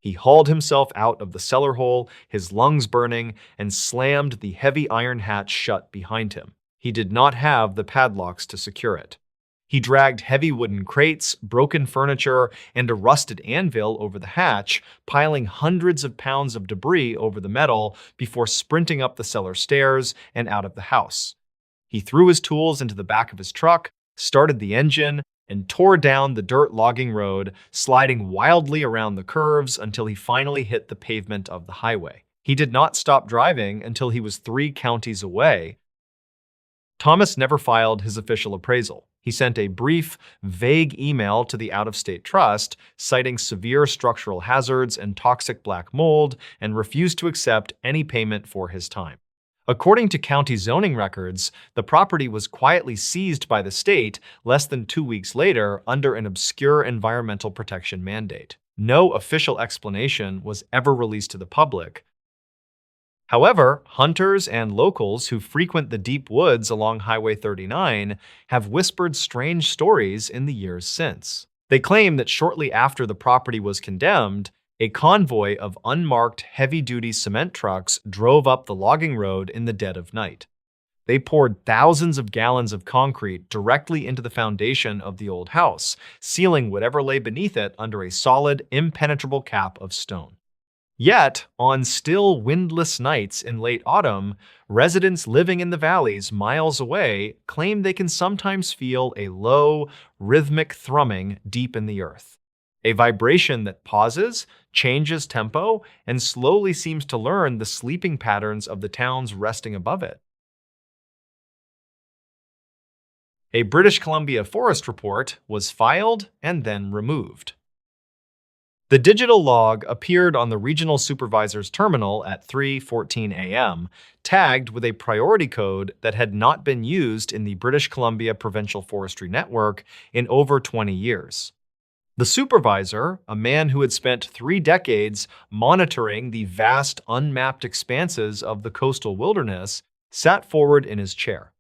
He hauled himself out of the cellar hole, his lungs burning, and slammed the heavy iron hatch shut behind him. He did not have the padlocks to secure it. He dragged heavy wooden crates, broken furniture, and a rusted anvil over the hatch, piling hundreds of pounds of debris over the metal before sprinting up the cellar stairs and out of the house. He threw his tools into the back of his truck, started the engine, and tore down the dirt logging road, sliding wildly around the curves until he finally hit the pavement of the highway. He did not stop driving until he was 3 counties away. Thomas never filed his official appraisal. He sent a brief, vague email to the out-of-state trust, citing severe structural hazards and toxic black mold, and refused to accept any payment for his time. According to county zoning records, the property was quietly seized by the state less than 2 weeks later under an obscure environmental protection mandate. No official explanation was ever released to the public. However, hunters and locals who frequent the deep woods along Highway 39 have whispered strange stories in the years since. They claim that shortly after the property was condemned, a convoy of unmarked heavy-duty cement trucks drove up the logging road in the dead of night. They poured thousands of gallons of concrete directly into the foundation of the old house, sealing whatever lay beneath it under a solid, impenetrable cap of stone. Yet, on still, windless nights in late autumn, residents living in the valleys miles away claim they can sometimes feel a low, rhythmic thrumming deep in the earth. A vibration that pauses, changes tempo, and slowly seems to learn the sleeping patterns of the towns resting above it. A British Columbia forest report was filed and then removed. The digital log appeared on the regional supervisor's terminal at 3:14 a.m., tagged with a priority code that had not been used in the British Columbia Provincial Forestry Network in over 20 years. The supervisor, a man who had spent 3 decades monitoring the vast unmapped expanses of the coastal wilderness, sat forward in his chair.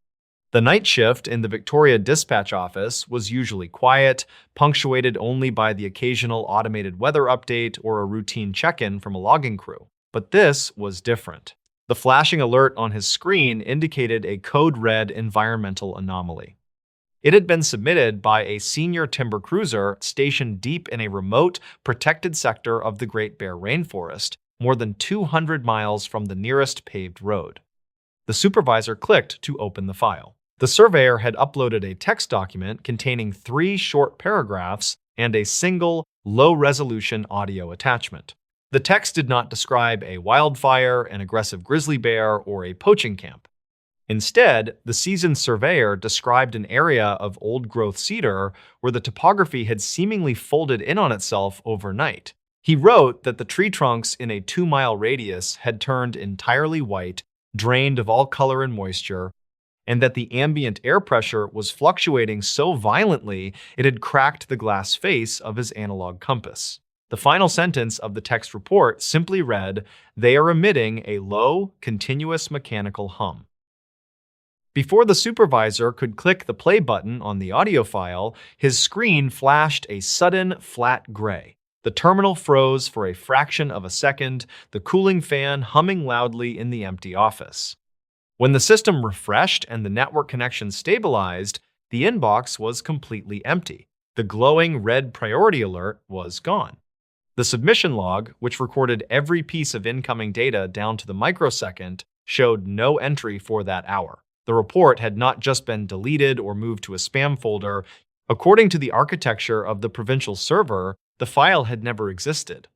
The night shift in the Victoria Dispatch Office was usually quiet, punctuated only by the occasional automated weather update or a routine check-in from a logging crew. But this was different. The flashing alert on his screen indicated a code-red environmental anomaly. It had been submitted by a senior timber cruiser stationed deep in a remote, protected sector of the Great Bear Rainforest, more than 200 miles from the nearest paved road. The supervisor clicked to open the file. The surveyor had uploaded a text document containing 3 short paragraphs and a single, low-resolution audio attachment. The text did not describe a wildfire, an aggressive grizzly bear, or a poaching camp. Instead, the seasoned surveyor described an area of old-growth cedar where the topography had seemingly folded in on itself overnight. He wrote that the tree trunks in a 2-mile radius had turned entirely white, drained of all color and moisture, and that the ambient air pressure was fluctuating so violently it had cracked the glass face of his analog compass. The final sentence of the text report simply read, "They are emitting a low, continuous mechanical hum." Before the supervisor could click the play button on the audio file, his screen flashed a sudden, flat gray. The terminal froze for a fraction of a second, the cooling fan humming loudly in the empty office. When the system refreshed and the network connection stabilized, the inbox was completely empty. The glowing red priority alert was gone. The submission log, which recorded every piece of incoming data down to the microsecond, showed no entry for that hour. The report had not just been deleted or moved to a spam folder. According to the architecture of the provincial server, the file had never existed.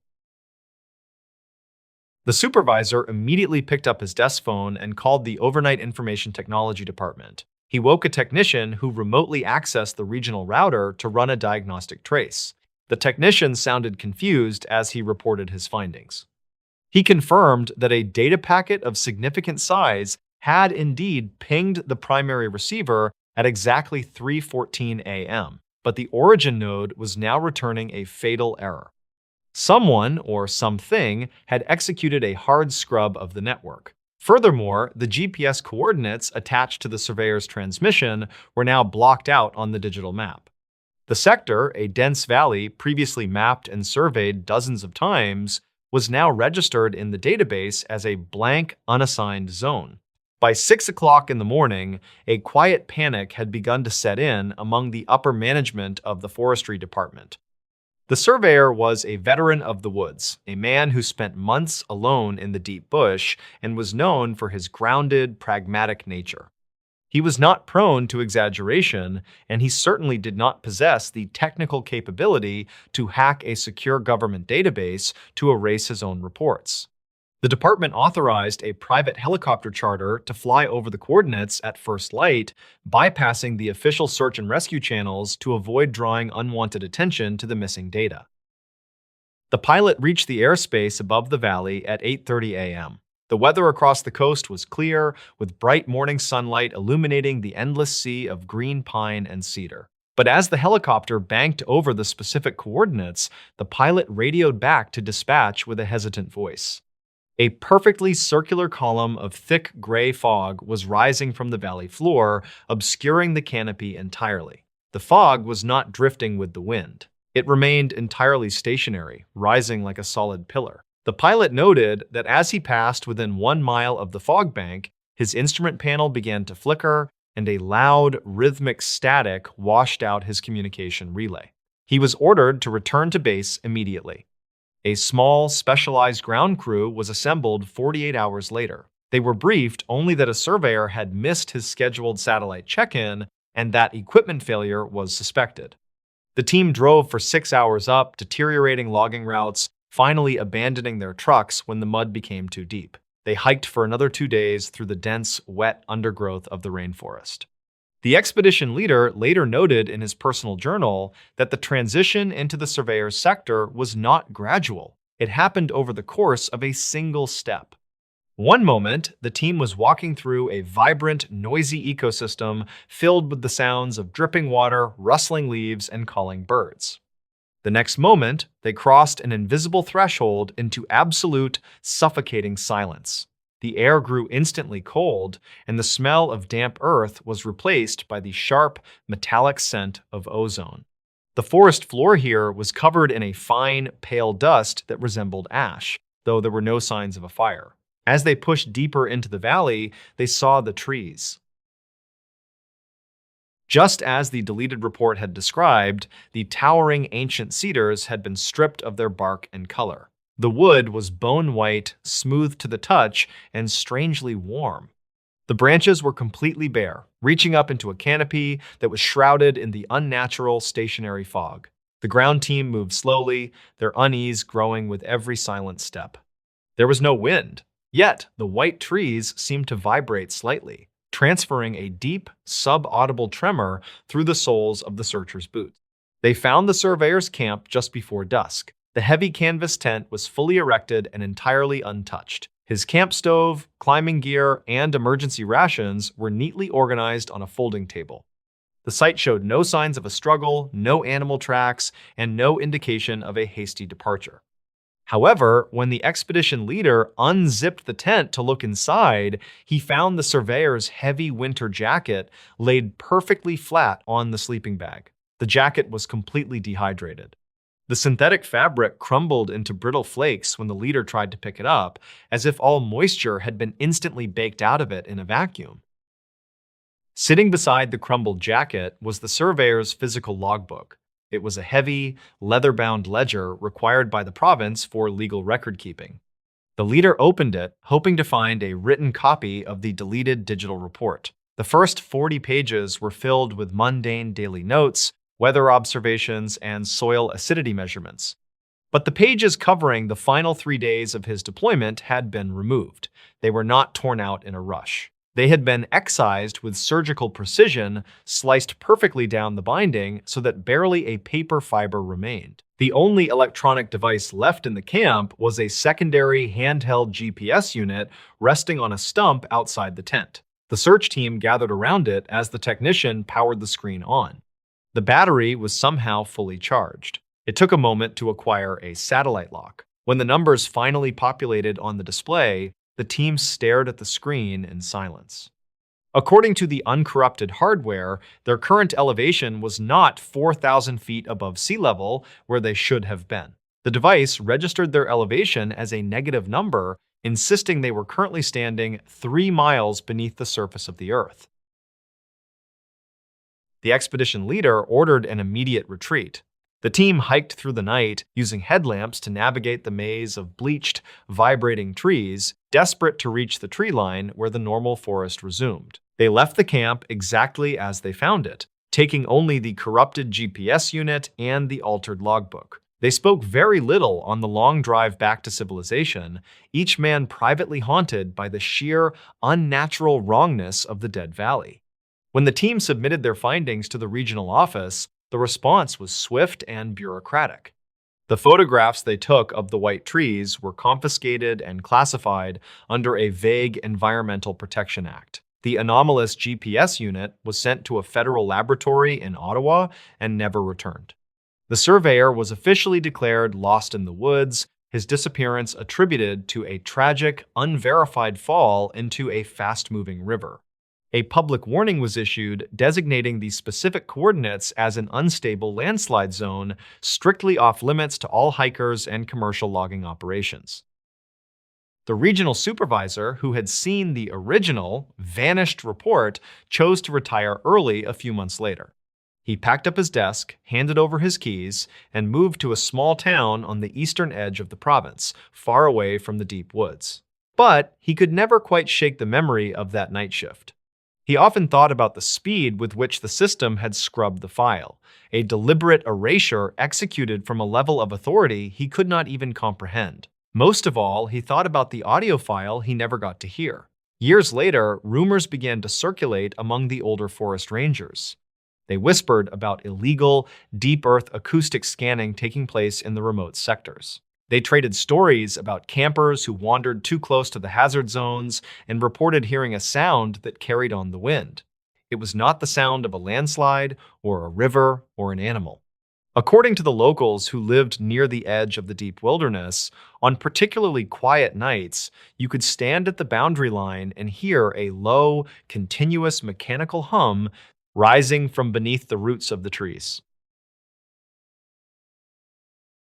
The supervisor immediately picked up his desk phone and called the Overnight Information Technology Department. He woke a technician who remotely accessed the regional router to run a diagnostic trace. The technician sounded confused as he reported his findings. He confirmed that a data packet of significant size had indeed pinged the primary receiver at exactly 3:14 a.m., but the origin node was now returning a fatal error. Someone or something had executed a hard scrub of the network. Furthermore, the GPS coordinates attached to the surveyor's transmission were now blocked out on the digital map. The sector, a dense valley previously mapped and surveyed dozens of times, was now registered in the database as a blank, unassigned zone. By 6 o'clock in the morning, a quiet panic had begun to set in among the upper management of the forestry department. The surveyor was a veteran of the woods, a man who spent months alone in the deep bush and was known for his grounded, pragmatic nature. He was not prone to exaggeration, and he certainly did not possess the technical capability to hack a secure government database to erase his own reports. The department authorized a private helicopter charter to fly over the coordinates at first light, bypassing the official search and rescue channels to avoid drawing unwanted attention to the missing data. The pilot reached the airspace above the valley at 8:30 a.m. The weather across the coast was clear, with bright morning sunlight illuminating the endless sea of green pine and cedar. But as the helicopter banked over the specific coordinates, the pilot radioed back to dispatch with a hesitant voice. A perfectly circular column of thick gray fog was rising from the valley floor, obscuring the canopy entirely. The fog was not drifting with the wind. It remained entirely stationary, rising like a solid pillar. The pilot noted that as he passed within 1 mile of the fog bank, his instrument panel began to flicker and a loud, rhythmic static washed out his communication relay. He was ordered to return to base immediately. A small, specialized ground crew was assembled 48 hours later. They were briefed only that a surveyor had missed his scheduled satellite check-in and that equipment failure was suspected. The team drove for 6 hours up deteriorating logging routes, finally abandoning their trucks when the mud became too deep. They hiked for another 2 days through the dense, wet undergrowth of the rainforest. The expedition leader later noted in his personal journal that the transition into the surveyor's sector was not gradual. It happened over the course of a single step. One moment, the team was walking through a vibrant, noisy ecosystem filled with the sounds of dripping water, rustling leaves, and calling birds. The next moment, they crossed an invisible threshold into absolute, suffocating silence. The air grew instantly cold, and the smell of damp earth was replaced by the sharp, metallic scent of ozone. The forest floor here was covered in a fine, pale dust that resembled ash, though there were no signs of a fire. As they pushed deeper into the valley, they saw the trees. Just as the deleted report had described, the towering ancient cedars had been stripped of their bark and color. The wood was bone white, smooth to the touch, and strangely warm. The branches were completely bare, reaching up into a canopy that was shrouded in the unnatural, stationary fog. The ground team moved slowly, their unease growing with every silent step. There was no wind, yet the white trees seemed to vibrate slightly, transferring a deep, sub-audible tremor through the soles of the searchers' boots. They found the surveyor's camp just before dusk. The heavy canvas tent was fully erected and entirely untouched. His camp stove, climbing gear, and emergency rations were neatly organized on a folding table. The site showed no signs of a struggle, no animal tracks, and no indication of a hasty departure. However, when the expedition leader unzipped the tent to look inside, he found the surveyor's heavy winter jacket laid perfectly flat on the sleeping bag. The jacket was completely dehydrated. The synthetic fabric crumbled into brittle flakes when the leader tried to pick it up, as if all moisture had been instantly baked out of it in a vacuum. Sitting beside the crumbled jacket was the surveyor's physical logbook. It was a heavy, leather-bound ledger required by the province for legal record-keeping. The leader opened it, hoping to find a written copy of the deleted digital report. The first 40 pages were filled with mundane daily notes, weather observations, and soil acidity measurements. But the pages covering the final 3 days of his deployment had been removed. They were not torn out in a rush. They had been excised with surgical precision, sliced perfectly down the binding so that barely a paper fiber remained. The only electronic device left in the camp was a secondary handheld GPS unit resting on a stump outside the tent. The search team gathered around it as the technician powered the screen on. The battery was somehow fully charged. It took a moment to acquire a satellite lock. When the numbers finally populated on the display, the team stared at the screen in silence. According to the uncorrupted hardware, their current elevation was not 4,000 feet above sea level, where they should have been. The device registered their elevation as a negative number, insisting they were currently standing 3 miles beneath the surface of the Earth. The expedition leader ordered an immediate retreat. The team hiked through the night, using headlamps to navigate the maze of bleached, vibrating trees, desperate to reach the tree line where the normal forest resumed. They left the camp exactly as they found it, taking only the corrupted GPS unit and the altered logbook. They spoke very little on the long drive back to civilization, each man privately haunted by the sheer, unnatural wrongness of the dead valley. When the team submitted their findings to the regional office, the response was swift and bureaucratic. The photographs they took of the white trees were confiscated and classified under a vague Environmental Protection Act. The anomalous GPS unit was sent to a federal laboratory in Ottawa and never returned. The surveyor was officially declared lost in the woods, his disappearance attributed to a tragic, unverified fall into a fast-moving river. A public warning was issued designating the specific coordinates as an unstable landslide zone, strictly off-limits to all hikers and commercial logging operations. The regional supervisor, who had seen the original, vanished report, chose to retire early a few months later. He packed up his desk, handed over his keys, and moved to a small town on the eastern edge of the province, far away from the deep woods. But he could never quite shake the memory of that night shift. He often thought about the speed with which the system had scrubbed the file, a deliberate erasure executed from a level of authority he could not even comprehend. Most of all, he thought about the audio file he never got to hear. Years later, rumors began to circulate among the older forest rangers. They whispered about illegal, deep earth acoustic scanning taking place in the remote sectors. They traded stories about campers who wandered too close to the hazard zones and reported hearing a sound that carried on the wind. It was not the sound of a landslide or a river or an animal. According to the locals who lived near the edge of the deep wilderness, on particularly quiet nights, you could stand at the boundary line and hear a low, continuous mechanical hum rising from beneath the roots of the trees.